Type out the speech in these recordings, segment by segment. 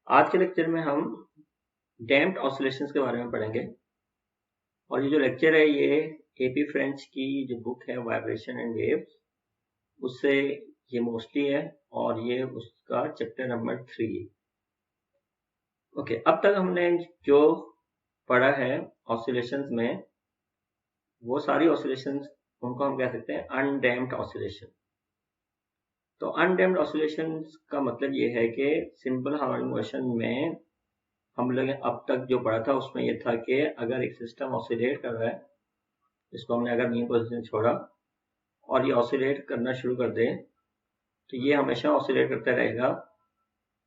आज के लेक्चर में हम डैम्प्ड ऑसिलेशंस के बारे में पढ़ेंगे और ये जो लेक्चर है ये एपी फ्रेंच की जो बुक है वाइब्रेशन एंड वेव्स उससे ये मोस्टली है और ये उसका चैप्टर नंबर 3 है। ओके, अब तक हमने जो पढ़ा है ऑसिलेशंस में वो सारी ऑसिलेशंस उनको हम कह सकते हैं अनडैम्प्ड ऑसिलेशन। तो अनडैम्प्ड ऑसिलेशंस का मतलब ये है कि सिंपल हार्मोनिक मोशन में हम लोग अब तक जो पढ़ा था उसमें ये था कि अगर एक सिस्टम ऑसिलेट कर रहा है, इसको हमने अगर मीन पोजीशन छोड़ा और ये ऑसिलेट करना शुरू कर दे तो ये हमेशा ऑसिलेट करता रहेगा,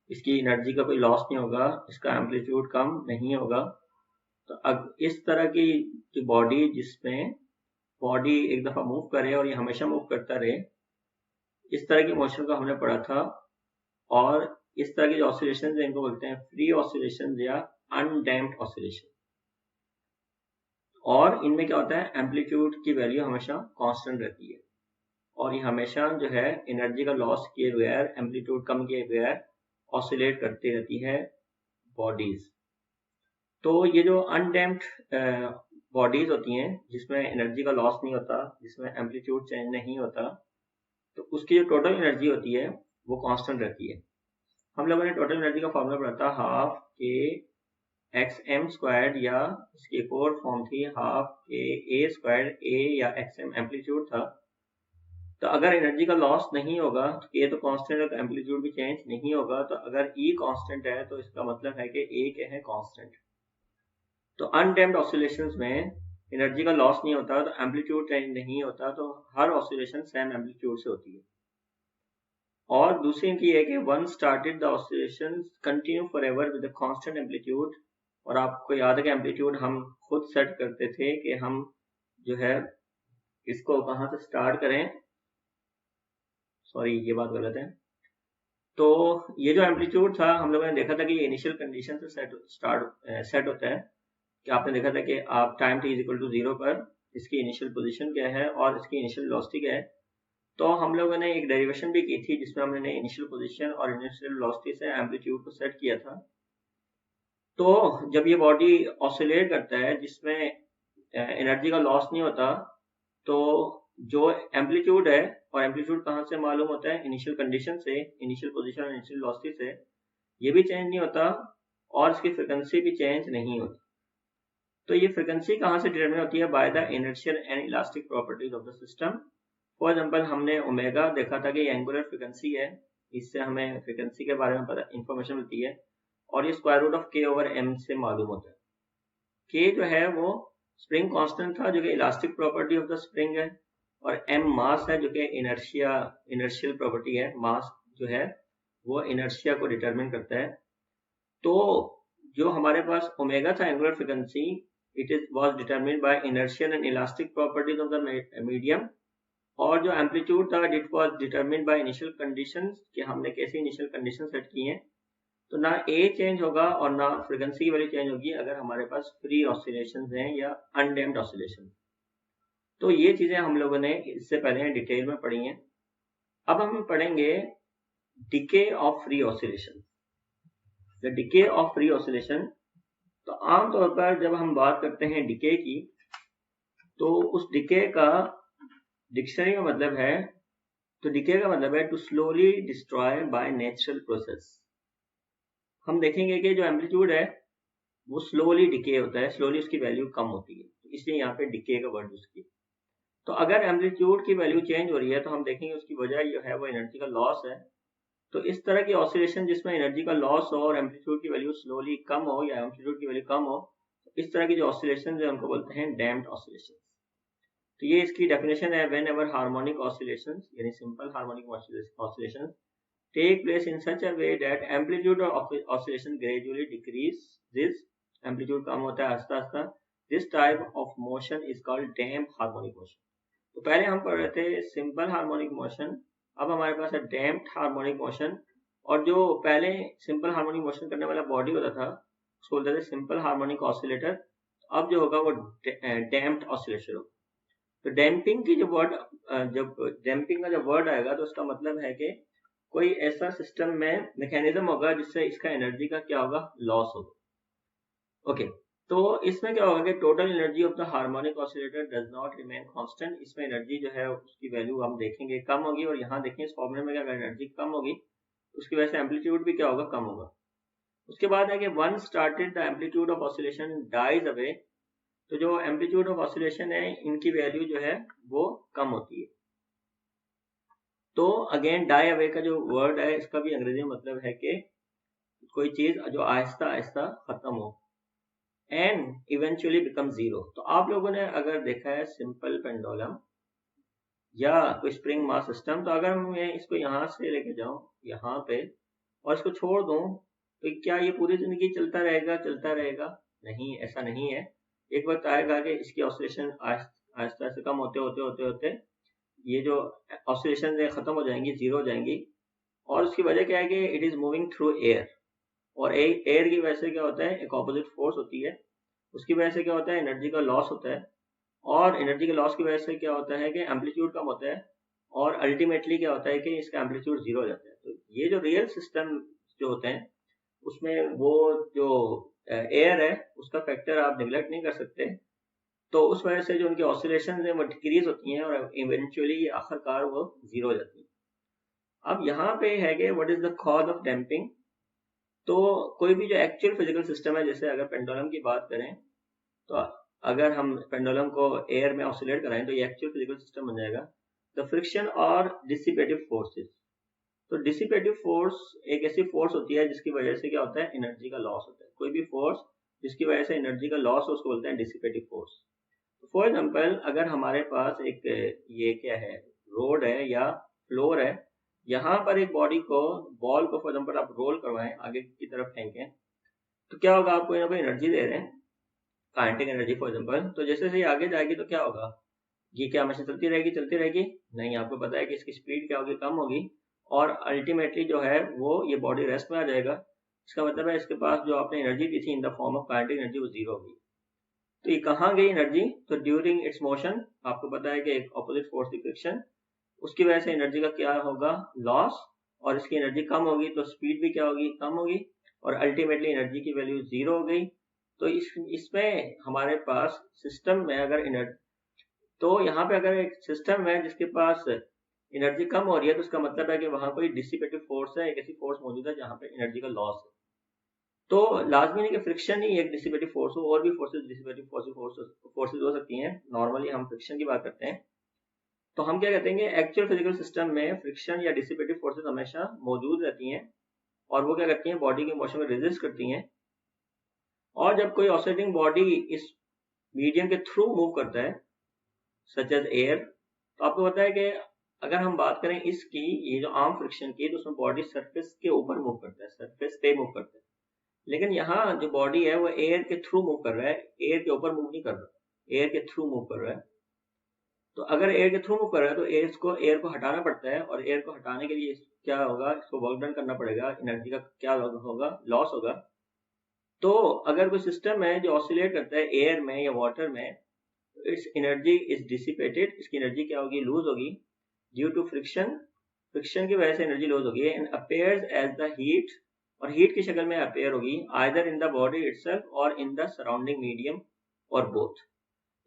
इसकी एनर्जी का कोई लॉस नहीं होगा, इसका एम्पलीट्यूड कम नहीं होगा। तो अब इस तरह की जो बॉडी जिसमें बॉडी एक दफा मूव करे और ये हमेशा मूव करता रहे, इस तरह की मोशन को हमने पढ़ा था। और इस तरह की जो ऑसिलेशन है इनको बोलते हैं फ्री ऑसिलेशन या अनडैम्प्ड ऑसिलेशन। और इनमें क्या होता है, एम्पलीट्यूड की वैल्यू हमेशा कांस्टेंट रहती है और ये हमेशा जो है एनर्जी का लॉस किए बगैर, एम्पलीट्यूड कम किए बगैर ऑसिलेट करती रहती है बॉडीज। तो ये जो अनडैम्प्ड बॉडीज होती हैं जिसमें एनर्जी का लॉस नहीं होता, जिसमें एम्पलीट्यूड चेंज नहीं होता, तो उसकी जो टोटल एनर्जी होती है वो कांस्टेंट रहती है। हम लोगों ने टोटल एनर्जी का फॉर्मूला पढ़ा था हाफ के एक्स एम स्क्वायर्ड, या इसकी एक और फॉर्म थी हाफ के ए स्क्वायर्ड, ए या एक्स एम एम्पलीट्यूड था। तो अगर एनर्जी का लॉस नहीं होगा तो ए तो कांस्टेंट है, तो एम्पलीट्यूड भी चेंज नहीं होगा। तो अगर ई कांस्टेंट है तो इसका मतलब है कि ए क्या है, कांस्टेंट। तो अनडैम्प्ड ऑसिलेशंस में एनर्जी का लॉस नहीं होता तो एम्पलीट्यूड चेंज नहीं होता, तो हर ऑसिलेशन सेम एम्पलीट्यूड से होती है। और दूसरी इनकी है कि one started the oscillation continue forever with a constant amplitude. और आपको याद है कि एम्पलीट्यूड हम खुद सेट करते थे कि हम जो है इसको कहां से स्टार्ट करें। सॉरी, ये बात गलत है। तो ये जो एम्पलीट्यूड था हम लोगों ने देखा था कि ये इनिशियल कंडीशन से सेट होता है। कि आपने देखा था कि आप टाइम t इक्वल टू 0 पर इसकी इनिशियल पोजीशन क्या है और इसकी इनिशियल वेलोसिटी क्या है। तो हम लोगों ने एक डेरिवेशन भी की थी जिसमें हमने इनिशियल पोजीशन और इनिशियल वेलोसिटी से एम्पलीट्यूड को सेट किया था। तो जब ये बॉडी ऑसिलेट करता है जिसमें एनर्जी का लॉस नहीं होता, तो जो एम्पलीट्यूड है, और एम्पलीट्यूड कहाँ से मालूम होता है, इनिशियल कंडीशन से, इनिशियल पोजीशन और इनिशियल वेलोसिटी से, ये भी चेंज नहीं होता और इसकी फ्रिक्वेंसी भी चेंज नहीं होती। तो ये फ्रिक्वेंसी कहाँ से डिटरमिन होती है, by the inertial and elastic properties of the system. For example हमने ओमेगा देखा था कि एंगुलर फ्रिक्वेंसी है, इससे हमें फ्रिक्वेंसी के बारे में पता इंफॉर्मेशन मिलती है, और ये स्क्वायर रूट ऑफ के ओवर एम से मालूम होता है। के जो है वो स्प्रिंग कांस्टेंट था जो कि elastic property of the spring है, और एम मास है जो कि इनर्शियल प्रॉपर्टी है। मास जो है वो इनर्शिया को डिटरमिन करता है। तो जो हमारे पास ओमेगा था angular frequency, it is was determined bye inertial and elastic properties of the medium. और जो एम्पलीट्यूड था it was determined by initial conditions, कि हमने कैसी इनिशियल कंडीशन सेट की हैं। तो ना ए चेंज होगा और ना फ्रीक्वेंसी की वैल्यू चेंज होगी अगर हमारे पास फ्री ऑसिलेशंस हैं या अनडैम्प्ड ऑसिलेशन। तो ये चीजें हम लोगों ने इससे पहले डिटेल में पढ़ी हैं। अब हम पढ़ेंगे decay of free oscillation. The decay of free oscillation. तो आमतौर पर जब हम बात करते हैं डिके की, तो उस डिके का डिक्शनरी में मतलब है, तो डिके का मतलब है to slowly destroy by natural process. हम देखेंगे कि जो एम्पलीट्यूड है वो स्लोली डिके होता है, स्लोली उसकी वैल्यू कम होती है, तो इसलिए यहाँ पे डिके का वर्ड यूज किया। तो अगर एम्पलीट्यूड की वैल्यू चेंज हो रही है तो हम देखेंगे उसकी वजह जो है वो एनर्जी का लॉस है। तो इस तरह की ऑसिलेशन जिसमें एनर्जी का लॉस हो और एम्पलीट्यूड की वैल्यू स्लोली कम हो या एम्पलीट्यूड की वैल्यू कम हो, तो इस तरह की जो ऑसिलेशन है उनको बोलते हैं डैम्प्ड ऑसिलेशन। तो ये इसकी डेफिनेशन है, व्हेन एवर हार्मोनिक ऑसिलेशन यानी simple harmonic oscillation take place in such a way that amplitude of oscillation gradually decreases, amplitude कम होता है आस्ता आस्ता, this type of motion is called damped harmonic motion। तो पहले हम पढ़ रहे थे सिंपल हार्मोनिक मोशन, अब हमारे पास है डैम्प्ड हार्मोनिक मोशन। और जो पहले सिंपल हार्मोनिक मोशन करने वाला बॉडी होता था उसको बोलते थे सिंपल हार्मोनिक ऑसिलेटर। अब जो होगा वो डैम्प्ड ऑसिलेशन होगा। तो डैम्पिंग की जो वर्ड, जब डैम्पिंग का जब वर्ड आएगा तो उसका मतलब है कि कोई ऐसा सिस्टम में मैकेनिज्म होगा जिससे इसका एनर्जी का क्या होगा, लॉस होगा। ओके, तो इसमें क्या होगा कि total energy of the harmonic oscillator does not remain constant. इसमें एनर्जी जो है उसकी वैल्यू हम देखेंगे कम होगी, और यहाँ देखें इस फॉर्मूले में अगर एनर्जी कम होगी उसकी वजह से एम्पलीट्यूड भी क्या होगा, कम होगा। उसके बाद है कि one started the amplitude of oscillation dies away. तो जो एम्पलीट्यूड ऑफ ऑसिलेशन है इनकी वैल्यू जो है वो कम होती है। तो अगेन डाई अवे का जो वर्ड है इसका भी अंग्रेजी में मतलब है कि कोई चीज जो आहिस्ता आहिस्ता खत्म हो, एंड इवेंचुअली बिकम जीरो। तो आप लोगों ने अगर देखा है सिंपल पेंडुलम या कोई स्प्रिंग मास सिस्टम, तो अगर मैं इसको यहाँ से लेके जाऊं यहाँ पे और इसको छोड़ दूं तो क्या ये पूरी जिंदगी चलता रहेगा, चलता रहेगा? नहीं, ऐसा नहीं है। एक वक्त आएगा कि इसकी ऑसिलेशन आहिस्ता से कम होते होते होते होते ये जो ऑसिलेशन खत्म हो जाएंगी, जीरो हो जाएंगी। और उसकी वजह क्या है कि it is moving through air, और एयर की वजह से क्या होता है, एक ऑपोजिट फोर्स होती है, उसकी वजह से क्या होता है, एनर्जी का लॉस होता है। और एनर्जी के लॉस की वजह से क्या होता है कि एम्पलीट्यूड कम होता है, और अल्टीमेटली क्या होता है कि इसका एम्पलीट्यूड जीरो हो जाता है। तो ये जो रियल सिस्टम जो होते हैं उसमें वो जो एयर है उसका फैक्टर आप निगलेक्ट नहीं कर सकते। तो उस वजह से जो उनकी ऑसिलेशन है वो डिक्रीज होती हैं और इवेंचुअली आखिरकार वो जीरो हो जाती है। अब यहाँ पे है कि what is the cause of damping. तो कोई भी जो एक्चुअल फिजिकल सिस्टम है, जैसे अगर पेंडुलम की बात करें तो अगर हम पेंडुलम को एयर में ऑसिलेट कराएं तो ये एक्चुअल फिजिकल सिस्टम बन जाएगा। द फ्रिक्शन और डिसिपेटिव फोर्सेस। तो डिसिपेटिव फोर्स एक ऐसी फोर्स होती है जिसकी वजह से क्या होता है, एनर्जी का लॉस होता है। कोई भी फोर्स जिसकी वजह से एनर्जी का लॉस हो उसको बोलते हैं डिसिपेटिव फोर्स। फॉर एग्जाम्पल अगर हमारे पास एक ये क्या है, रोड है या फ्लोर है, यहाँ पर एक बॉडी को, बॉल को फॉर एग्जाम्पल आप रोल करवाएं, आगे की तरफ फेंकें, तो क्या होगा, आप कोई ना कोई एनर्जी दे रहे हैं, काइनेटिक एनर्जी फॉर एग्जाम्पल। तो जैसे से ये आगे जाएगी तो क्या होगा, ये क्या मशीन चलती रहेगी, चलती रहेगी? नहीं, आपको पता है कि इसकी स्पीड क्या होगी, कम होगी, और अल्टीमेटली जो है वो ये बॉडी रेस्ट में आ जाएगा। इसका मतलब है इसके पास जो आपने एनर्जी दी थी in the form of kinetic energy वो जीरो होगी। तो ये कहाँ गई एनर्जी? तो ड्यूरिंग इट्स मोशन, आपको पता है कि एक ऑपोजिट फोर्स की फ्रिक्शन, उसकी वजह से एनर्जी का क्या होगा, लॉस, और इसकी एनर्जी कम होगी तो स्पीड भी क्या होगी, कम होगी, और अल्टीमेटली एनर्जी की वैल्यू जीरो हो गई। तो इसमें हमारे पास सिस्टम में अगर एनर्जी, तो यहाँ पे अगर एक सिस्टम है जिसके पास एनर्जी कम हो रही है तो उसका मतलब है कि वहां कोई डिसिपेटिव फोर्स है, एक ऐसी फोर्स मौजूद है जहाँ पे एनर्जी का लॉस है। तो लाजमी नहीं कि फ्रिक्शन ही एक डिसिपेटिव फोर्स हो, और भी फोर्सेस डिसिपेटिव फोर्सेस हो सकती हैं। नॉर्मली हम फ्रिक्शन की बात करते हैं। तो हम क्या कहते हैं, एक्चुअल फिजिकल सिस्टम में फ्रिक्शन या डिसिपेटिव फोर्सेस हमेशा मौजूद रहती हैं, और वो क्या करती हैं, बॉडी के मोशन में रेजिस्ट करती हैं। और जब कोई ऑसिलेटिंग बॉडी इस मीडियम के थ्रू मूव करता है सच एज एयर, तो आपको पता है कि अगर हम बात करें इसकी, ये जो आर्म फ्रिक्शन की, तो उसमें बॉडी सरफेस के ऊपर मूव करता है, सरफेस पे मूव करता है। लेकिन यहाँ जो बॉडी है वो एयर के थ्रू मूव कर रहा है, एयर के ऊपर मूव नहीं कर रहा, एयर के थ्रू मूव कर रहा है। तो अगर एयर के थ्रू मूव कर रहा है तो एयर को हटाना पड़ता है, और एयर को हटाने के लिए क्या होगा, इसको वर्क डन करना पड़ेगा, एनर्जी का क्या होगा, लॉस होगा। तो अगर कोई सिस्टम है जो ऑसिलेट करता है एयर में या वाटर में, इट्स एनर्जी इज डिसिपेटेड, इसकी एनर्जी क्या होगी, लूज होगी, ड्यू टू फ्रिक्शन, फ्रिक्शन की वजह से एनर्जी लूज होगी, and appears as the heat, और हीट की शक्ल में अपीयर होगी, either in the body itself और इन द सराउंडिंग मीडियम, और बोथ।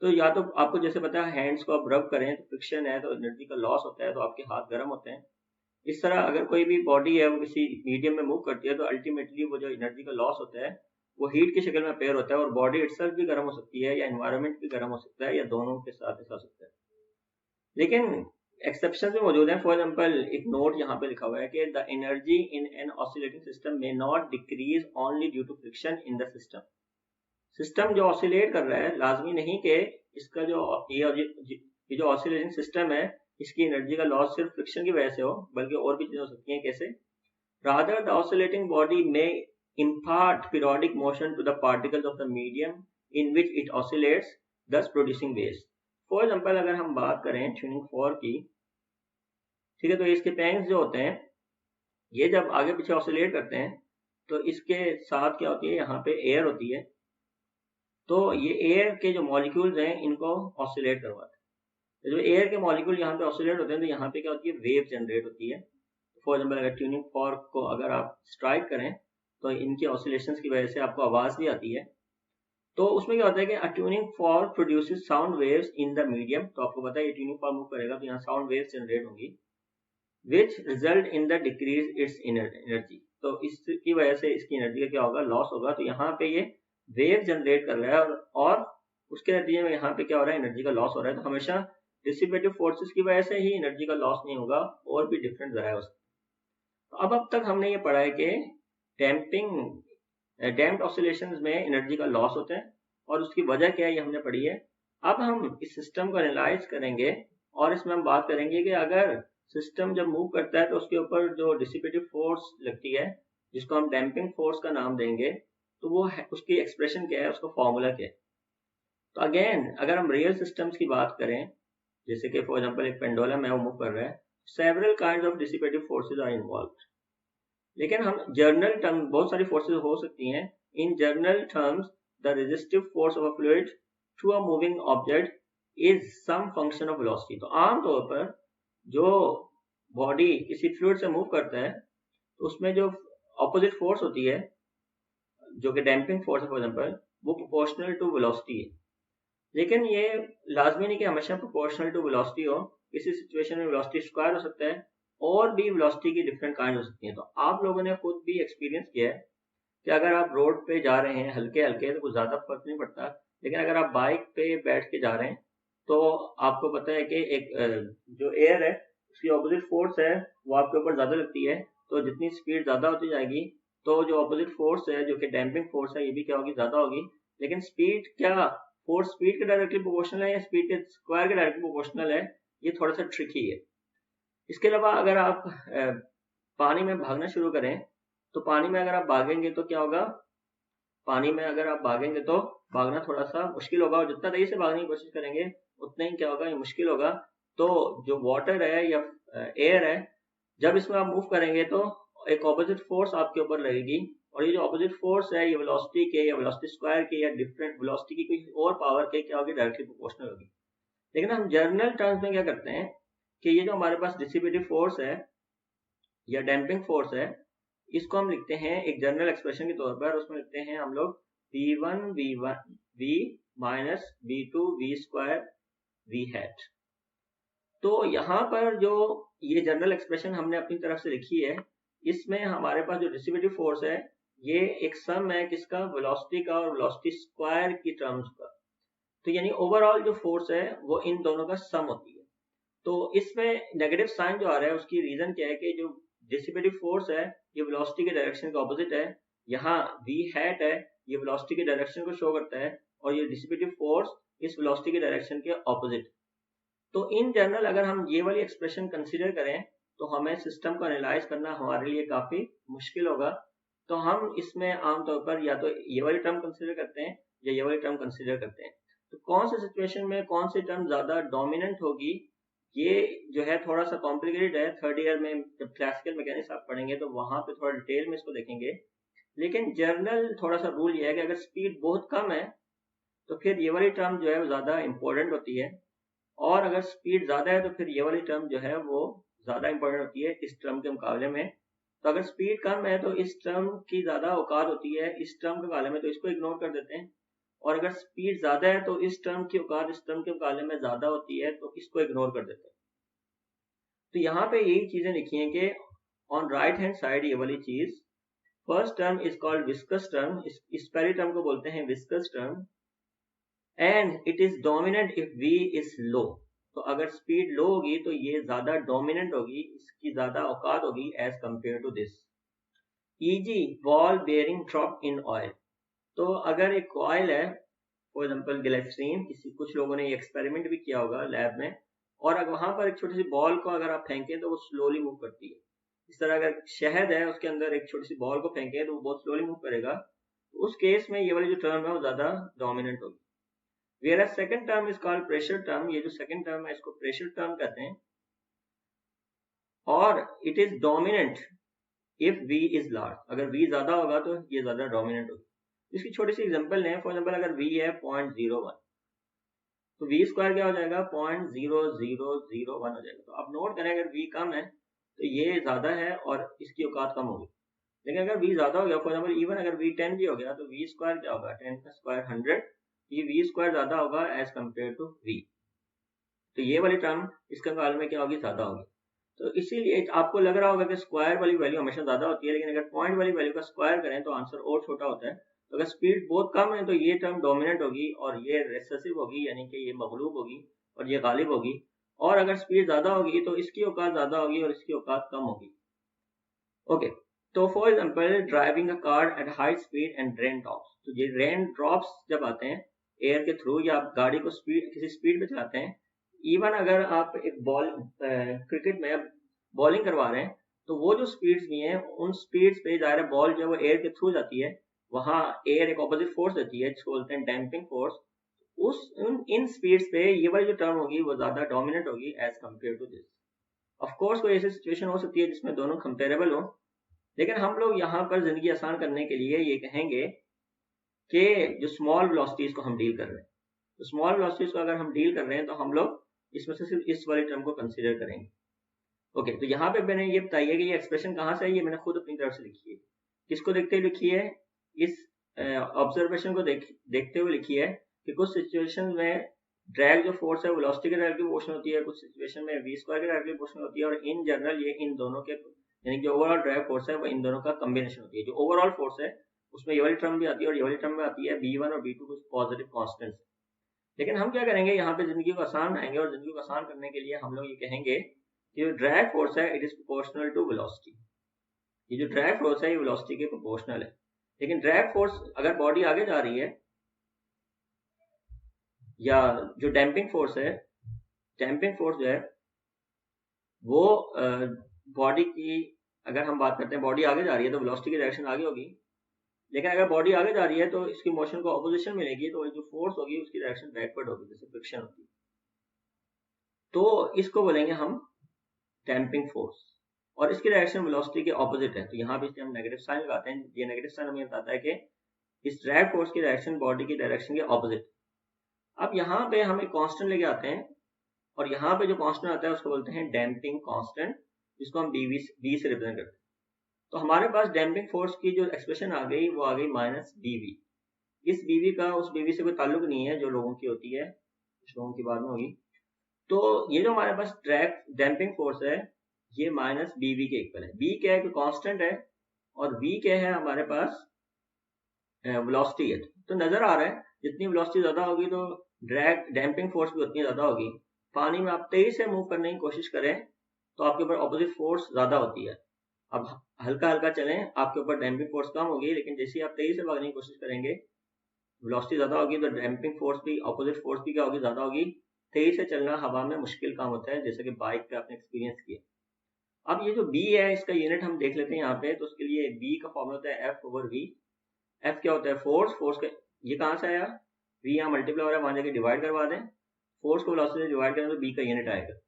तो या तो आपको जैसे पता है हैंड्स को आप रब करें तो फ्रिक्शन है तो एनर्जी का लॉस होता है, तो आपके हाथ गर्म होते हैं। इस तरह अगर कोई भी बॉडी है वो किसी मीडियम में मूव करती है तो अल्टीमेटली वो जो एनर्जी का लॉस होता है वो हीट की शक्ल में अपीयर होता है, और बॉडी इटसेल्फ भी गर्म हो सकती है, या एनवायरनमेंट भी गर्म हो सकता है, या दोनों के साथ ऐसा हो सकता है। लेकिन एक्सेप्शन भी मौजूद है। फॉर एग्जाम्पल एक नोट यहाँ पे लिखा हुआ है कि the energy in an oscillating system में not decrease only due to friction in the system. System जो ऑसिलेट कर रहा है, लाजमी नहीं कि इसका जो ये जो ऑसिलेटिंग सिस्टम है इसकी एनर्जी का लॉस सिर्फ फ्रिक्शन की वजह से हो, बल्कि और भी चीजें हो सकती हैं। कैसे? रादर द ऑसिलेटिंग बॉडी में impart periodic motion to the particles of the medium in which it oscillates, thus producing waves. For example अगर हम बात करें ट्यूनिंग फोर्क की, ठीक है, तो इसके पेंग्स जो होते हैं ये जब आगे पीछे ऑसिलेट करते हैं तो इसके साथ क्या होती है, यहाँ पे एयर होती है, तो ये एयर के जो मॉलिक्यूल्स हैं इनको ऑसिलेट करवाते हैं। तो जो एयर के मॉलिक्यूल यहाँ पे ऑसिलेट होते हैं तो यहाँ पे क्या होती है, वेव जनरेट होती है। फॉर एग्जाम्पल अगर ट्यूनिंग फॉर्क को अगर आप स्ट्राइक करें तो इनकी ऑसिलेशंस की वजह से आपको आवाज़ भी आती है। तो उसमें क्या होता है कि a tuning fork produces sound waves in the medium. तो आपको पता है ये ट्यूनिंग फॉर्क मूव करेगा तो यहाँ साउंड वेव्स जनरेट होंगी which result in the decrease its energy. तो इसकी वजह से इसकी एनर्जी का क्या होगा, लॉस होगा। तो यहाँ पे ये वेव जनरेट कर रहा है और उसके नतीजे में यहाँ पे क्या हो रहा है, एनर्जी का लॉस हो रहा है। तो हमेशा डिसिपेटिव फोर्सेस की वजह से ही एनर्जी का लॉस नहीं होगा, और भी डिफरेंट जरा है उसका। तो अब तक हमने ये पढ़ा है कि डैम्प्ड ऑसिलेशंस में एनर्जी का लॉस होता है और उसकी वजह क्या है ये हमने पढ़ी है। अब हम इस सिस्टम को एनालाइज करेंगे और इसमें हम बात करेंगे कि अगर सिस्टम जब मूव करता है तो उसके ऊपर जो डिसिपेटिव फोर्स लगती है, जिसको हम डैम्पिंग फोर्स का नाम देंगे, तो वो है, उसकी एक्सप्रेशन क्या है, उसका फॉर्मूला क्या है। तो अगेन अगर हम रियल सिस्टम्स की बात करें, जैसे कि फॉर एग्जांपल एक पेंडुलम है वो मूव कर रहा है, several kinds of dissipative forces are involved. लेकिन हम जर्नल टर्म, बहुत सारी फोर्सेस हो सकती हैं। In general terms the resistive force of a fluid to a moving object is some function of velocity. तो आमतौर पर जो बॉडी किसी फ्लूइड से मूव करता है तो उसमें जो ऑपोजिट फोर्स होती है, जो कि डैम्पिंग फोर्स है फॉर एग्जांपल, वो प्रोपोर्शनल टू वेलोसिटी है। लेकिन ये लाजमी नहीं कि हमेशा प्रोपोर्शनल टू वेलोसिटी हो। किसी सिचुएशन में वेलोसिटी स्क्वायर हो सकता है और भी वेलोसिटी की डिफरेंट काइंड हो सकती है। तो आप लोगों ने खुद भी एक्सपीरियंस किया है कि अगर आप रोड पे जा रहे हैं हल्के हल्के तो कुछ ज़्यादा फर्क नहीं पड़ता, लेकिन अगर आप बाइक पे बैठ के जा रहे हैं तो आपको पता है कि एक जो एयर है उसकी ऑपोजिट फोर्स है वो आपके ऊपर ज़्यादा लगती है। तो जितनी स्पीड ज़्यादा होती जाएगी तो जो ऑपोजिट फोर्स है, जो कि डैम्पिंग फोर्स है, ये भी क्या होगी, ज़्यादा होगी। लेकिन स्पीड क्या फोर्स स्पीड के डायरेक्टली प्रोपोर्शनल है या स्पीड के स्क्वायर के डायरेक्टली प्रोपोर्शनल है, ये थोड़ा सा ट्रिकी है। इसके अलावा अगर आप पानी में भागना शुरू करें तो पानी में अगर आप भागेंगे तो क्या होगा, पानी में अगर आप भागेंगे तो भागना थोड़ा सा मुश्किल होगा, और जितना तेजी से भागने की कोशिश करेंगे उतना ही क्या होगा, ये मुश्किल होगा। तो जो वाटर है या एयर है, जब इसमें आप मूव करेंगे तो एक ऑपोजिट फोर्स आपके ऊपर लगेगी, और ये जो ऑपोजिट फोर्स है ये वेलोसिटी के या वेलोसिटी स्क्वायर के या डिफरेंट वेलोसिटी की कोई और पावर के क्या होगी, डायरेक्टली प्रोपोर्शनल होगी। लेकिन हम जर्नल टर्म्स में क्या करते हैं कि ये जो हमारे पास डिसिपेटिव फोर्स है या डैम्पिंग फोर्स है, इसको हम लिखते हैं एक जनरल एक्सप्रेशन के तौर पर। उसमें लिखते हैं हम लोग V1 V minus V2 V square V hat. तो यहाँ पर जो ये जनरल एक्सप्रेशन हमने अपनी तरफ से लिखी है, इसमें हमारे पास जो डिसिपेटिव फोर्स है ये एक सम है किसका, वेलोसिटी का और वेलोसिटी स्क्वायर की टर्म्स का। तो यानी ओवरऑल जो फोर्स है वो इन दोनों का सम होती है। तो इसमें नेगेटिव साइन जो आ रहा है उसकी रीजन क्या है कि जो डिसिपेटिव फोर्स है ये वेलोसिटी के डायरेक्शन का ऑपोजिट है। यहाँ V हैट है, ये वेलोसिटी के डायरेक्शन को शो करता है, और ये डिसिपेटिव फोर्स इस वेलोसिटी के डायरेक्शन के ऑपोजिट। तो इन जनरल अगर हम ये वाली एक्सप्रेशन कंसीडर करें तो हमें सिस्टम को एनालाइज करना हमारे लिए काफी मुश्किल होगा। तो हम इसमें आमतौर पर या तो ये वाली टर्म कंसीडर करते हैं या ये वाली टर्म कंसीडर करते हैं। तो कौन से सिचुएशन में कौन सी टर्म ज्यादा डोमिनेंट होगी, ये जो है थोड़ा सा कॉम्प्लिकेटेड है। थर्ड ईयर में जब क्लासिकल मैकेनिक्स आप पढ़ेंगे तो वहां पे थोड़ा डिटेल में इसको देखेंगे। लेकिन जर्नल थोड़ा सा रूल ये है कि अगर स्पीड बहुत कम है तो फिर ये वाली टर्म जो है वो ज्यादा इंपॉर्टेंट होती है, और अगर स्पीड ज्यादा है तो फिर ये वाली टर्म जो है वो ज्यादा इंपॉर्टेंट होती है इस टर्म के मुकाबले में। तो अगर स्पीड कम है तो इस टर्म की ज्यादा औकात होती है इस टर्म के मुकाबले में, तो इसको इग्नोर कर देते हैं। और अगर स्पीड ज्यादा है तो इस टर्म की औकात इस टर्म के मुकाबले में ज्यादा होती है, तो इसको इग्नोर कर देते हैं। तो यहाँ पे यही चीजें लिखी हैं कि ऑन राइट हैंड साइड ये वाली चीज, first term is called viscous term, इस पहली टर्म को बोलते हैं viscous term, and it is dominant if V is low. तो अगर स्पीड लो होगी तो ये ज्यादा डोमिनेंट होगी, इसकी ज्यादा औकात होगी as compare to this. E.g. Ball bearing drop in oil. तो अगर एक ऑयल है फॉर एग्जाम्पल ग्लिसरीन, कुछ लोगों ने ये एक्सपेरिमेंट भी किया होगा लैब में, और अगर वहां पर एक छोटी सी बॉल को अगर आप फेंकें तो वो स्लोली मूव करती है। इस तरह अगर शहद है उसके अंदर एक छोटी सी बॉल को फेंकें तो वो बहुत स्लोली मूव करेगा। तो उस केस में ये वाली जो टर्म है वो ज्यादा डोमिनेंट होगी। Whereas second term is called pressure term, ये जो second term है इसको pressure term कहते हैं, और it is dominant if V is large। अगर V ज्यादा होगा तो ये ज्यादा डोमिनेंट होगी। इसकी छोटी सी एग्जांपल लें, फॉर एग्जांपल अगर V है 0.01 तो V स्क्वायर क्या हो जाएगा, 0.0001 हो जाएगा। तो आप नोट करें अगर V कम है तो ये ज़्यादा है और इसकी औकात कम होगी। लेकिन अगर v ज़्यादा हो गया, फॉर एग्जाम्पल इवन अगर v 10 भी हो गया, तो v स्क्वायर क्या होगा, 10 का स्क्वायर 100, ये v स्क्वायर ज़्यादा होगा एज कम्पेयर टू v। तो ये वाली टर्म इसके मुकाबले में क्या होगी, ज़्यादा होगी। तो इसीलिए आपको लग रहा होगा कि स्क्वायर वाली वैल्यू हमेशा ज़्यादा होती है, लेकिन अगर पॉइंट वाली वैल्यू का स्क्वायर करें तो आंसर और छोटा होता है। तो अगर स्पीड बहुत कम है तो ये टर्म डोमिनेंट होगी और ये रिसेसिव होगी, यानी कि ये मगलूब होगी और ये गालिब होगी। और अगर स्पीड ज़्यादा होगी तो इसकी औकात ज़्यादा होगी और इसकी औकात कम होगी। ओके, तो for example driving a car at high speed and rain drops. तो ये रेन ड्रॉप्स जब आते हैं एयर के थ्रू, या आप गाड़ी को किसी स्पीड पे चलाते हैं, इवन अगर आप एक बॉल क्रिकेट में बॉलिंग करवा रहे हैं, तो वो जो स्पीड्स भी हैं उन स्पीड्स पे ज़ाहिर है बॉल जो वो एयर के थ्रू जाती है, वहाँ एयर एक ऑपोजिट फोर्स देती है जिसको बोलते हैं डैम्पिंग फोर्स। इन स्पीड्स पे ये वाली जो टर्म होगी वो ज़्यादा डोमिनेंट होगी as compare to this. Of course कोई ऐसी सिचुएशन हो सकती है जिसमें दोनों कंपेरेबल हो, लेकिन हम लोग यहाँ पर जिंदगी आसान करने के लिए ये कहेंगे कि जो स्मॉल वेलोसिटीज को हम डील कर रहे हैं, तो स्मॉल वेलोसिटीज को अगर हम डील कर रहे हैं तो हम लोग इसमें से सिर्फ इस वाली टर्म को कंसीडर करेंगे। ओके, तो यहाँ पे मैंने ये बताइए कि ये एक्सप्रेशन कहाँ से है, ये मैंने खुद अपनी तरफ से लिखी है। किसको देखते हुए लिखी है, इस ऑब्जर्वेशन को देखते हुए लिखी है कि कुछ सिचुएशन में ड्रैग जो फोर्स है वेलोसिटी के डायरेक्टली प्रोपोर्शनल होती है, कुछ सिचुएशन में v स्क्वायर के डायरेक्टली प्रोपोर्शनल होती है, और इन जनरल ये इन दोनों के, यानी जो ओवरऑल ड्रैग फोर्स है वो इन दोनों का कॉम्बिनेशन होती है। जो ओवरऑल फोर्स है उसमें ये वाली टर्म भी आती है और ये वाली टर्म में आती है b1 और b2 कुछ पॉजिटिव कांस्टेंट्स। लेकिन हम क्या करेंगे, यहाँ पे जिंदगी को आसान बनाएंगे और जिंदगी को आसान करने के लिए हम लोग ये कहेंगे कि जो ड्रैग फोर्स है it is proportional to velocity. ये जो ड्रैग फोर्स है ये वेलोसिटी के प्रोपोर्शनल है। लेकिन ड्रैग फोर्स अगर बॉडी आगे जा रही है, या जो डैम्पिंग फोर्स है, डैम्पिंग फोर्स जो है वो बॉडी की, अगर हम बात करते हैं बॉडी आगे जा रही है तो वेलोसिटी की डायरेक्शन आगे होगी, लेकिन अगर बॉडी आगे जा रही है तो इसकी मोशन को ऑपोजिशन मिलेगी, तो जो फोर्स होगी उसकी डायरेक्शन बैकवर्ड होगी, जैसे फ्रिक्शन होती है। तो इसको बोलेंगे हम डैम्पिंग फोर्स, और इसकी डायरेक्शन वेलोसिटी के ऑपोजिट है। तो यहाँ पे हम नेगेटिव साइन लगाते हैं। ये नेगेटिव साइन हमें बताता है कि इस ड्रैग फोर्स की डायरेक्शन बॉडी की डायरेक्शन के ऑपोजिट। अब यहाँ पे हम एक कांस्टेंट लेके आते हैं, और यहाँ पे जो कांस्टेंट आता है उसको बोलते हैं डैम्पिंग कांस्टेंट, जिसको हम बी से रिप्रेजेंट करते हैं। तो हमारे पास डैम्पिंग फोर्स की जो एक्सप्रेशन आ गई वो आ गई माइनस बीवी। इस बीवी का उस बीवी से कोई ताल्लुक नहीं है जो लोगों की होती है, कुछ लोगों की बाद में होगी। तो ये जो हमारे पास डैम्पिंग फोर्स है ये माइनस बीवी के इक्वल है। बी क्या है कि कांस्टेंट है, और वी क्या है हमारे पास वेलोसिटी है। तो नजर आ रहा है जितनी वेलोसिटी ज्यादा होगी तो डैम्पिंग फोर्स भी उतनी ज्यादा होगी। पानी में आप तेजी से मूव करने की कोशिश करें तो आपके ऊपर ऑपोजिट फोर्स ज्यादा होती है। अब हल्का हल्का चलें, आपके ऊपर डैम्पिंग फोर्स कम होगी, लेकिन जैसे आप तेजी से भागने की कोशिश करेंगे वेलोसिटी ज्यादा होगी तो डैम्पिंग फोर्स भी, ऑपोजिट फोर्स भी क्या होगी, ज्यादा होगी। तेजी से चलना हवा में मुश्किल काम होता है, जैसे कि बाइक पे आपने एक्सपीरियंस किया। अब ये जो b है इसका यूनिट हम देख लेते हैं यहाँ पे। तो उसके लिए b का फॉर्मूला होता है f ओवर v। f क्या होता है, फोर्स। फोर्स का ये कहाँ से आया, v यहाँ मल्टीप्लाई हो रहा है, वहां जाके डिवाइड करवा दें, फोर्स को वेलोसिटी से डिवाइड करें तो b का यूनिट आएगा।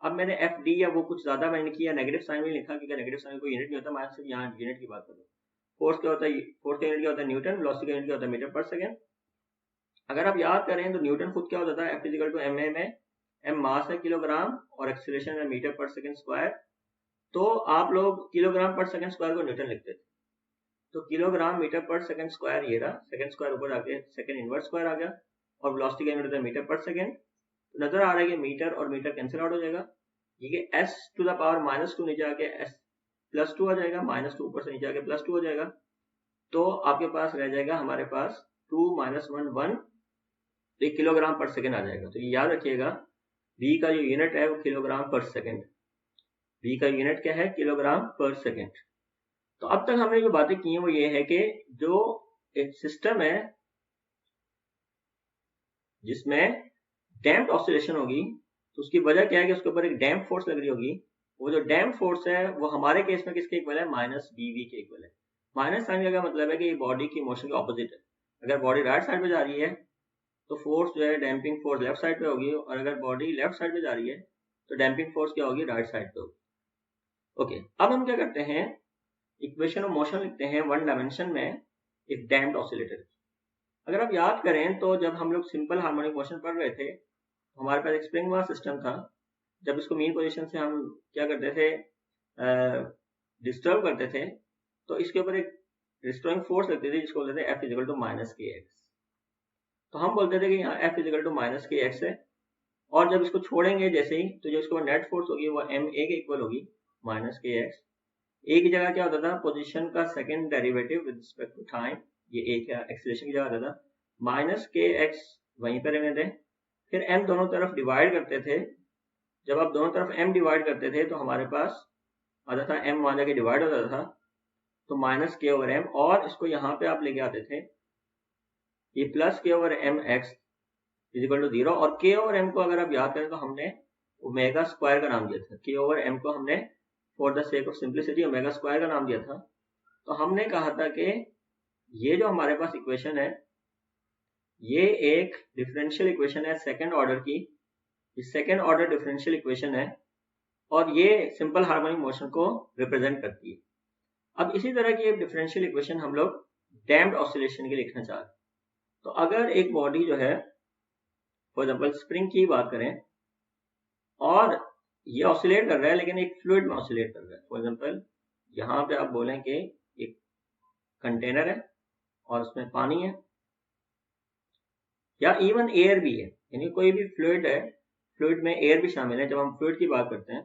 अब मैंने एफ डी या वो कुछ ज्यादा मैंने किया, नेगेटिव साइन में लिखा क्योंकि नेगेटिव साइन कोई यूनिट नहीं होता, मैं सिर्फ यहाँ यूनिट की बात करूँ। फोर्स क्या होता है, फोर्स का यूनिट क्या होता है न्यूटन, वेलोसिटी का यूनिट क्या होता है मीटर पर सेकंड। अगर आप याद करें तो न्यूटन खुद क्या होता था, F equal to M A में एम मास है किलोग्राम और एक्सीलरेशन है मीटर पर सेकंड स्क्वायर। तो आप लोग किलोग्राम पर सेकंड स्क्वायर को न्यूटन लिखते थे। तो किलोग्राम मीटर पर सेकंड स्क्वायर ये रहा, सेकंड स्क्वायर ऊपर आके सेकंड इनवर्स स्क्वायर आ गया, और वेलोसिटी का यूनिट होता है मीटर पर सेकंड। तो नजर आ रहा है कि मीटर और मीटर कैंसिल आउट हो जाएगा, ये s टू द पावर -2 नीचे आके s +2 आ जाएगा, -2 ऊपर से नीचे आके +2 हो जाएगा। तो आपके पास रह जाएगा हमारे पास 2 - 1 1, तो किलोग्राम पर सेकंड आ जाएगा। तो ये याद रखिएगा v का जो यूनिट है वो किलोग्राम पर सेकंड, v का यूनिट क्या है, किलोग्राम पर सेकंड। तो अब तक हमने जो बातें की हैं वो ये है कि जो एक सिस्टम है जिसमें डैम्प्ड ऑसिलेशन होगी तो उसकी वजह क्या है कि उसके ऊपर एक डैम्प फोर्स लग रही होगी। वो जो डैम्प फोर्स है वो हमारे केस में किसके इक्वल है, माइनस बीवी के इक्वल है। माइनस साइन का मतलब है कि ये बॉडी की मोशन के ऑपोजिट है। अगर बॉडी राइट साइड पे जा रही है तो फोर्स जो है डैम्पिंग फोर्स लेफ्ट साइड पे होगी, और अगर बॉडी लेफ्ट साइड पे जा रही है तो डैम्पिंग फोर्स क्या होगी, राइट साइड पे होगी। ओके, अब हम क्या करते हैं, इक्वेशन ऑफ मोशन लिखते हैं वन डायमेंशन में एक डैम्प्ड ऑसिलेटर। अगर आप याद करें तो जब हम लोग सिंपल हार्मोनिक मोशन पढ़ रहे थे हमारे पास एक स्प्रिंग मास सिस्टम था। जब इसको मीन पोजीशन से हम क्या करते थे, डिस्टर्ब करते थे तो इसके ऊपर एक रिस्टोरिंग फोर्स लगती थी जिसको बोलते थे F इजिकल टू माइनस के एक्स। तो हम बोलते थे कि यहाँ F इजिकल टू माइनस के एक्स है, और जब इसको छोड़ेंगे जैसे ही तो जो इसको नेट फोर्स होगी वो एम ए के इक्वल होगी माइनस के एक्स। ए की जगह क्या होता था, पोजीशन का second derivative with respect to time, ये ए क्या एक्सीलरेशन की जगह होता था, माइनस के एक्स वहीं पर रहने थे। फिर एम दोनों तरफ डिवाइड करते थे, जब आप दोनों तरफ एम डिवाइड करते थे तो हमारे पास आता था एम वहां जाके डिवाइड होता था तो माइनस के ओवर एम, और इसको यहाँ पे आप लेके आते थे ये plus K over M X equal to 0, और के ओवर एम को अगर आप याद करें तो हमने ओमेगा स्क्वायर का नाम दिया था। के ओवर एम को हमने for the sake of simplicity omega square का नाम दिया था। तो हमने कहा था कि ये जो हमारे पास इक्वेशन है ये एक डिफरेंशियल इक्वेशन है सेकंड ऑर्डर की, ये सेकंड ऑर्डर डिफरेंशियल इक्वेशन है और ये सिंपल हार्मोनिक मोशन को रिप्रेजेंट करती है। अब इसी तरह की एक डिफरेंशियल इक्वेशन हम लोग डैम्प्ड ऑसिलेशन के लिखना चाहते हैं। तो अगर एक बॉडी जो है फॉर एग्जाम्पल स्प्रिंग की बात करें और ये ऑसिलेट कर रहा है लेकिन एक फ्लूइड में ऑसिलेट कर रहा है, फॉर एग्जाम्पल यहाँ पे आप बोलें कि एक कंटेनर है और उसमें पानी है या इवन एयर भी है, यानी कोई भी फ्लूइड है, फ्लूइड में एयर भी शामिल है। जब हम फ्लूइड की बात करते हैं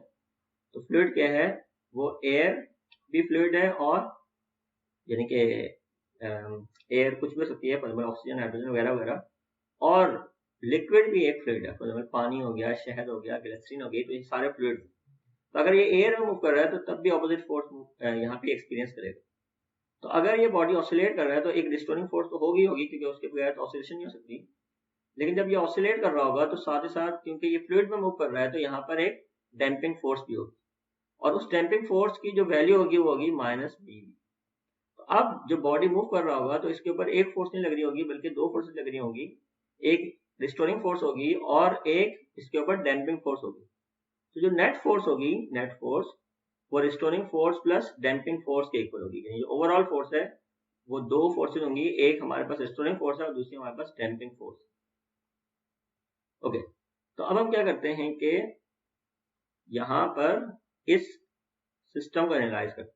तो फ्लूइड क्या है, वो एयर भी फ्लूइड है और यानी कि एयर कुछ भी हो सकती है, ऑक्सीजन हाइड्रोजन वगैरह वगैरह, और लिक्विड भी एक फ्लूइड है, पानी हो गया, शहद हो गया, ग्लिसरीन हो गई, तो ये सारे फ्लूइड। तो अगर ये एयर में मूव कर रहा है तो तब भी ऑपोजिट फोर्स यहाँ पे एक्सपीरियंस करेगा। तो अगर ये बॉडी ऑसिलेट कर रहा है तो एक डिस्टोरिंग फोर्स तो होगी क्योंकि उसके बगैर तो ऑसिलेशन नहीं हो सकती। लेकिन जब ये ऑसिलेट कर रहा होगा तो साथ ही साथ क्योंकि ये फ्लूइड में मूव कर रहा है तो यहाँ पर एक डैम्पिंग फोर्स भी होगी, और उस डैम्पिंग फोर्स की जो वैल्यू होगी वो होगी माइनस बी। तो अब जो बॉडी मूव कर रहा होगा तो इसके ऊपर एक फोर्स नहीं लग रही होगी बल्कि दो फोर्सेस लग रही होंगी, एक रिस्टोरिंग फोर्स होगी और एक इसके ऊपर डैम्पिंग फोर्स होगी। तो जो नेट फोर्स होगी, नेट फोर्स वो restoring force plus damping force के इक्वल होगी। यानी जो ओवरऑल फोर्स है वो दो फोर्सेस होंगी, एक हमारे पास रिस्टोरिंग फोर्स है और दूसरी हमारे पास डैम्पिंग फोर्स। ओके, तो अब हम क्या करते हैं कि यहाँ पर इस सिस्टम को एनालाइज करते हैं,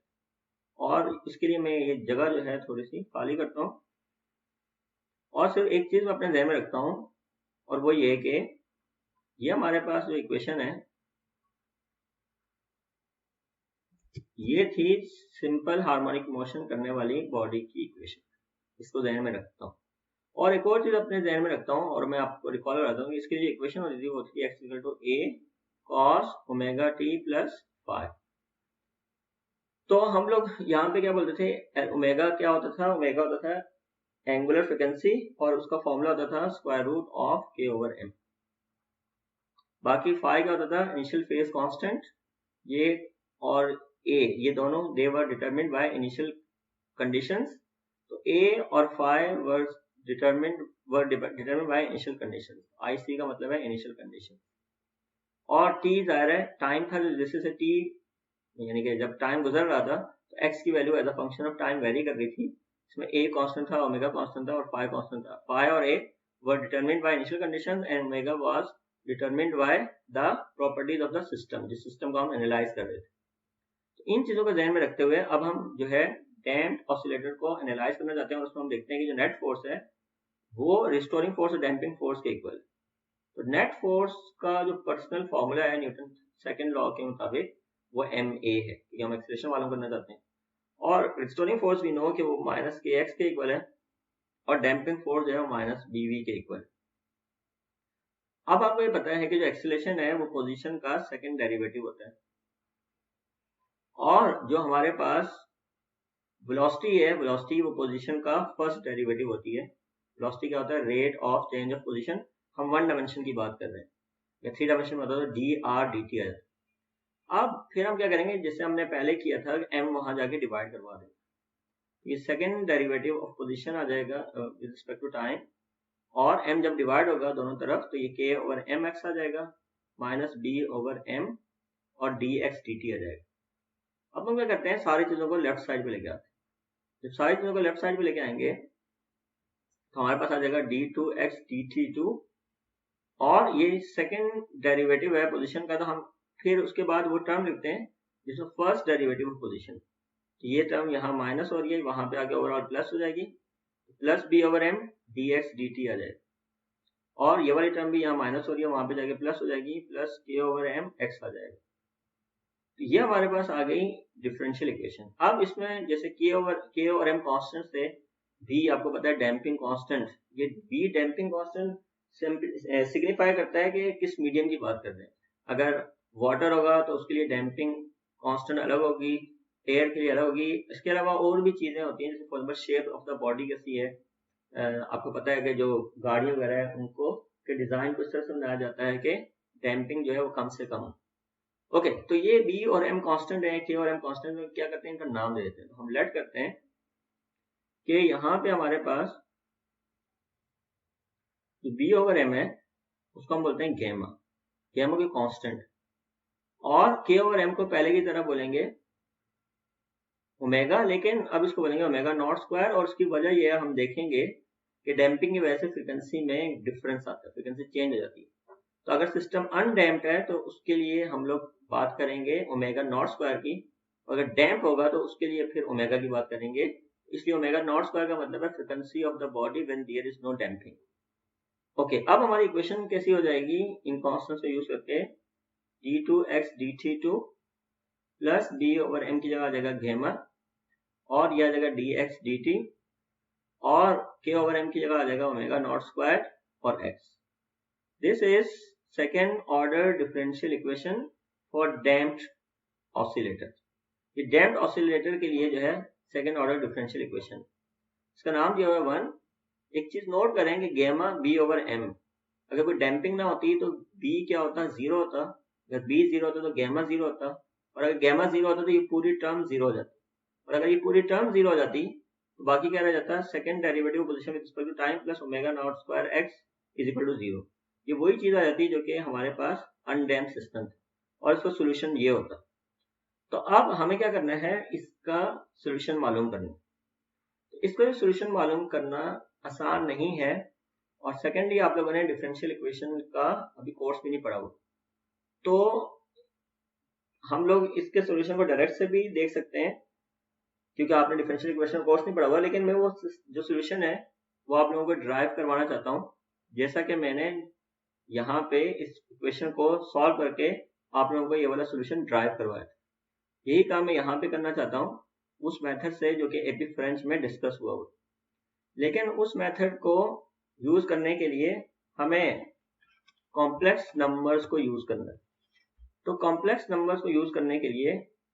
और इसके लिए मैं ये जगह जो है थोड़ी सी खाली करता हूँ और सिर्फ एक चीज मैं अपने ध्यान में रखता हूँ, और वो ये कि ये हमारे पास जो इक्वेशन है ये थी सिंपल हार्मोनिक मोशन करने वाली बॉडी की इक्वेशन, इसको ध्यान में रखता हूँ। और एक और चीज अपने ध्यान में रखता हूँ और मैं आपको रिकॉल कराता हूँ, इसकी जो इक्वेशन होती थी वो थी X equal to A cos omega T plus phi. तो हम लोग यहाँ पे क्या बोलते थे, ओमेगा क्या होता था, ओमेगा होता था एंगुलर फ्रिक्वेंसी और उसका फॉर्मूला होता था स्क्वायर रूट ऑफ के ओवर एम। बाकी फाई क्या होता था, इनिशियल फेज कांस्टेंट, ये और ए ये दोनों they were determined by initial conditions. तो ए और phi were determined by initial conditions. IC का मतलब है इनिशियल कंडीशन। और टी जाहिर है टाइम था, जैसे से टी यानी कि जब टाइम गुजर रहा था तो एक्स की value as a function of time vary कर रही थी। इसमें ए कांस्टेंट था, ओमेगा कांस्टेंट था और फाई कांस्टेंट था। फाई और A were determined by initial conditions and omega was determined by the properties of the system, जिस सिस्टम को हम एनालाइज कर रहे थे। तो इन चीजों को ध्यान में रखते हुए अब हम जो है डैम्प्ड ऑसिलेटर को एनालाइज करना चाहते हैं और उसमें हम देखते हैं कि जो नेट फोर्स है वो रिस्टोरिंग फोर्स और डैम्पिंग फोर्स के इक्वल। तो नेट फोर्स का जो पर्सनल फॉर्मूला है न्यूटन सेकंड लॉ के मुताबिक वो ma है, क्योंकि हम एक्सीलरेशन मालूम करना चाहते हैं। और रिस्टोरिंग फोर्स भी नो कि वो माइनस के एक्स के इक्वल है और डैम्पिंग फोर्स जो है वो माइनस bv के इक्वल। अब आपको ये पता है कि जो एक्सीलरेशन है वो पोजीशन का सेकंड डेरिवेटिव होता है, और जो हमारे पास वेलोसिटी है, वेलोसिटी वो पोजीशन का फर्स्ट डेरिवेटिव होती है। वेलोसिटी क्या होता है, rate of change of position. हम वन डायमेंशन की बात कर रहे हैं या थ्री डायमेंशन में होता है dr/dt है। अब फिर हम क्या करेंगे, जैसे हमने पहले किया था, m वहां जाके डिवाइड करवा देंगे, ये सेकंड डेरिवेटिव ऑफ पोजीशन आ जाएगा विद रिस्पेक्ट टू टाइम, और m जब डिवाइड होगा दोनों तरफ तो ये k ओवर mx आ जाएगा माइनस b ओवर m और dx dt आ जाएगा। अब हम क्या करते हैं, सारी चीजों को लेफ्ट साइड पे लेके आते हैं। जब सारी चीजों को लेफ्ट साइड पे लेके आएंगे तो हमारे पास आ जाएगा d2x dt2, और ये सेकंड डेरिवेटिव है पोजीशन का, तो हम फिर उसके बाद वो टर्म लिखते हैं this is first derivative of position. ये टर्म यहाँ माइनस हो रही है, वहां पे आके ओवरऑल प्लस हो जाएगी, plus B over M D X D T आ जाएगा, और ये वाली टर्म भी यहाँ माइनस हो रही है, वहां पे जाके प्लस हो जाएगी, plus K over M x आ जाएगा। तो ये हमारे पास आ गई डिफरेंशियल इक्वेशन। अब इसमें जैसे के और एम कांस्टेंट थे, भी आपको पता है डैम्पिंग कांस्टेंट, ये बी डैम्पिंग कांस्टेंट सिग्निफाई करता है कि किस मीडियम की बात कर रहे हैं। अगर वाटर होगा तो उसके लिए डैम्पिंग कांस्टेंट अलग होगी, एयर के लिए अलग होगी। इसके अलावा और भी चीजें होती हैं, जैसे for example shape of the body कैसी है। आपको पता है कि जो गाड़ी वगैरह है उनको के डिजाइन को इस तरह से बनाया जाता है कि डैम्पिंग जो है वो कम से कम हो। ओके, तो ये बी और एम कांस्टेंट है, के और एम कांस्टेंट में क्या करते हैं, इनका नाम दे देते हैं। तो हम लेट करते हैं कि यहाँ पे हमारे पास जो बी ओवर एम है उसको हम बोलते हैं गैमा, गैमा की कांस्टेंट, और के ओवर एम को पहले की तरह बोलेंगे ओमेगा, लेकिन अब इसको बोलेंगे ओमेगा नॉट स्क्वायर। और उसकी वजह यह हम देखेंगे कि डैम्पिंग की वजह से फ्रीक्वेंसी में डिफरेंस आता है, फ्रीक्वेंसी चेंज हो जाती है। तो अगर सिस्टम अनडैम्प्ड है तो उसके लिए हम लोग बात करेंगे ओमेगा नॉट स्क्वायर की, अगर डैम्प होगा तो उसके लिए फिर ओमेगा की बात करेंगे। इसलिए ओमेगा नॉट स्क्वायर का मतलब है frequency of the body when there is no damping. Okay, अब हमारी इक्वेशन कैसी हो जाएगी, इन कॉन्स्टेंट्स को यूज करके d2x dt2 plus b over m की जगह आ जाएगा गैमा, और यह आ जाएगा dx dt, और k ओवर m की जगह आ जाएगा ओमेगा नॉट स्क्वायर और x। This is second order differential equation for damped oscillator. ये डैम्प्ड ऑसिलेटर के लिए जो है सेकेंड ऑर्डर डिफरेंशियल इक्वेशन, इसका नाम दिया हुआ है 1। एक चीज नोट करें कि गैमा बी ओवर एम, अगर कोई डैम्पिंग ना होती तो बी क्या होता, जीरो होता। अगर बी जीरो होता तो गैमा जीरो होता, और अगर गैमा जीरो होता तो ये पूरी टर्म जीरो हो जाती, और अगर ये पूरी टर्म जीरो हो जाती तो बाकी क्या रह जाता है, second derivative position with respect to time plus omega naught square X is equal to zero. ये वही चीज आ जाती जो कि हमारे पास अनडैम्प्ड सिस्टम था, और इसका सोल्यूशन ये होता। तो अब हमें क्या करना है, इसका सोल्यूशन मालूम करना। तो इसका सोल्यूशन मालूम करना आसान नहीं है, और सेकेंडली आप लोगों ने डिफरेंशियल इक्वेशन का अभी कोर्स भी नहीं पढ़ा हुआ, तो हम लोग इसके सॉल्यूशन को डायरेक्ट से भी देख सकते हैं क्योंकि आपने डिफरेंशियल इक्वेशन कोर्स नहीं पढ़ा हुआ। लेकिन मैं वो जो सॉल्यूशन है वो आप लोगों को ड्राइव करवाना चाहता हूँ, जैसा कि मैंने यहाँ पे इस इक्वेशन को सॉल्व करके आप लोगों को ये वाला सॉल्यूशन ड्राइव करवाया था। यही काम मैं यहाँ पे करना चाहता हूँ उस मेथड से जो कि एपी फ्रेंच में डिस्कस हुआ हुआ। लेकिन उस मेथड को यूज करने के लिए हमें कॉम्प्लेक्स नंबर्स को यूज करना है। तो कॉम्प्लेक्स नंबर्स को यूज करने के लिए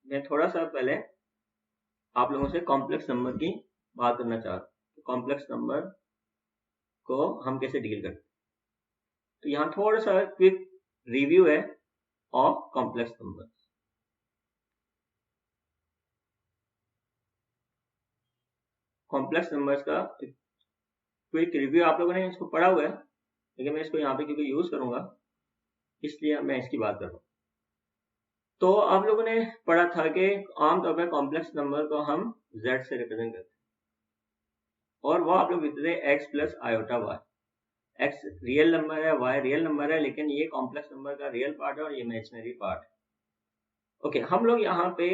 मैं थोड़ा सा पहले आप लोगों से कॉम्प्लेक्स नंबर की बात करना चाहता हूँ। कॉम्प्लेक्स नंबर को हम कैसे डील करते हैं, तो यहाँ थोड़ा सा क्विक रिव्यू है of complex number. Complex numbers का क्विक रिव्यू आप लोगों ने इसको पढ़ा हुआ है, लेकिन मैं इसको यहाँ पे क्योंकि यूज करूंगा इसलिए मैं इसकी बात कर रहा हूँ। तो आप लोगों ने पढ़ा था कि आमतौर पर कॉम्प्लेक्स नंबर को हम z से रिप्रेजेंट करते हैं, और वो आप लोग लिखते थे x plus iota y। x real number है, y रियल नंबर है, लेकिन ये कॉम्प्लेक्स नंबर का रियल पार्ट है और ये इमेजिनरी पार्ट है। ओके, हम लोग यहाँ पे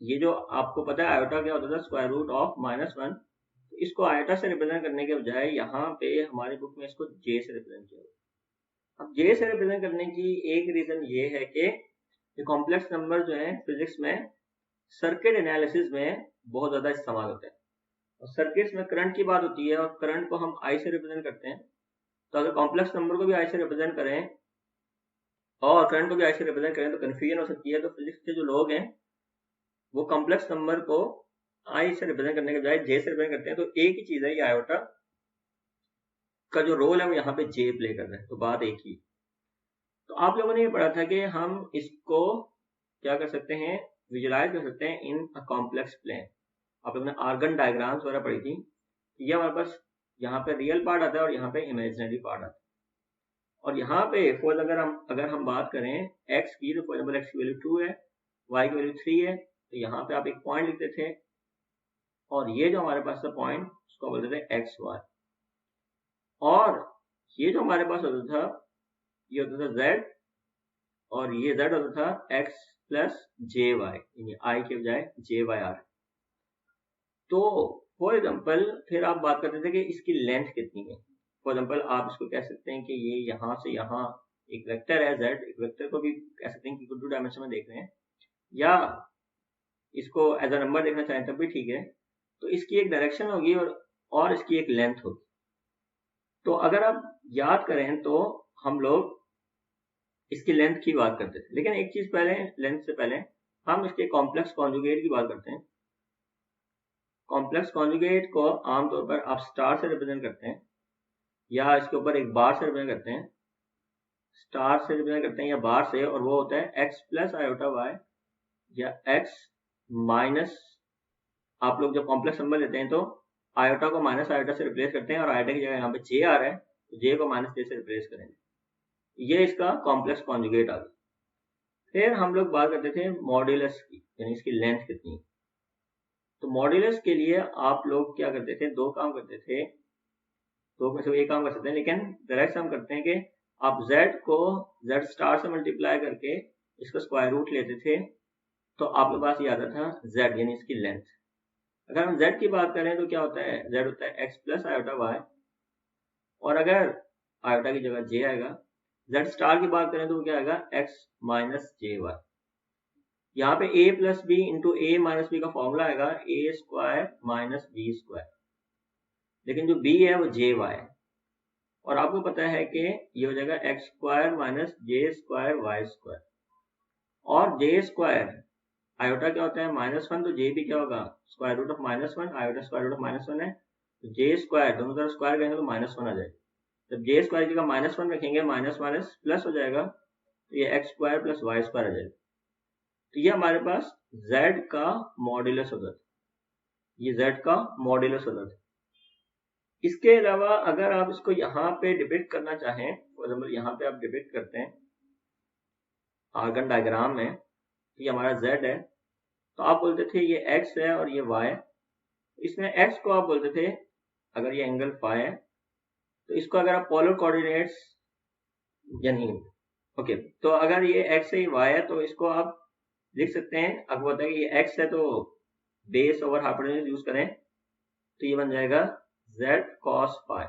ये जो आपको पता है आयोटा क्या होता था, स्क्वायर रूट ऑफ -1, तो इसको आयोटा से रिप्रेजेंट करने के बजाय यहाँ पे हमारे बुक में इसको j से रिप्रेजेंट किया। अब j से रिप्रेजेंट करने की एक रीजन ये है कि ये कॉम्प्लेक्स नंबर जो है फिजिक्स में सर्किट एनालिसिस में बहुत ज्यादा इस्तेमाल होते हैं, और सर्किट्स में करंट की बात होती है और करंट को हम I से रिप्रेजेंट करते हैं। तो अगर कॉम्प्लेक्स नंबर को भी I से रिप्रेजेंट करें और करंट को भी I से रिप्रेजेंट करें तो कंफ्यूजन हो सकती है। तो फिजिक्स के जो लोग हैं वो कॉम्प्लेक्स नंबर को I से रिप्रेजेंट करने के बजाय J से रिप्रेजेंट करते हैं। तो एक ही चीज है, ये आयोटा का जो रोल है वो यहाँ पे J प्ले कर रहा है, तो बात एक ही। तो आप लोगों ने ये पढ़ा था कि हम इसको क्या कर सकते हैं, विजुलाइज कर सकते हैं इन अ कॉम्प्लेक्स प्लेन। आप लोगों ने आर्गन डायग्राम्स वगैरह पढ़ी थी। ये हमारे पास यहाँ पे रियल पार्ट आता है और यहाँ पे इमेजिनरी पार्ट आता है। और यहाँ पे अगर हम बात करें x की, तो फॉर एग्जाम्पल x की वैल्यू 2 है, y की वैल्यू 3 है, तो यहाँ पे आप एक पॉइंट लिखते थे, और ये जो हमारे पास था पॉइंट उसको बोलते थे एक्स वाई, और ये जो हमारे पास होता था ये होता था z, और ये z होता था x प्लस जे वाई, यानी आई के बजाय जे वाई आर। तो फॉर एग्जाम्पल फिर आप बात करते थे कि इसकी लेंथ कितनी है। फॉर एग्जाम्पल आप इसको कह सकते हैं कि ये यहाँ से यहाँ एक वेक्टर है z, एक वेक्टर को भी कह सकते हैं कि 2 डायमेंशन में देख रहे हैं, या इसको एज अ नंबर देखना चाहें तब भी ठीक है। तो इसकी एक डायरेक्शन होगी और इसकी एक लेंथ होगी। तो अगर आप याद करें तो हम लोग इसकी लेंथ की बात करते थे, लेकिन एक चीज पहले, लेंथ से पहले हम इसके कॉम्प्लेक्स कॉन्जुगेट की बात करते हैं। कॉम्प्लेक्स कॉन्जुगेट को आमतौर पर आप स्टार से रिप्रेजेंट करते हैं, या इसके ऊपर एक बार से रिप्रेजेंट करते हैं, स्टार से रिप्रेजेंट करते हैं या बार से, और वो होता है x प्लस आयोटा वाई, या x माइनस, आप लोग जब कॉम्प्लेक्स नंबर लेते हैं तो आयोटा को माइनस आयोटा से रिप्लेस करते हैं, और आयोटा की जगह यहाँ पे j आ रहा है तो j को माइनस j से रिप्लेस करेंगे। ये इसका कॉम्प्लेक्स कॉन्जुगेट आ गया। फिर हम लोग बात करते थे मॉड्यूलस की, यानी इसकी लेंथ कितनी। तो मॉड्यूलस के लिए आप लोग क्या करते थे, दो काम करते थे, दो में से एक काम कर सकते हैं, लेकिन डायरेक्ट हम करते हैं कि आप z को z स्टार से मल्टीप्लाई करके इसका स्क्वायर रूट लेते थे, तो आपके पास ये आता था z, यानी इसकी लेंथ। अगर हम z की बात करें तो क्या होता है, z होता है x प्लस आयोटा वाई, और अगर आयोटा की जगह j आएगा। z स्टार की बात करें तो वो क्या आएगा, x माइनस जे वाई। यहाँ पे a plus B into A minus B का फॉर्मूला आएगा A square minus B square, लेकिन जो b है वो जे वाई है, और आपको पता है कि ये हो जाएगा X square minus J square Y square. और जे स्क्वायर आयोटा क्या होता है, -1, तो जे भी क्या होगा, square root of -1, iota square root of -1 है, तो जे स्क्वायर दोनों तरफ स्क्वायर करेंगे तो -1 आ जाएगा। जब जे स्क्वायर की जगह -1 रखेंगे, माइनस माइनस प्लस हो जाएगा, तो ये X square plus Y square आ जाएगा। तो ये हमारे पास z का मॉड्यूलस होता था, ये z का मॉड्यूलस होता था। इसके अलावा अगर आप इसको यहाँ पे डिपिक्ट करना चाहें, फॉर एग्जाम्पल यहाँ पे आप डिपिक्ट करते हैं आर्गन डायग्राम में, ये हमारा z है, तो आप बोलते थे ये x है और ये y है। इसमें x को आप बोलते थे, अगर ये एंगल फाई है तो इसको अगर आप पोलर कोऑर्डिनेट्स, यानी ओके, तो अगर ये x है ये y है तो इसको आप लिख सकते हैं, अगर बोलते हैं कि ये x है तो बेस ओवर हाइपोटेन्यूज यूज करें, तो ये बन जाएगा z cos फाई।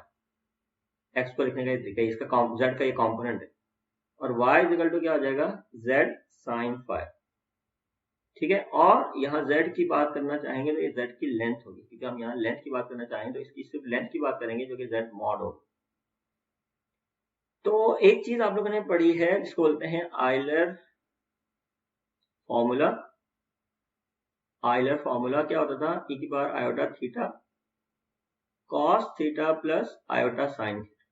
x को लिखने का तरीका, इसका z का ये कॉम्पोनेंट है, और y इक्वल टू क्या हो जाएगा, z sin फाई। ठीक है, और यहाँ z की बात करना चाहेंगे तो ये z की लेंथ होगी, क्योंकि हम यहाँ लेंथ की बात करना चाहेंगे तो इसकी सिर्फ लेंथ की बात करेंगे, जो कि z मॉड होगी। तो एक चीज आप लोगों ने पढ़ी है जिसको बोलते हैं आयलर फॉर्मूला। आयलर फॉर्मूला क्या होता था, e की power iota theta cos theta plus iota sine theta,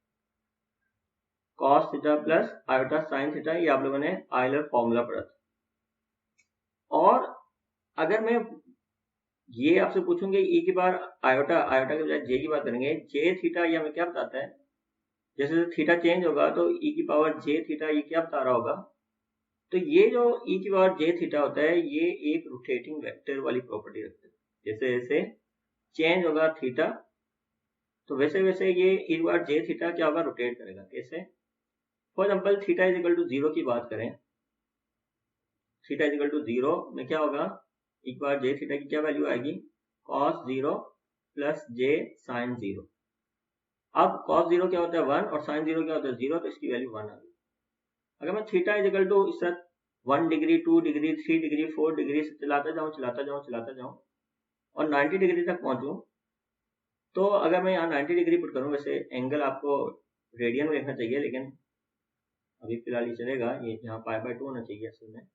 cos theta plus iota sine theta, ये आप लोगों ने आयलर फॉर्मूला पढ़ा था। और अगर मैं ये आपसे पूछूंगी e की बार आयोटा, आयोटा के बजाय j की बात करेंगे, j थीटा ये हमें क्या बताता है, जैसे थीटा चेंज होगा तो e की पावर j थीटा ये क्या बता रहा होगा। तो ये जो e की पावर j थीटा होता है ये एक रोटेटिंग वेक्टर वाली प्रॉपर्टी रखता है, जैसे जैसे चेंज होगा थीटा तो वैसे वैसे ये e की पावर j थीटा क्या होगा, रोटेट करेगा। कैसे, for example theta is equal to 0 की बात करें, थीटा इज इक्वल टू 0 में क्या होगा, e की पावर j थीटा की क्या वैल्यू आएगी, cos 0 प्लस j sin 0। अब cos 0 क्या होता है 1 और sin 0 क्या होता है 0, तो इसकी वैल्यू 1 आ गई। अगर मैं थीटा इज इक्वल टू इस तरह 1 डिग्री 2 डिग्री 3 डिग्री 4 डिग्री से चलाता जाऊं और 90 डिग्री तक पहुंचूं, तो अगर मैं यहाँ 90 डिग्री पुट करूं, वैसे एंगल आपको रेडियन में देखना चाहिए, लेकिन अभी फिलहाल ये चलेगा, ये यहाँ π/2 होना चाहिए असल में।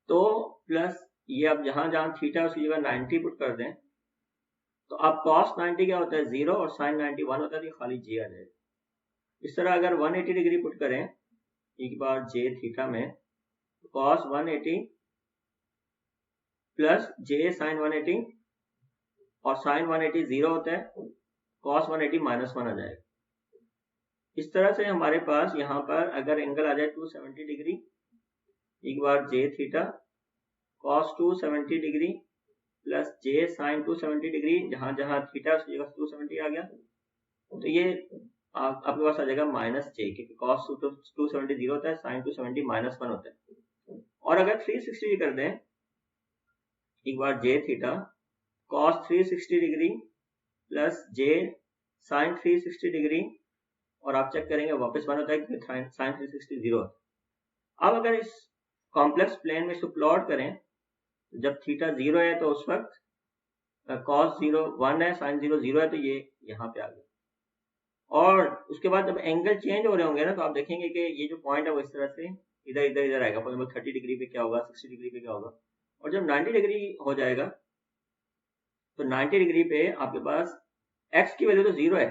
तो प्लस ये अब जहां जहां थीटा उसकी जगह 90 पुट कर दें, तो अब cos 90 क्या होता है 0 और sin 90 1 होता है, तो खाली j आ जाएगा। इस तरह अगर 180 डिग्री पुट करें e की पावर j थीटा में, तो cos 180 प्लस j sin 180, और sin 180 0 होता है, cos 180 -1 आ जाएगा। इस तरह से हमारे पास यहाँ पर अगर एंगल आ जाए 270 डिग्री, एक बार j theta cos 270 degree plus j sin 270 degree, जहां जहां थीटा उसकी जगह 270 आ गया, तो ये आपके पास आ जाएगा -j, क्योंकि cos 270 0 होता है, sin 270 -1 होता है, और अगर 360 कर दें एक बार जे थीटा cos 360 डिग्री प्लस जे साइन 360 डिग्री, और आप चेक करेंगे वापस 1 होता है क्योंकि साइन 360 0 होता है। अब अगर इस कॉम्प्लेक्स प्लेन में इसको प्लॉट करें, जब थीटा 0 है तो उस वक्त cos 0 1 है, साइन 0 0 है, तो ये यहाँ पे आ गया। और उसके बाद जब एंगल चेंज हो रहे होंगे ना, तो आप देखेंगे कि ये जो पॉइंट है वो इस तरह से इधर इधर इधर आएगा। फॉर एग्जाम्पल 30 डिग्री पे क्या होगा, 60 डिग्री पे क्या होगा, और जब 90 डिग्री हो जाएगा तो 90 डिग्री पे आपके पास x की वैल्यू तो 0 है,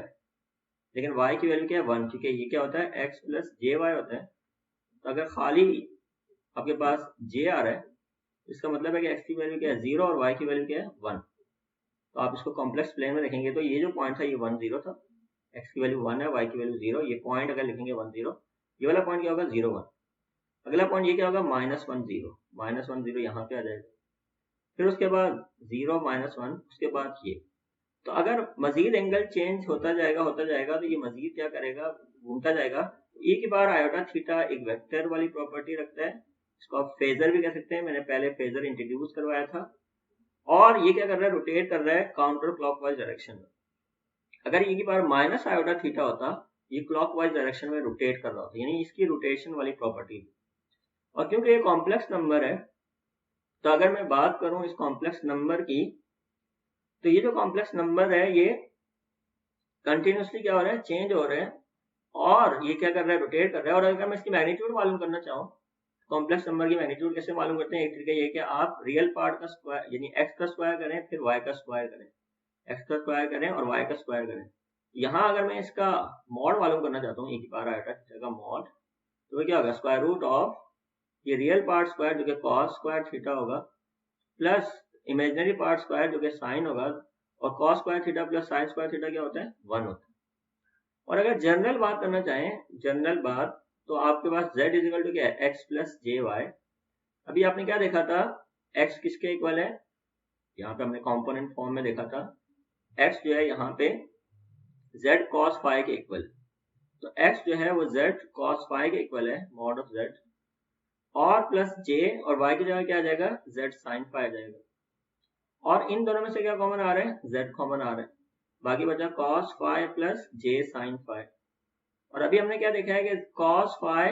लेकिन y की वैल्यू क्या है 1, ठीक है। ये क्या होता है x प्लस जे वाई होता है। तो अगर खाली आपके पास j आ रहा है, इसका मतलब है कि x की वैल्यू क्या है 0 और y की वैल्यू क्या है 1। तो आप इसको कॉम्प्लेक्स प्लेन में देखेंगे तो ये जो पॉइंट था ये 1 0 था, x की वैल्यू 1 है, y की वैल्यू 0। ये पॉइंट अगर लिखेंगे 1 0, ये वाला पॉइंट क्या होगा 0 1। अगला पॉइंट ये क्या होगा -1 0, -1 0 यहाँ पे आ जाएगा। फिर उसके बाद 0 -1, उसके बाद ये। तो अगर मजीद एंगल चेंज होता जाएगा तो ये मजीद क्या करेगा, घूमता जाएगा। e की पावर आयोटा थीटा एक वेक्टर वाली प्रॉपर्टी रखता है, इसको आप फेजर भी कह सकते हैं, मैंने पहले फेजर इंट्रोड्यूस करवाया था। और ये क्या कर रहा है, रोटेट कर रहा है काउंटर क्लॉकवाइज डायरेक्शन में। अगर e की पावर माइनस आयोटा थीटा होता, ये क्लॉकवाइज डायरेक्शन में रोटेट कर रहा होता, यानी इसकी रोटेशन वाली प्रॉपर्टी। और क्योंकि ये कॉम्प्लेक्स नंबर है, तो अगर मैं बात करूं इस कॉम्प्लेक्स नंबर की, तो ये जो कॉम्प्लेक्स नंबर है ये कंटिन्यूसली क्या हो रहा है, चेंज हो रहे हैं, और ये क्या कर रहा है, रोटेट कर रहा है। और अगर मैं इसकी मैग्नीट्यूड मालूम करना चाहूँ, कॉम्प्लेक्स नंबर की मैग्नीट्यूड कैसे मालूम करते हैं, एक तरीका ये कि आप रियल पार्ट का स्क्वायर यानी x का स्क्वायर करें, फिर y का स्क्वायर करें, x का स्क्वायर करें और y का स्क्वायर करें। यहाँ अगर मैं इसका मॉड मालूम करना चाहता हूँ, e की पावर आयोटा थीटा का मॉड, तो वो क्या होगा, स्क्वायर रूट ऑफ ये रियल पार्ट स्क्वायर जो कि cos स्क्वायर थीटा होगा, प्लस इमेजिनरी पार्ट स्क्वायर जो कि साइन होगा, और cos square theta plus sine square theta क्या होता है 1 होता है। और अगर जनरल बात करना चाहें, जनरल बात, तो आपके पास z इज इक्वल टू क्या है, x प्लस जे वाई। अभी आपने क्या देखा था, x किसके इक्वल है, यहाँ पे हमने कंपोनेंट फॉर्म में देखा था, x जो है यहाँ पे z cos फाई के इक्वल। तो x जो है वो z cos फाई के इक्वल है, मॉड ऑफ z, और प्लस j, और y की जगह क्या आ जाएगा, z sin फाई आ जाएगा। और इन दोनों में से क्या कॉमन आ रहा है, z कॉमन आ रहा है, बाकी बचा cos phi plus j sin phi. और अभी हमने क्या देखा है कि cos phi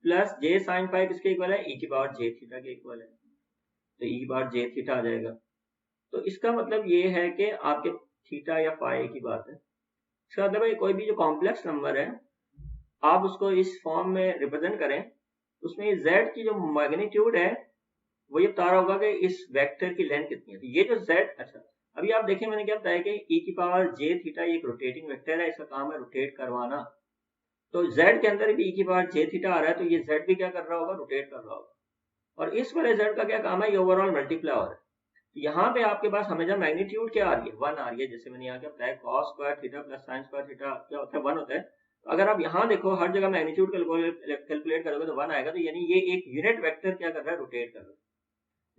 plus j sin phi किसके इक्वल है, e की पावर j थीटा के इक्वल है, तो e की पावर j थीटा आ जाएगा। तो इसका मतलब ये है कि आपके थीटा या फाई की बात है। इसका मतलब है कोई भी जो कॉम्प्लेक्स नंबर है आप उसको इस फॉर्म में रिप्रेजेंट करें, उसमें z की जो मैग्नीट्यूड है वो ये बता रहा होगा कि इस वेक्टर की लेंथ कितनी है। तो ये जो z, अच्छा अभी आप देखें मैंने क्या बताया कि e की पावर j थीटा एक रोटेटिंग वेक्टर है, इसका काम है रोटेट करवाना। तो z के अंदर भी e की पावर j थीटा आ रहा है, तो ये z भी क्या कर रहा होगा, रोटेट कर रहा होगा। और इस वाले z का क्या काम है, ये ओवरऑल मल्टीप्लाई हो रहा है। तो यहाँ पे आपके पास हमेशा मैग्नीट्यूड क्या आ रही है, 1 आ रही है। जैसे मैंने यहाँ क्या बताया, cos square theta plus sin square theta क्या होता है, 1 होता है। तो अगर आप यहाँ देखो हर जगह मैग्नीट्यूड कैलकुलेट करोगे तो 1 आएगा। तो यानी ये एक यूनिट वेक्टर क्या कर रहा है, रोटेट कर रहा है।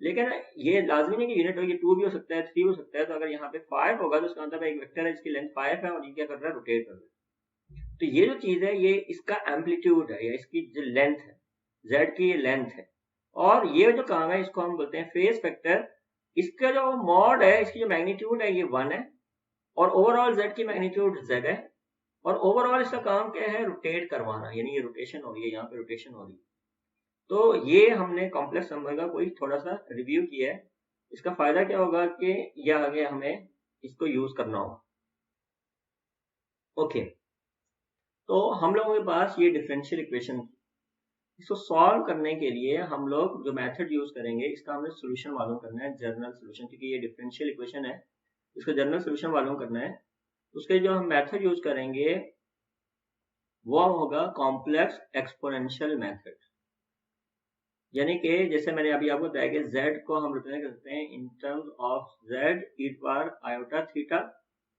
लेकिन ये लाजमी नहीं कि यूनिट हो, ये 2 भी हो सकता है, 3 हो सकता है। तो अगर यहाँ पे 5 होगा तो उसका मतलब एक वेक्टर है जिसकी लेंथ 5 है और ये क्या कर रहा है, रोटेट कर रहा है। तो ये जो चीज है ये इसका एम्पलीट्यूड है या इसकी जो लेंथ है, z की ये लेंथ है। और ये जो काम है इसको हम बोलते हैं फेज फैक्टर। इसका जो मॉड है, इसकी जो मैग्नीट्यूड है ये 1 है, और ओवरऑल z की मैग्नीट्यूड z है, और ओवरऑल इसका काम क्या है, रोटेट करवाना, यानी ये रोटेशन हो रही है, यहाँ पे रोटेशन हो रही है। तो ये हमने कॉम्प्लेक्स नंबर का कोई थोड़ा सा रिव्यू किया है। इसका फायदा क्या होगा कि ये आगे हमें इसको यूज करना होगा। ओके, तो हम लोगों के पास ये डिफरेंशियल इक्वेशन, इसको सॉल्व करने के लिए हम लोग जो मेथड यूज करेंगे, इसका हमें सॉल्यूशन मालूम करना है, जनरल सॉल्यूशन, क्योंकि ये डिफरेंशियल इक्वेशन है, इसका जनरल सॉल्यूशन मालूम करना है। उसके जो हम मेथड यूज करेंगे वो होगा कॉम्प्लेक्स एक्सपोनेंशियल मेथड। यानी कि जैसे मैंने अभी आपको बताया कि z को हम रिप्रेजेंट करते हैं in terms of z e power iota theta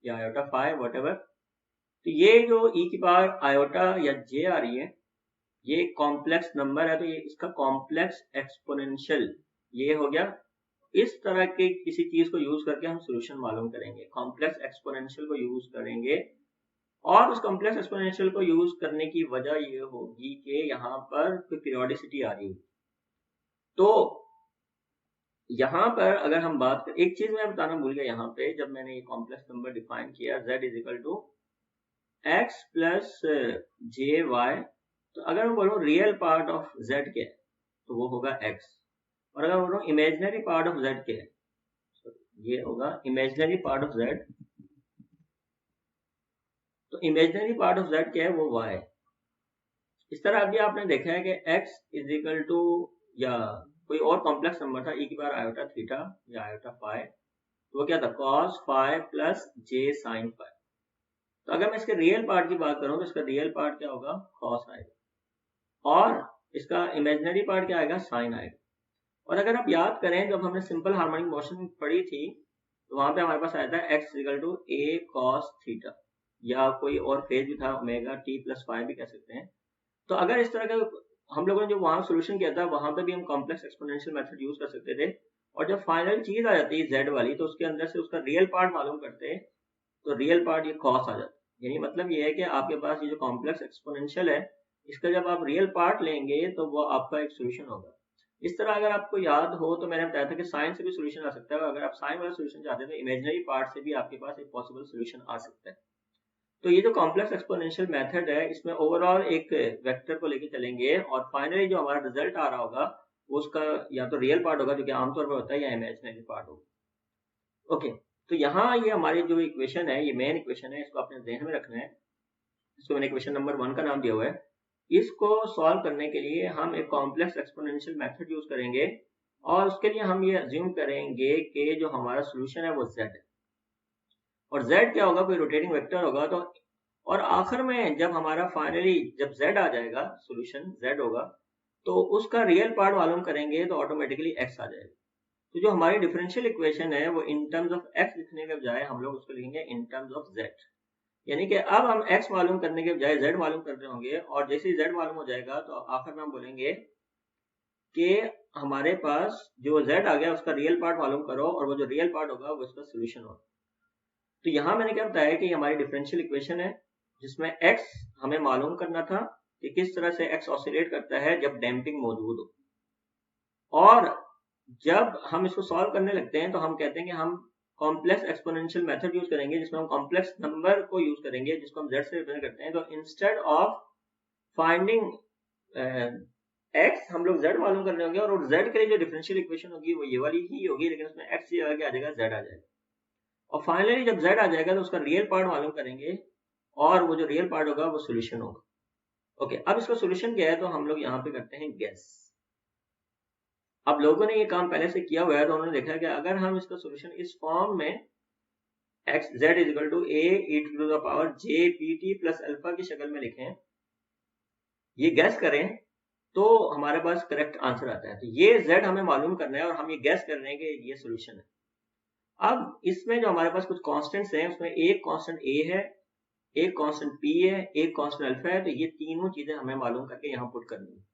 या आयोटा फाई व्हाटएवर। तो ये जो e की पावर आयोटा या j आ रही है, ये कॉम्प्लेक्स नंबर है, तो ये इसका कॉम्प्लेक्स एक्सपोनेंशियल ये हो गया। इस तरह के किसी चीज को यूज करके हम सॉल्यूशन मालूम करेंगे, कॉम्प्लेक्स एक्सपोनेंशियल को यूज करेंगे। और उस कॉम्प्लेक्स एक्सपोनेंशियल को यूज करने की वजह ये होगी कि यहाँ पर कोई पीरियोडिसिटी आ रही होगी। तो यहाँ पर अगर हम बात करें, एक चीज मैं बताना भूल गया यहाँ पे, जब मैंने ये कॉम्प्लेक्स नंबर डिफाइन किया z is equal to x plus J Y, तो अगर मैं बोलूँ रियल पार्ट ऑफ z क्या है तो वो होगा x, और अगर बोलूँ इमेजिनरी पार्ट ऑफ z क्या है ये होगा इमेजिनरी पार्ट ऑफ z, तो इमेजिनरी पार्ट ऑफ z क्या है वो y है। इस तरह अभी आपने देखा है कि x इज इक्वल टू, या कोई और कॉम्प्लेक्स नंबर था e की बार आयोटा थीटा या आयोटा फाई, तो वो क्या था cos फाई प्लस जे साइन फाई। तो अगर मैं इसके रियल पार्ट की बात करूं तो इसका रियल पार्ट क्या होगा cos आएगा, और इसका इमेजिनरी पार्ट क्या आएगा sin आएगा। और अगर आप याद करें जब हमने सिंपल हार्मोनिक मोशन पढ़ी थी तो वहां पे हमारे पास आया था x equal to a cos theta, या कोई और फेज भी था ओमेगा t प्लस फाई भी कह सकते हैं। तो अगर इस तरह का हम लोगों ने जो वहां सोल्यूशन किया था वहां पे भी हम कॉम्प्लेक्स एक्सपोनेंशियल मेथड यूज कर सकते थे, और जब फाइनल चीज आ जाती है z वाली तो उसके अंदर से उसका रियल पार्ट मालूम करते हैं, तो रियल पार्ट ये cos आ जाता है। यानी मतलब ये है कि आपके पास ये जो कॉम्प्लेक्स एक्सपोनेंशियल है इसका जब आप रियल पार्ट लेंगे तो वो आपका एक सोल्यूशन होगा। इस तरह अगर आपको याद हो तो मैंने बताया था कि साइन से भी सोल्यूशन आ सकता है, अगर आप साइन वाला सोल्यूशन चाहते हैं तो इमेजिनरी पार्ट से भी आपके पास एक पॉसिबल सोल्यूशन आ सकता है। तो ये जो कॉम्प्लेक्स एक्सपोनेंशियल मेथड है इसमें ओवरऑल एक वेक्टर को लेके चलेंगे, और फाइनली जो हमारा रिजल्ट आ रहा होगा वो उसका या तो रियल पार्ट होगा जो कि आमतौर पर होता है, या इमेजिनरी पार्ट होगा। ओके, तो यहाँ ये हमारी जो इक्वेशन है ये मेन इक्वेशन है, इसको अपने ध्यान में रखना है। इसको मैंने इक्वेशन नंबर 1 का नाम दिया हुआ है। इसको सॉल्व करने के लिए हम एक कॉम्प्लेक्स एक्सपोनेंशियल मेथड यूज करेंगे, और उसके लिए हम ये अज्यूम करेंगे कि जो हमारा सोल्यूशन है वो z है, और z क्या होगा कोई रोटेटिंग वेक्टर होगा। तो और आखिर में जब हमारा फाइनली जब z आ जाएगा सोल्यूशन z होगा तो उसका रियल पार्ट मालूम करेंगे तो ऑटोमेटिकली x आ जाएगा। तो जो हमारी डिफरेंशियल इक्वेशन है वो इन टर्म्स ऑफ x लिखने के बजाय हम लोग उसको लिखेंगे इन टर्म्स ऑफ z, यानी कि अब हम x मालूम करने के बजाय z मालूम कर रहे होंगे, और जैसे ही z मालूम हो जाएगा तो आखिर में हम बोलेंगे कि हमारे पास जो z आ गया उसका रियल पार्ट मालूम करो, और वो जो रियल पार्ट होगा वो उसका सोल्यूशन होगा। तो यहाँ मैंने क्या बताया कि हमारी डिफरेंशियल इक्वेशन है जिसमें x हमें मालूम करना था कि किस तरह से x ऑसिलेट करता है जब डैम्पिंग मौजूद हो, और जब हम इसको सॉल्व करने लगते हैं तो हम कहते हैं कि हम कॉम्प्लेक्स एक्सपोनेंशियल मेथड यूज करेंगे जिसमें हम कॉम्प्लेक्स नंबर को यूज करेंगे जिसको हम z से रिप्रेजेंट करते हैं। तो इंस्टेड ऑफ फाइंडिंग x हम लोग z मालूम करने होंगे, और z के लिए जो डिफरेंशियल इक्वेशन होगी वो ये वाली ही होगी, लेकिन उसमें x की जगह क्या आ जाएगा z आ जाएगा। और फाइनली जब z आ जाएगा तो उसका रियल पार्ट मालूम करेंगे, और वो जो रियल पार्ट होगा वो सोल्यूशन होगा। ओके, अब इसका सोल्यूशन क्या है तो हम लोग यहाँ पे करते हैं गेस। अब लोगों ने ये काम पहले से किया हुआ है तो उन्होंने देखा कि अगर हम इसका सोल्यूशन इस फॉर्म में x z is equal to a e to the power j pt plus alpha की शक्ल में लिखें, ये गैस करें तो हमारे पास करेक्ट आंसर आता है। तो ये z हमें मालूम करना है और हम ये गैस कर रहे हैं कि ये सोल्यूशन है। अब इसमें जो हमारे पास कुछ कांस्टेंट्स हैं उसमें एक कांस्टेंट a है, एक कांस्टेंट p है, एक कांस्टेंट अल्फा है, तो ये तीनों चीजें हमें मालूम करके यहाँ पुट करनी है।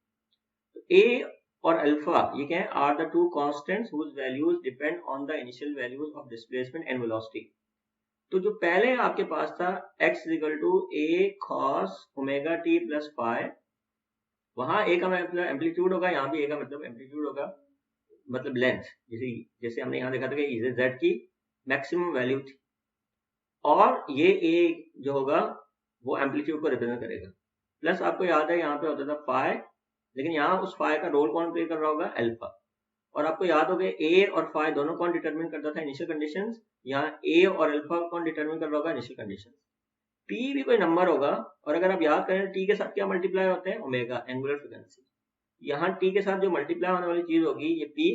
तो a और अल्फा ये क्या है, are the two constants whose values depend on the initial values of displacement and velocity. तो जो पहले आपके पास था x equal to a cos omega t plus phi, वहां a का मतलब एम्पलीट्यूड होगा, यहाँ भी a का मतलब एम्पलीट्यूड होगा, मतलब लेंथ, जैसे हमने यहाँ देखा था कि z की मैक्सिमम वैल्यू थी, और ये a जो होगा वो एम्पलीट्यूड को रिप्रेजेंट करेगा। प्लस आपको याद है यहाँ पे होता था फाई, लेकिन यहाँ उस फाई का रोल कौन प्ले कर रहा होगा, अल्फा। और आपको याद होगा ए और फाई दोनों कौन डिटरमिन करता था, इनिशियल कंडीशंस। यहाँ ए और अल्फा कौन डिटरमिन कर रहा होगा, इनिशियल कंडीशंस। पी भी कोई नंबर होगा, और अगर आप याद करें टी के साथ क्या मल्टीप्लाई होते हैं, ओमेगा, एंगुलर फ्रीक्वेंसी। यहाँ टी के साथ जो मल्टीप्लाई होने वाली चीज होगी ये पी,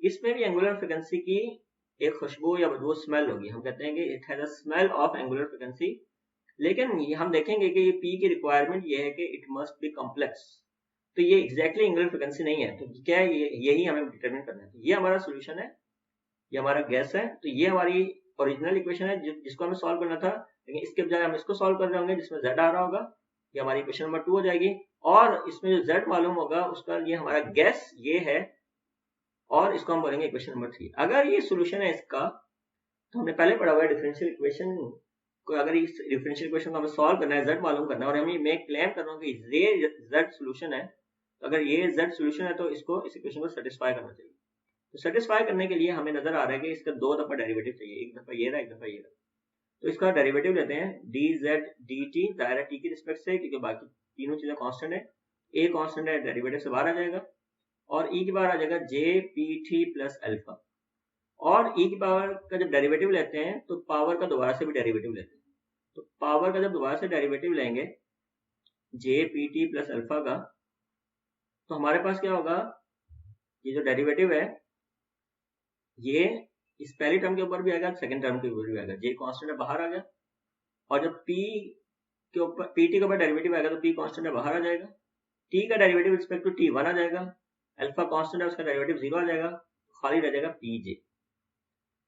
इसमें भी एंगुलर फ्रीक्वेंसी की एक खुशबू या बदबू स्मेल होगी। हम कहते हैं कि it has a smell of angular frequency, लेकिन हम देखेंगे कि ये पी की रिक्वायरमेंट ये है कि इट मस्ट बी कॉम्प्लेक्स। तो ये एग्जैक्टली एंगुलर फ्रीक्वेंसी नहीं है, तो क्या है यही हमें डिटरमिन करना है। ये हमारा सोल्यूशन है, ये हमारा गैस है। तो ये हमारी ओरिजिनल इक्वेशन है जिसको हमें सॉल्व करना था, लेकिन इसके बजाय हम इसको सॉल्व कर रहे होंगे जिसमें z आ रहा होगा। ये हमारी इक्वेशन नंबर 2 हो जाएगी, और इसमें जो z मालूम होगा उसका ये हमारा गैस ये है, और इसको हम बोलेंगे इक्वेशन नंबर 3। अगर ये सोल्यूशन है इसका, तो हमने पहले पढ़ा हुआ है डिफरेंशियल इक्वेशन को, अगर इस डिफरेंशियल इक्वेशन को हमें सॉल्व करना है, z मालूम करना है, और हम ये मैं क्लेम कर रहा हूँ कि ये z सोल्यूशन है, तो अगर ये z सोल्यूशन है तो इसको इस इक्वेशन को सेटिस्फाई करना चाहिए। तो सेटिस्फाई करने के लिए हमें नजर आ रहा है कि इसका 2 दफा डेरिवेटिव चाहिए, एक दफा ये रहा, एक दफा ये रहा। तो इसका डेरिवेटिव लेते हैं dz dt, दायरा t की रिस्पेक्ट से, क्योंकि बाकी तीनों चीजें कांस्टेंट है। a कांस्टेंट है, डेरिवेटिव से बाहर आ जाएगा, और e की पावर आ जाएगा jpt प्लस अल्फा। और e की पावर का जब डेरिवेटिव लेते हैं तो पावर का दोबारा से भी डेरिवेटिव लेते हैं। तो पावर का जब दोबारा से डेरिवेटिव लेंगे jpt प्लस अल्फा का, तो हमारे पास क्या होगा, ये जो डेरिवेटिव है ये इस पहली टर्म के ऊपर भी आएगा, सेकंड टर्म के ऊपर भी आएगा। j कांस्टेंट है, बाहर आ गया, और जब p के ऊपर pt के ऊपर डेरिवेटिव आएगा तो p कांस्टेंट है, बाहर आ जाएगा। t का डेरिवेटिव रिस्पेक्ट टू t 1 आ जाएगा, अल्फा कांस्टेंट है, उसका डेरिवेटिव 0 आ जाएगा, खाली रह जाएगा pj।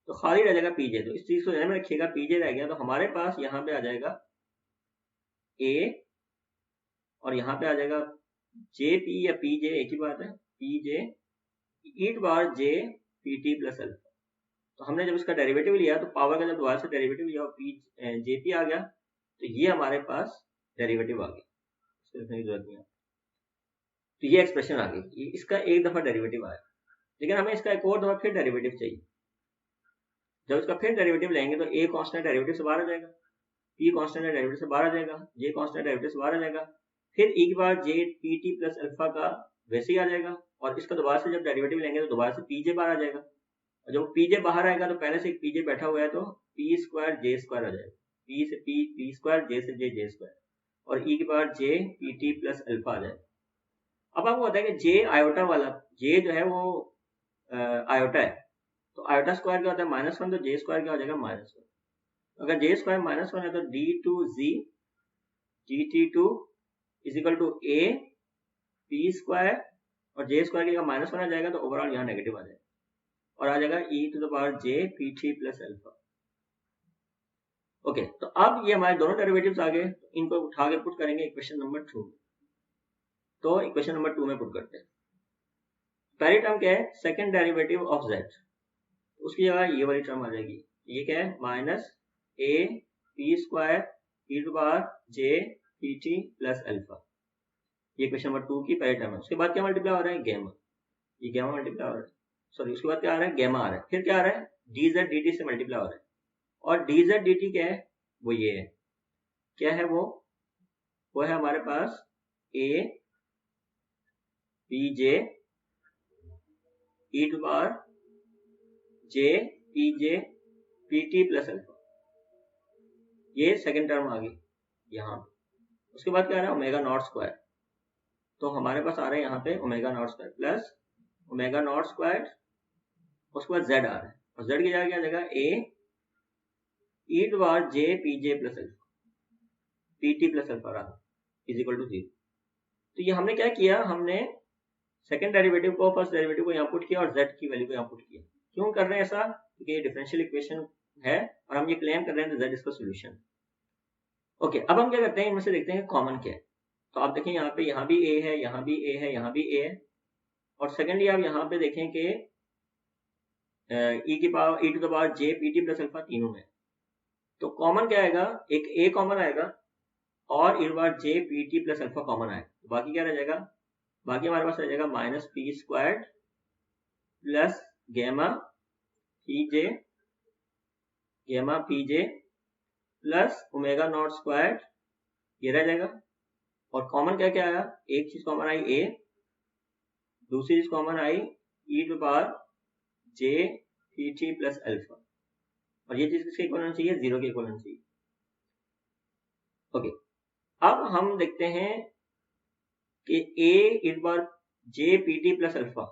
तो खाली रह जाएगा pj, तो इस चीज को ध्यान में रखिएगा, pj रह गया तो हमारे पास यहाँ पे आ जाएगा a, और यहाँ पे आ जाएगा jp या pj, एक ही बात है, pj e बार j pt प्लस अल्फा। तो हमने जब इसका डेरिवेटिव लिया तो पावर का जब दोबारा से डेरिवेटिव लिया और jp आ गया, तो ये हमारे पास डेरिवेटिव आ गया, इसको लिखने की जरूरत नहीं है। तो ये एक्सप्रेशन आ गई, इसका एक दफा डेरिवेटिव आया, लेकिन हमें इसका एक और दफा फिर डेरिवेटिव चाहिए। जब इसका फिर डेरिवेटिव लेंगे तो a कांस्टेंट डेरिवेटिव से बाहर आ जाएगा, p कांस्टेंट डेरिवेटिव से बाहर आ जाएगा, j कांस्टेंट डेरिवेटिव से बाहर आ जाएगा, फिर e की बार j pt प्लस अल्फा का वैसे ही आ जाएगा, और इसका दोबारा से जब डेरिवेटिव लेंगे तो दोबारा से pj बाहर आ जाएगा, और जब pj बाहर आएगा तो पहले से एक pj बैठा हुआ है तो p स्क्वायर j स्क्वायर आ जाएगा, p से p स्क्वायर, j से j स्क्वायर, और e की बार j pt प्लस अल्फा आ जाएगा। अब आपको पता है कि j आयोटा वाला, j जो है वो आयोटा है, तो आयोटा स्क्वायर क्या होता है -1, तो j स्क्वायर क्या हो जाएगा -1। अगर j स्क्वायर -1 है तो d2z dt2 is equal to a p square, और j स्क्वायर की जगह -1 आ जाएगा तो ओवरऑल यहाँ नेगेटिव आ जाएगा, और आ जाएगा e to the power j pt plus alpha. Okay, तो अब ये हमारे दोनों डेरिवेटिव्स आ गए, इनको उठा के पुट करेंगे इक्वेशन नंबर 2 में। तो इक्वेशन नंबर 2 में पुट करते हैं। पहली टर्म क्या है, सेकंड डेरिवेटिव ऑफ z, उसकी जगह ये वाली टर्म आ जाएगी, ये क्या है minus a p square e to power j pt plus alpha. ये क्वेश्चन नंबर 2 की पहली टर्म है। उसके बाद क्या मल्टीप्लाई हो रहा है, गैमा, ये गैमा मल्टीप्लाई हो रहा है, सॉरी उसके बाद क्या आ रहा है, गैमा आ रहा है, फिर क्या आ रहा है dz dt से मल्टीप्लाई हो रहा है, और dz dt क्या है, वो ये है, क्या है वो है हमारे पास a pj e to power j pj pt plus alpha, ये सेकंड टर्म आ गई यहाँ पे। उसके बाद क्या आ रहा है ओमेगा नॉट स्क्वायर, तो हमारे पास आ रहा है यहाँ पे omega naught square plus omega naught square, उसके बाद z आ रहा है, और z की जगह क्या आ जाएगा a e to power j pj plus alpha pt plus alpha रहा इज इक्वल टू 0। तो ये हमने क्या किया, हमने सेकंड डेरिवेटिव को फर्स्ट डेरिवेटिव को यहाँ पुट किया और z की वैल्यू को यहाँ पुट किया। क्यों कर रहे हैं ऐसा, क्योंकि ये डिफरेंशियल इक्वेशन है और हम ये क्लेम कर रहे हैं तो z इसका सोल्यूशन। ओके, अब हम क्या करते हैं, इनमें से देखते हैं कॉमन क्या है। तो आप देखें यहाँ पे, यहाँ भी a है, यहाँ भी a है, यहाँ भी a है, और सेकेंडली आप यहाँ पे देखें कि e की power e to the power j pt plus alpha तीनों में, तो कॉमन क्या आएगा, एक a कॉमन आएगा और e to power j pt plus alpha common आएगा, तो बाकी क्या रह जाएगा, बाकी हमारे पास रह जाएगा minus p square plus gamma pj plus omega naught square, ये रह जाएगा। और कॉमन क्या क्या आया, एक चीज कॉमन आई a, दूसरी चीज कॉमन आई e to power j pt plus alpha, और ये चीज किसके इक्वल होना चाहिए, 0 के इक्वल होना चाहिए। ओके, अब हम देखते हैं कि a e to power j pt plus alpha,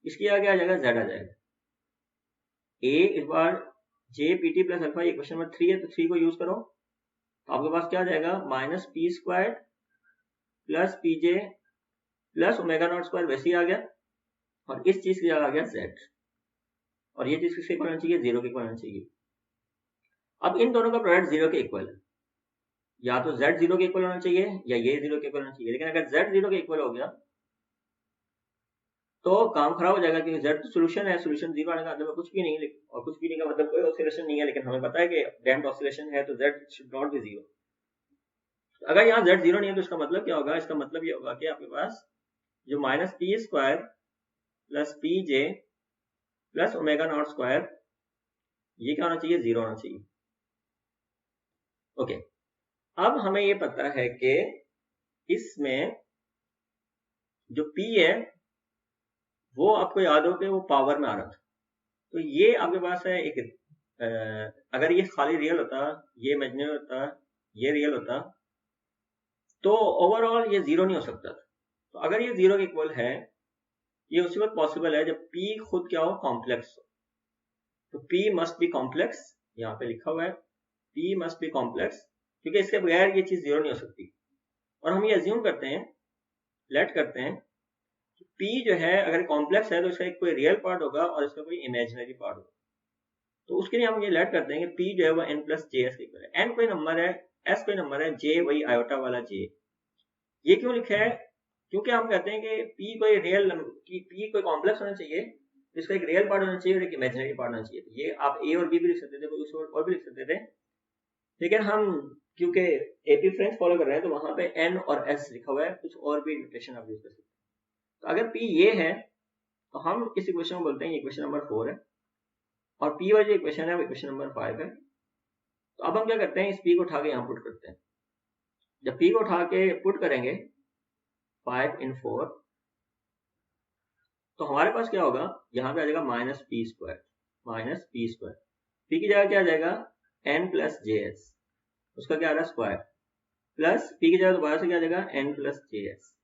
इसकी आगे आ जाएगा z आ जाएगा, a e to power j pt plus alpha, ये क्वेश्चन नंबर 3 है, तो 3 को यूज करो, तो आपके पास क्या आ जाएगा minus p square plus pj plus omega naught square वैसे ही आ गया, और इस चीज की जगह आ गया z, और ये चीज किसके इक्वल होना चाहिए, 0 के इक्वल होना चाहिए। अब इन दोनों का प्रोडक्ट 0 के इक्वल है, या तो z 0 के इक्वल होना चाहिए या ये 0 के इक्वल होना चाहिए, लेकिन अगर z 0 के इक्वल हो गया तो काम खराब हो जाएगा, क्योंकि z तो सोल्यूशन है, सोल्यूशन 0 आने का मतलब कुछ भी नहीं है, और कुछ भी नहीं का मतलब कोई ऑसिलेशन नहीं है, लेकिन हमें पता है कि डैम्प्ड ऑसिलेशन है तो z शुड नॉट बी 0। अगर यहाँ z 0 नहीं है तो इसका मतलब क्या होगा, इसका मतलब ये होगा कि आपके पास जो minus P square plus P जे प्लस ओमेगा नॉट स्क्वायर, ये क्या होना चाहिए, 0 होना चाहिए। ओके, अब हमें ये पता है कि इसमें जो P है वो आपको याद हो कि वो पावर में आ रहा था, तो ये आपके पास है एक अगर ये खाली रियल होता, ये इमेजिनरी होता, ये रियल होता, तो ओवरऑल ये 0 नहीं हो सकता था। तो अगर ये 0 के इक्वल है, ये उसी वक्त पॉसिबल है जब P खुद क्या हो, कॉम्प्लेक्स हो। तो P मस्ट बी कॉम्प्लेक्स, यहाँ पे लिखा हुआ है P मस्ट बी कॉम्प्लेक्स, क्योंकि इसके बगैर ये चीज 0 नहीं हो सकती। और हम ये अज्यूम करते हैं, लेट करते हैं कि P जो है अगर कॉम्प्लेक्स है तो इसका एक कोई रियल पार्ट होगा और इसका कोई इमेजिनरी पार्ट होगा। तो उसके लिए हम ये लेट करते हैं कि P जो है वो n प्लस जे एस के इक्वल है। n कोई नंबर है, s कोई नंबर है, j वही आयोटा वाला j। ये क्यों लिखा है, क्योंकि हम कहते हैं कि P कोई रियल P कोई कॉम्प्लेक्स होना चाहिए, इसका एक रियल पार्ट होना चाहिए और एक इमेजिनरी पार्ट होना चाहिए। तो ये आप a और b भी लिख सकते थे, कुछ और भी लिख सकते थे, लेकिन हम क्योंकि एपी फ्रेंच फॉलो कर रहे हैं तो वहां पे n और s लिखा हुआ है, कुछ और भी नोटेशन आप यूज कर सकते हैं। तो अगर P ये है तो हम इस इक्वेशन को बोलते हैं इक्वेशन नंबर 4 है, और P वाली जो इक्वेशन है वो इक्वेशन नंबर 5 है। तो अब हम क्या करते हैं, इस P को उठा के यहाँ पुट करते हैं। जब P को उठा के पुट करेंगे 5 in 4, तो हमारे पास क्या होगा, यहाँ पे आ जाएगा minus P square, minus P square. P की जगह क्या आ जाएगा, n प्लस जे एस, उसका क्या आ रहा है स्क्वायर, प्लस P की जगह दोबारा से क्या आ जाएगा n प्लस जे एस,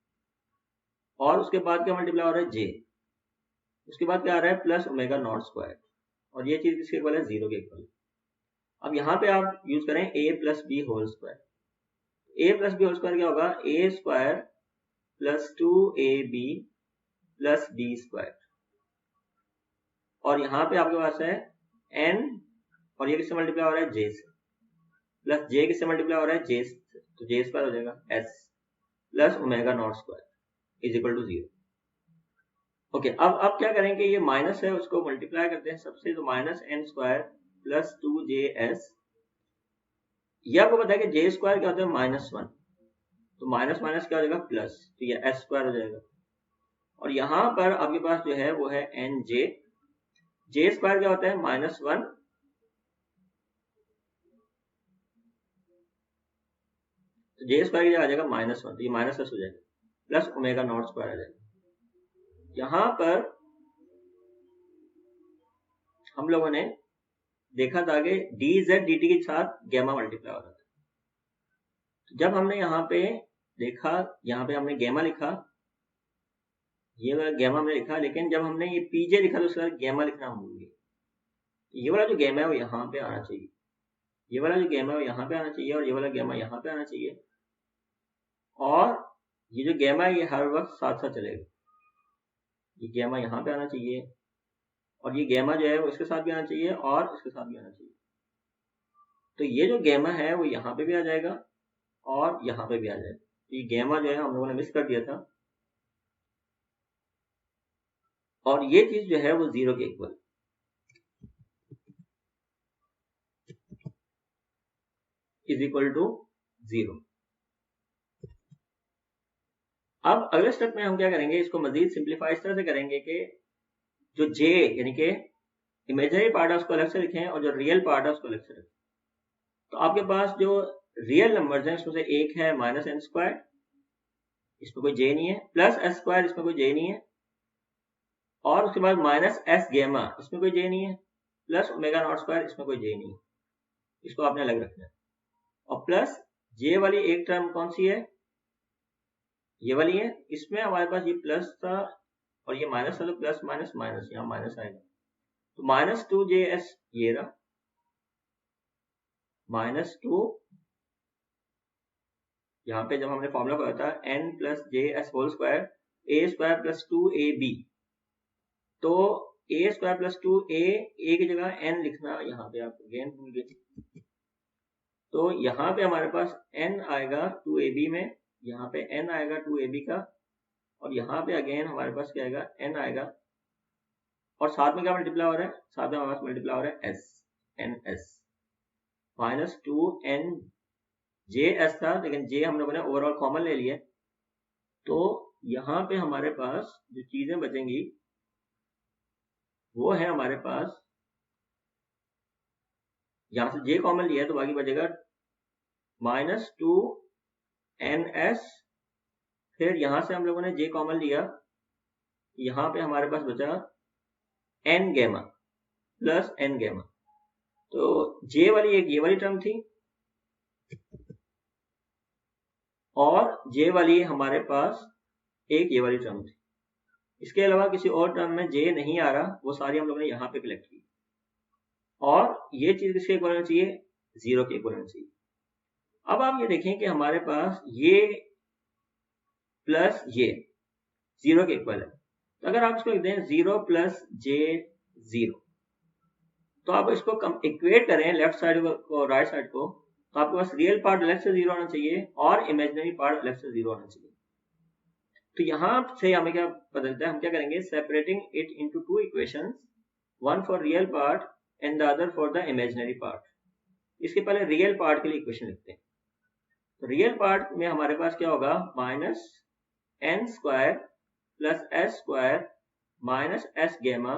और उसके बाद क्या मल्टीप्लाई हो रहा है j, उसके बाद क्या आ रहा है प्लस ओमेगा नॉट स्क्वायर, और ये चीज किसके इक्वल है, 0 के इक्वल। अब यहाँ पे आप यूज करें a plus B whole square. a plus B whole square क्या होगा, a square plus 2ab plus B square, और यहाँ पे आपके पास है n, और ये किससे मल्टीप्लाई हो रहा है j से, प्लस j किससे मल्टीप्लाई हो रहा है j से, तो j स्क्वायर हो जाएगा s plus omega naught square is equal to 0। Okay, अब क्या करेंगे, ये माइनस है उसको मल्टीप्लाई करते हैं सबसे, तो minus n square plus 2js, ये आपको पता है कि जे स्क्वायर क्या होता है -1, तो माइनस माइनस क्या हो जाएगा प्लस, तो ये एस स्क्वायर हो जाएगा। और यहाँ पर आपके पास जो है वो है एन जे, जे स्क्वायर क्या होता है -1, तो जे स्क्वायर की जगह आ जाएगा -1, तो ये माइनस एस हो जाएगा, प्लस ओमेगा नॉट स्क्वायर आ जाएगा। यहाँ पर हम लोगों ने देखा था कि डी जेड डी टी के साथ गैमा मल्टीप्लाई हो रहा था। जब हमने यहाँ पे देखा, यहाँ पे हमने गैमा लिखा, ये वाला गैमा हमने लिखा, लेकिन जब हमने ये पीजे लिखा तो उसके बाद गैमा लिखना हम भूल गए। ये वाला जो गैमा है वो यहाँ पे आना चाहिए, ये वाला जो गैमा है वो यहाँ पे आना चाहिए, और ये वाला गैमा यहाँ पे आना चाहिए, और ये जो गैमा है ये हर वक्त साथ साथ चलेगा। ये गैमा यहाँ पे आना चाहिए, और ये गैमा जो है वो इसके साथ भी आना चाहिए और इसके साथ भी आना चाहिए। तो ये जो गैमा है वो यहाँ पे भी आ जाएगा और यहाँ पे भी आ जाएगा। ये गैमा जो है हम लोगों ने मिस कर दिया था, और ये चीज जो है वो 0 के इक्वल, इज इक्वल टू 0। अब अगले स्टेप में हम क्या करेंगे, इसको मजीद सिंप्लीफाई इस तरह से करेंगे कि जो j यानी कि इमेजिनरी पार्ट है उसको अलग से लिखें और जो रियल पार्ट है उसको अलग से लिखें। तो आपके पास जो रियल नंबर्स हैं उसमें से एक है माइनस एन स्क्वायर, इसमें कोई j नहीं है, प्लस एस स्क्वायर, इसमें कोई j नहीं है, और उसके बाद माइनस एस गेमा, इसमें कोई j नहीं है, प्लस ओमेगा नॉट स्क्वायर, इसमें कोई j नहीं है, इसको आपने अलग रखना है। और प्लस j वाली एक टर्म कौन सी है, ये वाली है, इसमें हमारे पास ये प्लस था और ये माइनस था, तो प्लस माइनस माइनस, यहाँ माइनस आएगा, तो माइनस 2js ये रहा, माइनस 2, यहाँ पे जब हमने फॉर्मूला बताया था n plus J S whole square, A square plus 2ab, तो a square plus 2a, a की जगह n लिखना, यहाँ पे आप अगेन भूल गए, तो यहाँ पे हमारे पास n आएगा 2ab में, यहाँ पे n आएगा 2ab का, और यहाँ पे अगेन हमारे पास क्या आएगा, n आएगा, और साथ में क्या मल्टीप्लाई हो रहा है, साथ में हमारे पास मल्टीप्लाई हो रहा है s, ns, माइनस 2n जे एस था, लेकिन j हम लोगों ने ओवरऑल कॉमन ले लिया, तो यहाँ पे हमारे पास जो चीजें बचेंगी वो है हमारे पास, यहाँ से j कॉमन लिया है तो बाकी बचेगा -2ns, फिर यहाँ से हम लोगों ने j कॉमन लिया, यहाँ पे हमारे पास बचा n gamma plus n gamma. तो j वाली एक ये वाली टर्म थी और j वाली हमारे पास एक ये वाली टर्म थी। इसके अलावा किसी और टर्म में j नहीं आ रहा, वो सारी हम लोगों ने यहाँ पे कलेक्ट की और ये चीज किसके इक्वल होना चाहिए, 0 के इक्वल होना चाहिए। अब आप ये देखें कि हमारे पास ये प्लस ये 0 के इक्वल है, तो अगर आप इसको लिख दें 0 प्लस j 0, तो आप इसको इक्वेट करें लेफ्ट साइड को राइट साइड को, तो आपके पास रियल पार्ट लेफ्ट से 0 होना चाहिए और इमेजिनरी पार्ट लेफ्ट से 0 होना चाहिए। तो यहाँ से हमें क्या पता चलता है, हम क्या करेंगे, separating it into two equations, one for real part and the other for the imaginary part. इसके पहले रियल पार्ट के लिए इक्वेशन लिखते हैं। तो रियल पार्ट में हमारे पास क्या होगा, -n square plus s square minus s gamma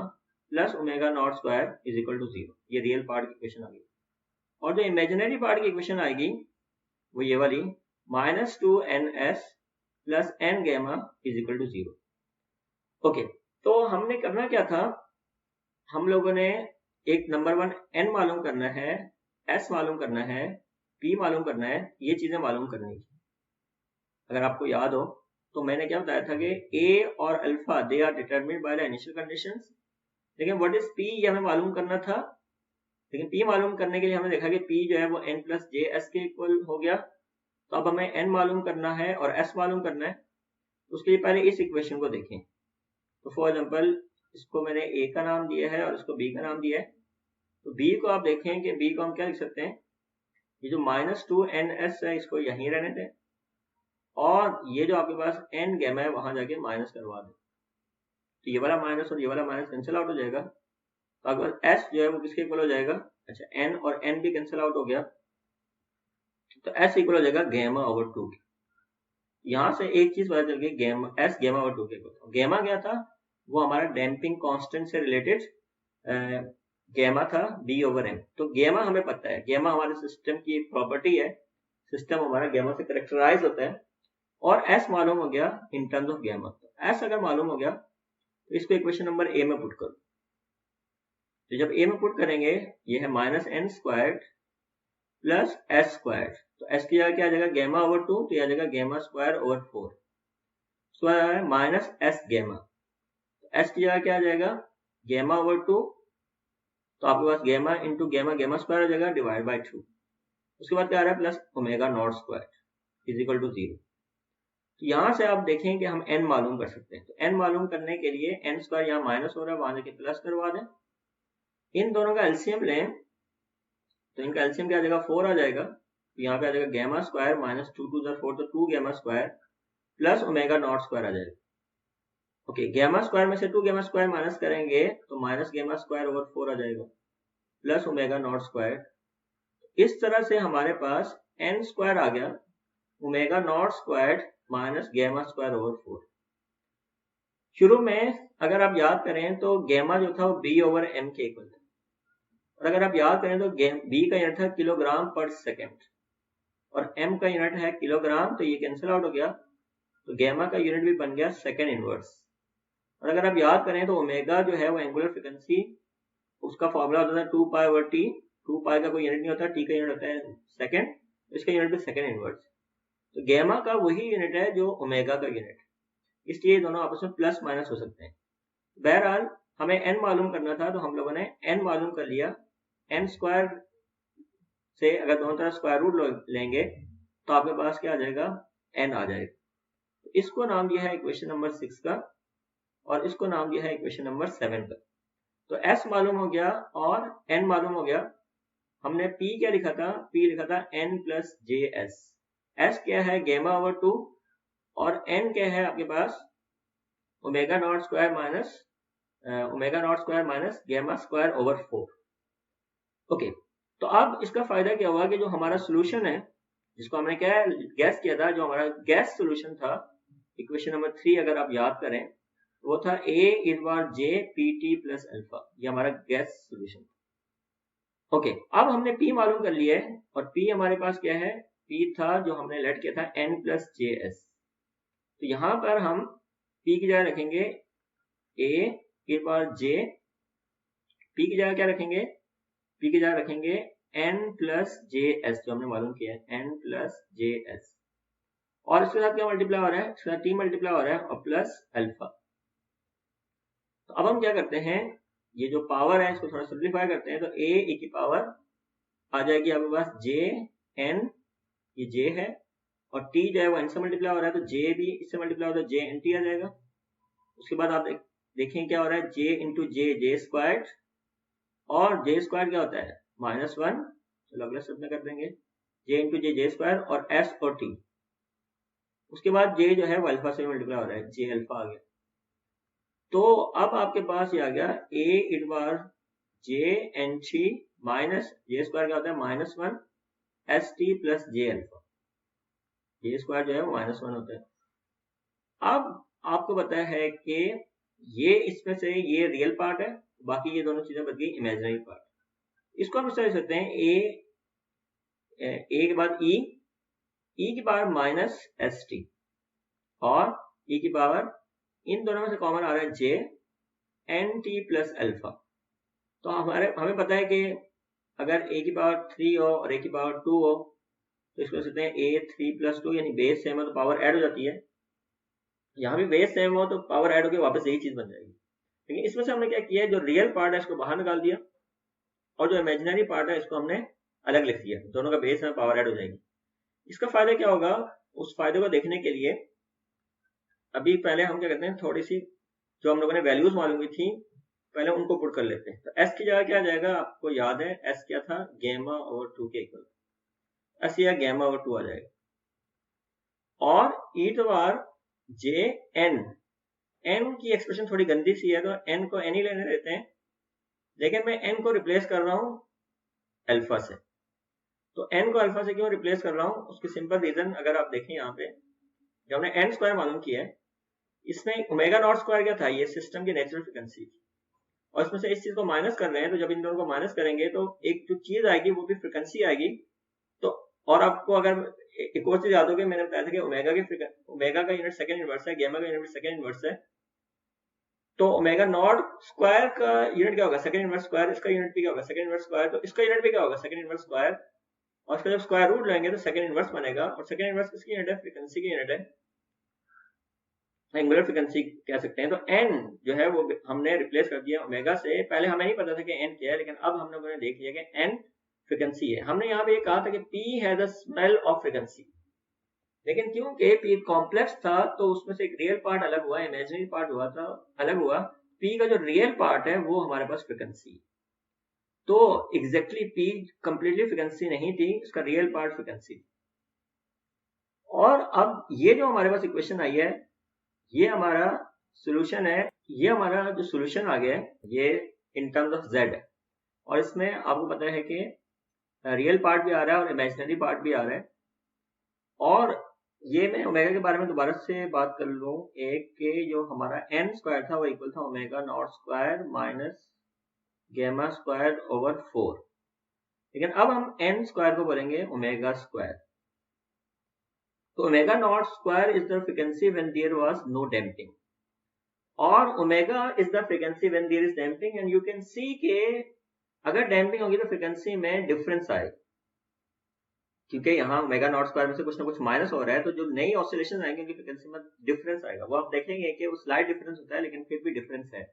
plus omega naught square is equal to 0। ये रियल पार्ट की इक्वेशन आ गई। और जो इमेजिनरी पार्ट की इक्वेशन आएगी वो ये वाली, -2ns plus n gamma is equal to 0। Okay, तो हमने करना क्या था, हम लोगों ने एक नंबर 1 n मालूम करना है, s मालूम करना है, p मालूम करना है, ये चीजें मालूम करनी है। अगर आपको याद हो तो मैंने क्या बताया था कि a और alpha they are determined by the initial conditions, लेकिन व्हाट इज p ये हमें मालूम करना था। लेकिन p मालूम करने के लिए हमने देखा कि p जो है वो n प्लस जे एस के इक्वल हो गया। तो अब हमें n मालूम करना है और s मालूम करना है, तो उसके लिए पहले इस इक्वेशन को देखें। तो फॉर एग्जाम्पल इसको मैंने a का नाम दिया है और इसको b का नाम दिया है। तो b को आप देखें कि b को हम क्या लिख सकते हैं, ये जो -2ns है इसको यहीं रहने दें और ये जो आपके पास n गैमा है वहां जाके माइनस करवा दें। तो ये वाला माइनस और ये वाला माइनस कैंसिल आउट हो जाएगा। तो आपके पास s जो है वो किसके इक्वल हो जाएगा, अच्छा n और n भी कैंसिल आउट हो गया, तो s इक्वल हो जाएगा गैमा ओवर 2 के। यहाँ से एक चीज पता चल गई, गैमा s गैमा ओवर 2 के इक्वल। गैमा क्या था, वो हमारा डैम्पिंग कांस्टेंट से रिलेटेड गैमा था b ओवर m। तो गैमा हमें पता है, गैमा हमारे सिस्टम की एक प्रॉपर्टी है, सिस्टम हमारा गैमा से कैरेक्टराइज होता है। और s मालूम हो गया इन टर्म्स ऑफ गैमा। तो s अगर मालूम हो गया तो इसको इक्वेशन नंबर a में पुट करो। तो जब a में पुट करेंगे, ये है -n squared plus s squared, तो s की जगह क्या आ जाएगा, गैमा ओवर 2, तो यह आ जाएगा गैमा स्क्वायर ओवर 4 स्क्वायर है माइनस s गैमा। तो s की जगह क्या आ जाएगा, गैमा ओवर 2, तो आपके पास gamma into gamma, gamma square हो जाएगा डिवाइड बाई 2। उसके बाद क्या आ रहा है, plus omega naught square is equal to 0। तो यहाँ से आप देखें कि हम n मालूम कर सकते हैं। तो n मालूम करने के लिए n स्क्वायर यहाँ माइनस हो रहा है, वहां जाके प्लस करवा दें। इन दोनों का एलसीएम लें तो इनका एलसीएम क्या आ जाएगा, 4 आ जाएगा। तो यहाँ पे आ जाएगा gamma square minus 2 to the 4, तो 2 gamma square plus omega naught square आ जाएगा। ओके, गैमा स्क्वायर में से 2 गैमा स्क्वायर माइनस करेंगे तो माइनस गैमा स्क्वायर ओवर 4 आ जाएगा प्लस ओमेगा नॉट स्क्वायर। इस तरह से हमारे पास n स्क्वायर आ गया, omega naught square minus gamma square over 4। शुरू में अगर आप याद करें तो गैमा जो था वो b ओवर m के इक्वल था, और अगर आप याद करें तो b का यूनिट था किलोग्राम पर सेकेंड और m का यूनिट है किलोग्राम, तो ये कैंसिल आउट हो गया। तो गैमा का यूनिट भी बन गया सेकेंड इनवर्स। और अगर आप याद करें तो ओमेगा जो है वो एंगुलर फ्रीक्वेंसी, उसका फॉर्मूला होता था 2 पाई ओवर टी। 2 पाई का कोई यूनिट नहीं होता, टी का यूनिट होता है सेकेंड, इसका यूनिट भी सेकेंड इनवर्स। तो गैमा का वही यूनिट है जो ओमेगा का यूनिट, इसलिए दोनों आपस में प्लस माइनस हो सकते हैं। बहरहाल हमें n मालूम करना था, तो हम लोगों ने n मालूम कर लिया। n स्क्वायर से अगर दोनों तरफ स्क्वायर रूट लेंगे तो आपके पास क्या आ जाएगा, n आ जाएगा। तो इसको नाम दिया है इक्वेशन नंबर 6 का और इसको नाम दिया है इक्वेशन नंबर 7 का। तो s मालूम हो गया और n मालूम हो गया। हमने p क्या लिखा था, p लिखा था n plus J S. s क्या है, गैमा ओवर 2, और n क्या है आपके पास, omega naught square minus gamma square over 4। Okay, तो अब इसका फायदा क्या हुआ कि जो हमारा सोल्यूशन है, जिसको हमने क्या गैस किया था, जो हमारा गैस सोल्यूशन था, इक्वेशन नंबर 3 अगर आप याद करें वो था a is bar j pt plus alpha, ये हमारा गैस सोल्यूशन। ओके, अब हमने p मालूम कर लिया है और p हमारे पास क्या है, p था जो हमने लेट किया था n प्लस js। तो यहां पर हम p की जगह रखेंगे a is bar j, p की जगह क्या रखेंगे, p की जगह रखेंगे n प्लस js जो हमने मालूम किया है n प्लस js, और इसके साथ क्या मल्टीप्लाई हो रहा है, इसके साथ t मल्टीप्लाई हो रहा है और प्लस अल्फा। तो अब हम क्या करते हैं, ये जो पावर है इसको थोड़ा सिंप्लीफाई करते हैं, तो a की पावर आ जाएगी आपके पास j n, ये j है, और t जो है वो n से मल्टीप्लाई हो रहा है तो j भी इससे मल्टीप्लाई हो रहा है तो j n t आ जाएगा। उसके बाद आप देखें क्या हो रहा है, j इंटू j स्क्वायर, और j स्क्वायर क्या होता है -1, चलो अगले स्टेप में कर देंगे, j इंटू j स्क्वायर और s और t। उसके बाद j जो है वो अल्फा से मल्टीप्लाई हो रहा है, j अल्फा आ गया। तो अब आपके पास ये आ गया a it bar j n t minus j square क्या होता है -1 s t plus j alpha, j square जो है वो -1 होता है। अब आपको पता है कि ये इसमें से ये रियल पार्ट है, बाकी ये दोनों चीजें बच गई इमेजिनरी पार्ट। इसको हम इस तरह सकते हैं a के बाद e की पावर माइनस एस टी, और e की पावर इन दोनों में से कॉमन आ रहा है j N T plus alpha. तो हमें पता है कि अगर a की पावर 3 हो और a की पावर 2 हो तो इसको सकते हैं a 3 प्लस 2, यानी बेस सेम है तो पावर ऐड हो जाती है। यहाँ भी बेस सेम हो तो पावर ऐड होकर वापस यही चीज बन जाएगी। लेकिन इसमें से हमने क्या किया है, जो रियल पार्ट है इसको बाहर निकाल दिया और जो इमेजिनरी पार्ट है इसको हमने अलग लिख दिया, दोनों का बेस में पावर ऐड हो जाएगी। इसका फायदा क्या होगा, उस फायदे को देखने के लिए अभी पहले हम क्या करते हैं, थोड़ी सी जो हम लोगों ने वैल्यूज मालूम की थी पहले उनको पुट कर लेते हैं। तो s की जगह क्या आ जाएगा, आपको याद है s क्या था, गैमा ओवर 2 के इक्वल, s या गैमा ओवर 2 आ जाएगा, और e to power j n की एक्सप्रेशन थोड़ी गंदी सी है तो n को n ही लेने देते हैं, लेकिन मैं n को रिप्लेस कर रहा हूं अल्फा से। तो n को अल्फा से क्यों रिप्लेस कर रहा हूं, उसकी सिंपल रीजन अगर आप देखें, यहाँ पे जब हमने n स्क्वायर मालूम किया है, इसमें ओमेगा नॉट स्क्वायर क्या था, ये सिस्टम की नेचुरल फ्रीक्वेंसी थी, और इसमें से इस चीज को माइनस कर रहे हैं, तो जब इन दोनों को माइनस करेंगे तो एक जो चीज आएगी वो भी फ्रीक्वेंसी आएगी। तो और आपको अगर एक और चीज याद होगी, मैंने बताया था कि ओमेगा का यूनिट सेकंड इनवर्स है, गैमा का यूनिट सेकंड इनवर्स है, तो ओमेगा नॉट स्क्वायर का यूनिट क्या होगा, सेकंड इनवर्स स्क्वायर, इसका यूनिट भी क्या होगा, सेकंड इनवर्स स्क्वायर, तो इसका यूनिट भी क्या होगा, सेकंड इनवर्स स्क्वायर, और इसका जब स्क्वायर रूट लेंगे तो सेकंड इनवर्स बनेगा, और सेकंड इनवर्स किसकी यूनिट है, फ्रीक्वेंसी की यूनिट है, एंगुलर फ्रीक्वेंसी कह सकते हैं। तो n जो है वो हमने रिप्लेस कर दिया ओमेगा से, पहले हमें नहीं पता था कि n क्या है, लेकिन अब हम लोगों ने देख लिया कि n फ्रीक्वेंसी है। हमने यहाँ पे कहा था कि p has a smell of frequency, लेकिन क्योंकि p कॉम्प्लेक्स था तो उसमें से एक रियल पार्ट अलग हुआ, इमेजिनरी पार्ट हुआ था अलग हुआ, p का जो रियल पार्ट है वो हमारे पास फ्रीक्वेंसी, तो एग्जैक्टली p कंप्लीटली फ्रीक्वेंसी नहीं थी, इसका रियल पार्ट फ्रीक्वेंसी। और अब ये जो हमारे पास इक्वेशन आई है ये हमारा सॉल्यूशन है, ये हमारा जो सॉल्यूशन आ गया है ये इन टर्म्स ऑफ z है, और इसमें आपको पता है कि रियल पार्ट भी आ रहा है और इमेजिनरी पार्ट भी आ रहा है। और ये मैं ओमेगा के बारे में दोबारा से बात कर लूं, एक के जो हमारा n स्क्वायर था वो इक्वल था omega naught square minus gamma square over 4, लेकिन अब हम n स्क्वायर को बोलेंगे ओमेगा स्क्वायर। तो omega naught square is the frequency when there was no damping, और omega is the frequency when there is damping, and you can see के अगर damping होगी तो फ्रीक्वेंसी में डिफरेंस आएगा, क्योंकि यहाँ ओमेगा नॉट स्क्वायर में से कुछ ना कुछ माइनस हो रहा है, तो जो नई ऑसिलेशन आएंगे उनकी फ्रीक्वेंसी में डिफरेंस आएगा। वो आप देखेंगे कि वो स्लाइड डिफरेंस होता है लेकिन फिर भी डिफरेंस है।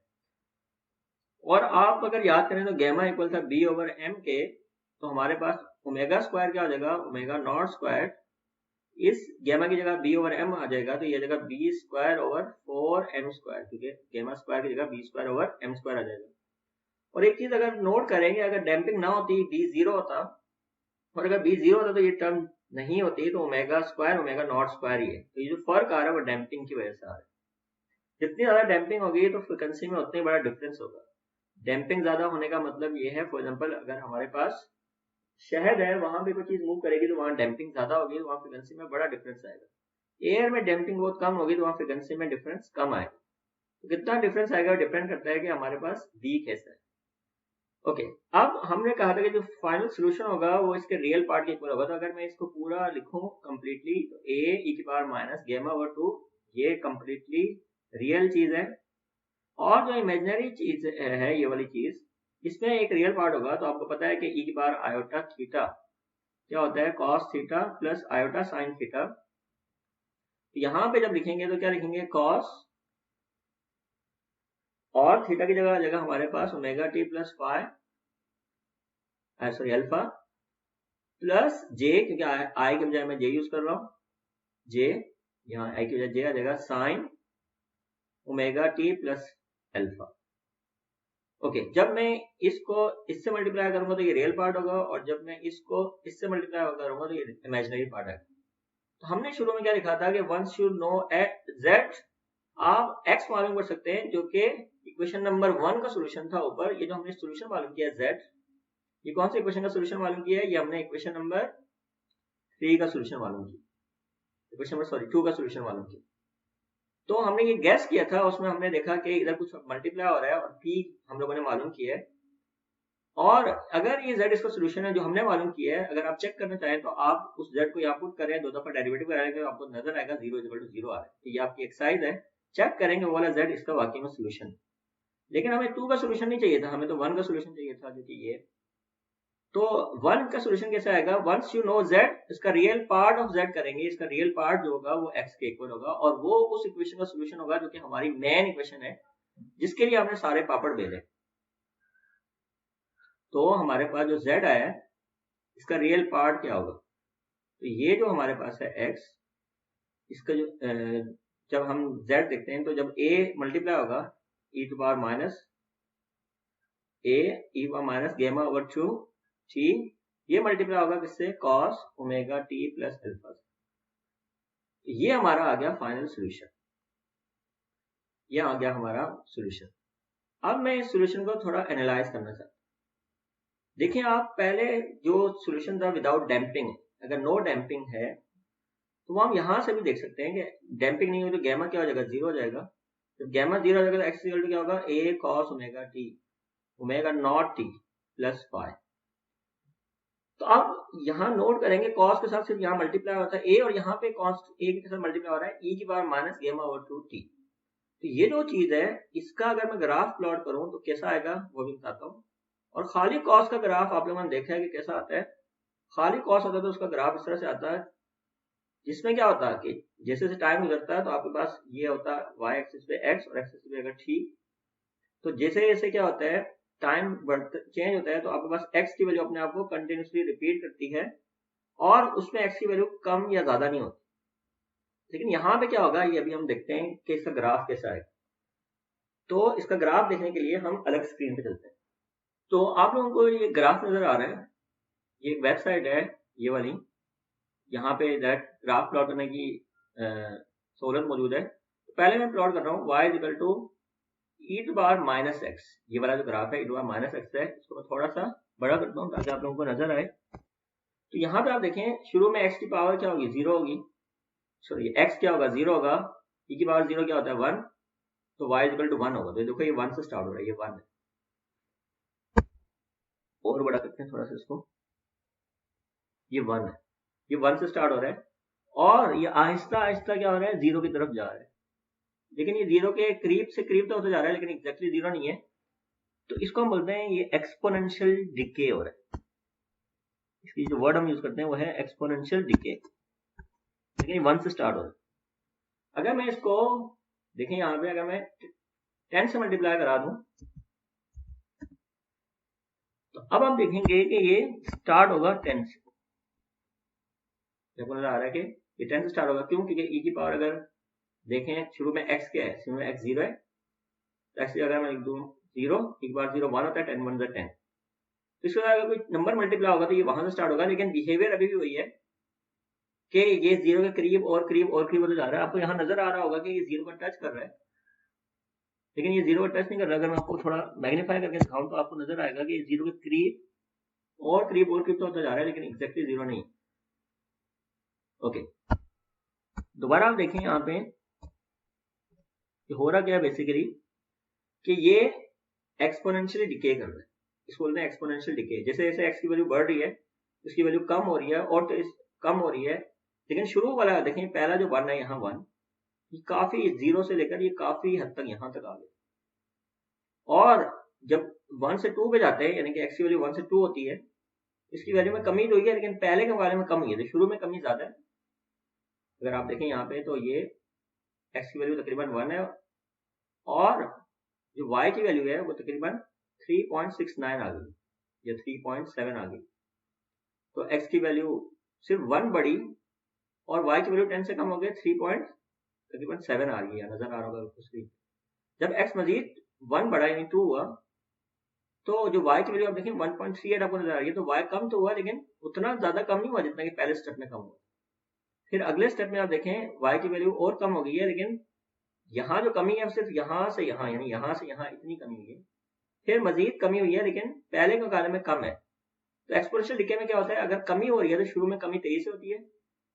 और आप अगर याद करें तो गैमा इक्वल था बी ओवर एम के, तो हमारे पास ओमेगा स्क्वायर क्या हो जाएगा, ओमेगा नॉट स्क्वायर, इस गैमा की जगह बी ओवर एम आ जाएगा, तो ये जगह B square over 4m square, क्योंकि गैमा स्क्वायर की जगह B square over m square आ जाएगा। और एक चीज अगर नोट करेंगे, अगर डैम्पिंग ना होती b 0 होता, और अगर b 0 होता तो ये टर्म नहीं होती, तो omega square omega naught square ही है। तो ये जो फर्क आ रहा है वो डैम्पिंग की वजह से आ रहा है। जितनी ज्यादा डैम्पिंग होगी तो फ्रिक्वेंसी में उतना ही बड़ा डिफरेंस होगा। डैम्पिंग ज्यादा होने का मतलब ये है, फॉर एग्जाम्पल अगर हमारे पास शहद है, वहां पे कोई चीज मूव करेगी तो वहां डैम्पिंग ज्यादा होगी, वहां फ्रीक्वेंसी में बड़ा डिफरेंस आएगा। एयर में डैम्पिंग बहुत कम होगी तो वहाँ फ्रीक्वेंसी में डिफरेंस कम आएगा। तो कितना डिफरेंस आएगा डिपेंड करता है कि हमारे पास डी कैसा है। ओके, अब हमने कहा था कि जो फाइनल सोल्यूशन होगा वो इसके रियल पार्ट के इक्वल होगा। तो अगर मैं इसको पूरा लिखूं कंप्लीटली तो a e की पावर माइनस गेमा ओवर 2 ये कंप्लीटली रियल चीज है, और जो इमेजिनरी चीज है ये वाली चीज इसमें एक रियल पार्ट होगा। तो आपको पता है कि e की पावर आयोटा थीटा क्या होता है cos theta plus iota sine theta. यहाँ पे जब लिखेंगे तो क्या लिखेंगे cos और थीटा की जगह हमारे पास omega T plus phi sorry alpha plus J, क्योंकि आई के बजाय मैं जे यूज कर रहा हूं, जे यहाँ आई की बजाय जे आ जाएगा sine omega T plus alpha. Okay, जब मैं इसको इससे मल्टीप्लाई करूंगा तो ये रियल पार्ट होगा, और जब मैं इसको इससे मल्टीप्लाई करूंगा तो ये इमेजिनरी पार्ट है। तो हमने शुरू में क्या लिखा था कि वंस यू नो z आप x मालूम कर सकते हैं, जो कि इक्वेशन नंबर 1 का सॉल्यूशन था ऊपर। ये जो हमने सॉल्यूशन मालूम किया z, ये कौन सा इक्वेशन का सॉल्यूशन मालूम किया है, ये हमने इक्वेशन नंबर 3 का सॉल्यूशन मालूम किया, इक्वेशन नंबर 2 का सॉल्यूशन मालूम किया। तो हमने ये गैस किया था, उसमें हमने देखा कि इधर कुछ मल्टीप्लाई हो रहा है और p हम लोगों ने मालूम किया है। और अगर ये z इसका सॉल्यूशन है जो हमने मालूम किया है, अगर आप चेक करना चाहें तो आप उस z को यहाँ पुट करें, 2 दफा डेरिवेटिव कराएंगे तो आपको नजर आएगा 0 = 0 आ रहा है। तो ये आपकी एक्सरसाइज है, चेक करेंगे वो वाला z इसका वाकई में सॉल्यूशन। लेकिन हमें 2 का सॉल्यूशन नहीं चाहिए था, हमें तो 1 का सॉल्यूशन चाहिए था, जो कि ये। तो 1 का सॉल्यूशन कैसे आएगा, वंस यू नो z इसका रियल पार्ट ऑफ z करेंगे, इसका रियल पार्ट जो होगा वो x के इक्वल होगा, और वो उस इक्वेशन का सॉल्यूशन होगा जो कि हमारी मेन इक्वेशन है, जिसके लिए हमने सारे पापड़ बेले। तो हमारे पास जो z आया है इसका रियल पार्ट क्या होगा, तो ये जो हमारे पास है x, इसका जो जब हम z देखते हैं तो जब a मल्टीप्लाई होगा e to power minus a e power minus gamma over 2 t, ये मल्टीप्लाई होगा किससे, cos omega t plus alpha. ये हमारा आ गया फाइनल सॉल्यूशन, ये आ गया हमारा सॉल्यूशन। अब मैं इस सॉल्यूशन को थोड़ा एनालाइज करना चाहता हूँ। देखिए आप पहले जो सॉल्यूशन था विदाउट डैम्पिंग, अगर नो डैम्पिंग है तो वो हम यहां से भी देख सकते हैं कि डैम्पिंग नहीं हो तो गैमा क्या हो जाएगा, 0 हो जाएगा। जब गैमा 0 हो जाएगा तो एक्स इक्वल टू क्या होगा, a cos omega T omega naught T plus phi. तो अब यहाँ नोट करेंगे cos के साथ सिर्फ यहाँ मल्टीप्लाई होता है a, और यहाँ पे cos a के साथ मल्टीप्लाई हो रहा है e की power minus gamma over 2t। तो ये जो चीज है इसका अगर मैं ग्राफ प्लॉट करूं तो कैसा आएगा वो भी बताता हूँ। और खाली cos का ग्राफ आप लोगों ने देखा है कि कैसा आता है, खाली cos होता है तो उसका ग्राफ इस तरह से आता है, जिसमें क्या होता है कि जैसे जैसे टाइम गुजरता है तो आपके पास ये होता है y एक्सिस पे x और x एक्सिस पे अगर t। तो जैसे जैसे क्या होता है टाइम चेंज होता है तो आपके पास x की वैल्यू अपने आप को कंटिन्यूसली रिपीट करती है, और उसमें x की वैल्यू कम या ज्यादा नहीं होती। लेकिन यहाँ पे क्या होगा ये अभी हम देखते हैं कि इसका ग्राफ कैसा है। तो इसका ग्राफ देखने के लिए हम अलग स्क्रीन पे चलते हैं। तो आप लोगों को ये ग्राफ नजर आ रहा है, ये एक वेबसाइट है ये वाली, यहाँ पे ग्राफ प्लॉट करने की सहूलत मौजूद है। तो पहले मैं प्लॉट कर रहा हूँ y equal to e to power minus X, ये वाला जो ग्राफ है e to power minus X है, इसको मैं थोड़ा सा बड़ा करता हूँ ताकि आप लोगों को नजर आए। तो यहाँ पे आप देखें शुरू में x की पावर क्या होगी, 0 होगी, सॉरी x क्या होगा, 0 होगा, e की पावर 0 क्या होता है 1, तो y इक्वल टू 1 होगा। तो देखो ये 1 से स्टार्ट हो रहा है, ये 1 है, और बड़ा करते हैं थोड़ा सा इसको, ये 1 है, ये 1 से स्टार्ट हो रहा है, और ये आहिस्ता आहिस्ता क्या हो रहा है 0 की तरफ जा रहा है। लेकिन ये 0 के करीब से करीब तो होता जा रहा है, लेकिन एग्जैक्टली 0 नहीं है। तो इसको हम बोलते हैं ये एक्सपोनेंशियल डिके हो रहा है, इसकी जो वर्ड हम यूज करते हैं वो है एक्सपोनेंशियल डिके, लेकिन ये 1 से स्टार्ट हो रहा है। अगर मैं इसको देखें यहाँ पे, अगर मैं 10 से मल्टीप्लाई करा दूं तो अब हम देखेंगे कि ये स्टार्ट होगा 10 से। नजर आ रहा है कि ये 10 से स्टार्ट होगा, क्यों, क्योंकि e की पावर अगर देखें शुरू में x क्या है, शुरू में x 0 है, तो x अगर मैं लिख दूं 0, एक बार 0 1 होता है, 10 1 10। तो इसके बाद अगर कोई नंबर मल्टीप्लाई होगा तो ये वहां से स्टार्ट होगा, लेकिन बिहेवियर अभी भी वही है कि ये 0 के करीब और करीब और करीब होता जा रहा है। आपको यहाँ नजर आ रहा होगा कि ये 0 को टच कर रहा है, लेकिन ये 0 को टच नहीं कर रहा। अगर मैं आपको थोड़ा मैग्नीफाई करके दिखाऊं तो आपको नजर आएगा कि ये 0 के करीब और करीब और करीब तो होता जा रहा है, लेकिन एग्जैक्टली 0 नहीं। ओके, दोबारा आप देखें यहाँ पे हो रहा क्या है बेसिकली कि ये एक्सपोनेंशियली डिके कर रहा है, इसको बोलते हैं एक्सपोनेंशियल डिके। जैसे जैसे एक्स की वैल्यू बढ़ रही है उसकी वैल्यू कम हो रही है और तो कम हो रही है, लेकिन शुरू वाला देखें पहला जो 1 है यहाँ 1, ये काफी 0 से लेकर ये काफी हद तक यहाँ तक आ गया। और जब 1 से 2 पे जाते हैं यानी कि एक्स की वैल्यू 1 से 2 होती है, इसकी वैल्यू में कमी तो हुई है लेकिन पहले के मुकाबले में कम हुई है, तो शुरू में कमी ज्यादा है। अगर आप देखें यहाँ पे तो ये एक्स की वैल्यू तकरीबन 1 है और जो y की वैल्यू है वो तकरीबन 3.69 आ गई या 3.7 आ गई। तो x की वैल्यू सिर्फ 1 बढ़ी और y की वैल्यू 10 से कम हो गई, तकरीबन 7 आ रही है, नजर आ रहा होगा उसकी। जब x मजीद 1 बढ़ा यानी 2 हुआ तो जो y की वैल्यू आप देखें 1.38 आपको नजर आ रही है। तो y कम तो हुआ लेकिन उतना ज्यादा कम नहीं हुआ जितना कि पहले स्टेप में कम हुआ। फिर अगले स्टेप में आप देखें y की वैल्यू और कम हो गई है, लेकिन यहाँ जो कमी है सिर्फ यहाँ से यहाँ यानी यहाँ से यहाँ इतनी कमी हुई है। फिर मजीद कमी हुई है लेकिन पहले के मुकाबले में कम है। तो एक्सपोनेंशियल डिके में क्या होता है, अगर कमी हो रही है तो शुरू में कमी तेजी से होती है,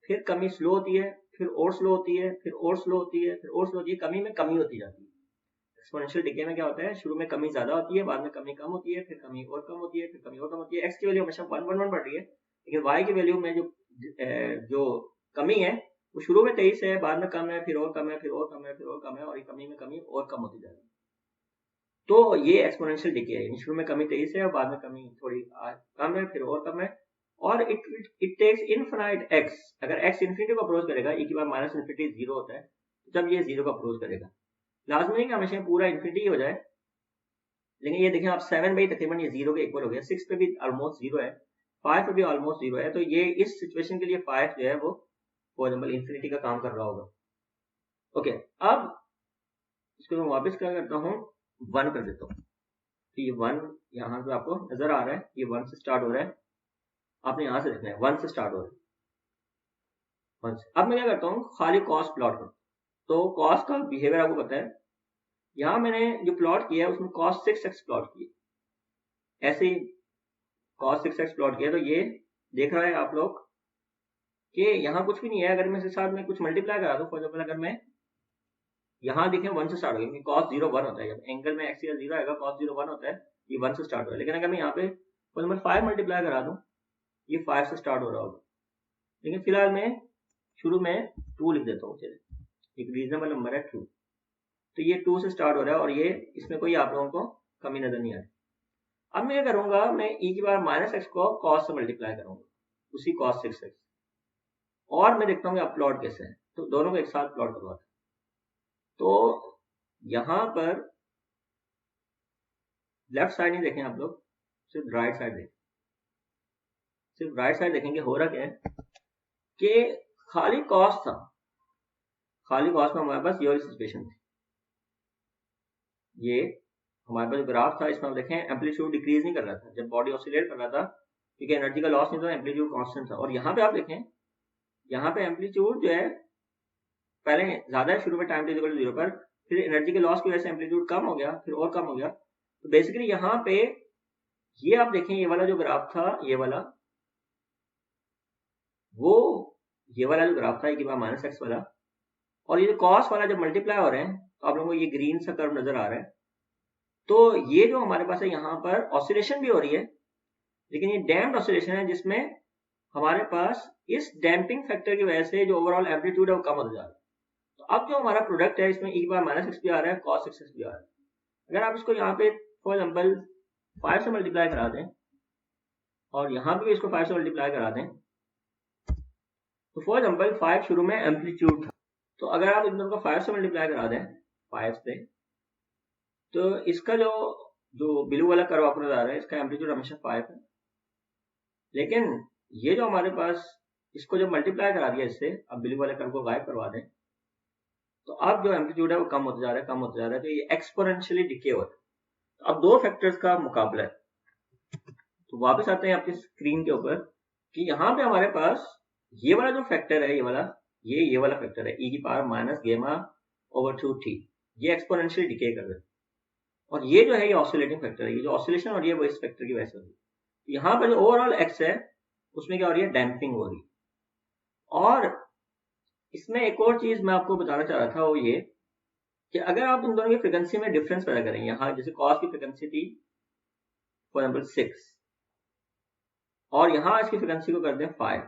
फिर कमी स्लो होती है, फिर और स्लो होती है, फिर और स्लो होती है, फिर और स्लो होती है, कमी में कमी होती जाती है। एक्सपोनेंशियल डिके में क्या होता है, शुरू में कमी ज्यादा होती है, बाद में कमी कम होती है, फिर कमी और कम होती है, फिर कमी और कम होती है। एक्स की वैल्यू हमेशा 1 बढ़ रही है, लेकिन वाई की वैल्यू में जो कमी है वो शुरू में तेईस है, बाद में कम है, फिर और कम है, फिर और कम है, फिर और कम है, और ये कमी में कमी और कम होती जा रही है। तो ये एक्सपोनेंशियल डिके है, शुरू में कमी तेईस है और बाद में कमी थोड़ी कम है, फिर और कम है। और इट टेक्स इनफिनाइट एक्स, अगर एक्स इन्फिनिटी को अप्रोच करेगा, e की पावर माइनस इन्फिनिटी 0 होता है, जब ये 0 को अप्रोच करेगा, लाजमी नहीं कि हमेशा पूरा इन्फिनिटी हो जाए, लेकिन ये देखें आप 7 भाई तकरीबन ये 0 के इक्वल हो गया, 6 पे भी ऑलमोस्ट 0 है, 5 पे भी ऑलमोस्ट 0 है। तो ये इस सिचुएशन के लिए 5 जो है वो फॉर एग्जाम्पल इन्फिनिटी का काम कर रहा होगा। ओके, अब इसको मैं वापस क्या करता हूँ, 1 कर देता हूँ। तो ये 1 यहाँ पे आपको नजर आ रहा है, ये 1 से स्टार्ट हो रहा है, आपने यहाँ से देखना है 1 से स्टार्ट हो रहा है 1 से। अब मैं क्या करता हूँ, खाली कॉस्ट प्लॉट करता हूँ। तो कॉस्ट का बिहेवियर आपको पता है, यहाँ मैंने जो प्लॉट किया है उसमें कॉस्ट 6x प्लॉट किया, ऐसे ही कॉस्ट 6x प्लॉट किया। तो ये देख रहा है आप लोग कि यहाँ कुछ भी नहीं है, अगर मैं इसके साथ में कुछ मल्टीप्लाई करा दूं, फॉर एग्जाम्पल अगर मैं यहाँ देखें 1 से स्टार्ट हो गया, कॉस 0 1 होता है, जब एंगल में एक्स का 0 आएगा कॉस 0 1 होता है, ये 1 से स्टार्ट हो रहा है। लेकिन अगर मैं यहाँ पे फॉर एग्जाम्पल 5 मल्टीप्लाई करा दूं, ये 5 से स्टार्ट हो रहा होगा, लेकिन फिलहाल मैं शुरू में 2 लिख देता हूँ, चलिए एक रीजनेबल नंबर है 2। तो ये 2 से स्टार्ट हो रहा है और ये इसमें कोई आप लोगों को कमी नजर नहीं आ रही। अब मैं क्या करूंगा, मैं e की पावर माइनस एक्स को कॉस से मल्टीप्लाई करूंगा, उसी कॉस 6x, और मैं देखता हूँ कि प्लॉट कैसे है। तो दोनों को एक साथ प्लॉट करवाता है। तो यहां पर लेफ्ट साइड नहीं देखें आप लोग, सिर्फ राइट साइड देखें, सिर्फ राइट साइड देखेंगे। हो रहा क्या है कि खाली कॉस्ट था, खाली कॉस्ट में हमारे पास ये वाली सिचुएशन थी, ये हमारे पास ग्राफ था, इसमें हम देखें एम्पलीट्यूड डिक्रीज नहीं कर रहा था जब बॉडी ऑसिलेट कर रहा था, क्योंकि एनर्जी का लॉस नहीं था, एम्पलीट्यूड कांस्टेंट था। और यहाँ पे आप देखें, यहाँ पे एम्पलीट्यूड जो है पहले ज्यादा है शुरू में टाइम टी 0 पर, फिर एनर्जी के लॉस की वजह से एम्पलीट्यूड कम हो गया, फिर और कम हो गया। तो बेसिकली यहाँ पे ये आप देखें, ये वाला जो ग्राफ था, ये वाला वो ये वाला जो ग्राफ था e की पावर माइनस एक्स वाला, और ये जो कॉस वाला जब मल्टीप्लाई हो रहे हैं तो आप लोगों को ये ग्रीन सा कर्व नजर आ रहा है। तो ये जो हमारे पास है यहाँ पर ऑसिलेशन भी हो रही है, लेकिन ये डैम्प्ड ऑसिलेशन है, जिसमें हमारे पास इस डैम्पिंग फैक्टर की वजह से जो ओवरऑल एम्पलीट्यूड है वो कम होता जा रहा है। तो अब जो हमारा प्रोडक्ट है इसमें e की पावर माइनस एक्स भी आ रहा है, कॉस 6x भी आ रहा है। अगर आप इसको यहाँ पे फॉर एग्जाम्पल 5 से मल्टीप्लाई करा दें और यहाँ पे भी इसको 5 से मल्टीप्लाई करा दें, तो फॉर एग्जाम्पल 5 शुरू में एम्पलीट्यूड था, तो अगर आप इन दोनों को 5 से मल्टीप्लाई करा दें 5 से, तो इसका जो ब्लू वाला कर्व आपको नजर आ रहा है, इसका एम्पलीट्यूड हमेशा 5 है। लेकिन ये जो हमारे पास, इसको जब मल्टीप्लाई करा दिया इससे, अब ब्लू वाले कर्व को गायब करवा दें, तो अब जो एम्पलीट्यूड है वो कम होता जा रहा है, कम होता जा रहा है। तो ये एक्सपोनेंशियली डिके हो रहा है। तो अब दो फैक्टर्स का मुकाबला है। तो वापस आते हैं आपकी स्क्रीन के ऊपर कि यहाँ पे हमारे पास ये वाला जो फैक्टर है, ये वाला फैक्टर है e की power minus gamma over 2t, ये एक्सपोनेंशियली डिके कर रहा है। और ये जो है ये ऑसिलेटिंग फैक्टर है, ये जो ऑसिलेशन हो रही है वो इस फैक्टर की वजह से हो रही है। यहाँ पर जो ओवरऑल एक्स है उसमें क्या हो रही है, डैम्पिंग हो रही है। और इसमें एक और चीज मैं आपको बताना चाह रहा था, वो ये कि अगर आप इन दोनों की फ्रिक्वेंसी में डिफरेंस पैदा करें, यहाँ जैसे कॉस की फ्रिक्वेंसी थी फॉर एग्जाम्पल 6 और यहाँ इसकी फ्रिक्वेंसी को कर दें 5।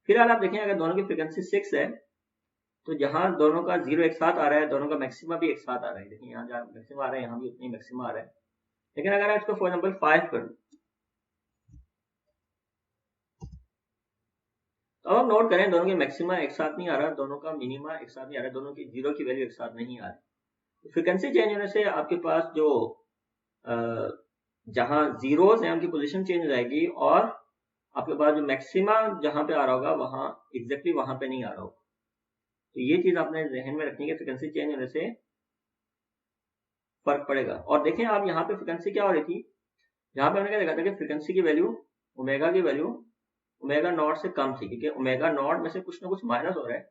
फिलहाल आप देखें अगर दोनों की फ्रिक्वेंसी 6 है तो जहां दोनों का 0 एक साथ आ रहा है, दोनों का मैक्सिमा भी एक साथ आ रहा है। देखिए यहाँ जहाँ मैक्सिमा आ रहा है यहाँ भी उतना ही मैक्सिमा आ रहा है। लेकिन अगर आप इसको फॉर एग्जाम्पल 5 कर दूं तो अब आप नोट करें दोनों के मैक्सिमा एक साथ नहीं आ रहा, दोनों का मिनिमा एक साथ नहीं आ रहा, दोनों की 0 की वैल्यू एक साथ नहीं आ रही। फ्रिक्वेंसी चेंज होने से आपके पास जो जहां जीरोस हैं उनकी पोजीशन चेंज हो जाएगी और आपके पास जो मैक्सिमा जहां पे आ रहा होगा वहां एग्जैक्टली वहां पे नहीं आ रहा होगा। तो ये चीज आपने ध्यान में रखनी है, फ्रिक्वेंसी चेंज होने से फर्क पड़ेगा। और देखें आप यहाँ पे फ्रिक्वेंसी क्या हो रही थी, यहाँ पे हमने क्या देखा था कि फ्रिक्वेंसी की वैल्यू ओमेगा की वैल्यू ओमेगा नॉट से कम थी, क्योंकि ओमेगा नॉट में से कुछ ना कुछ माइनस हो रहा है।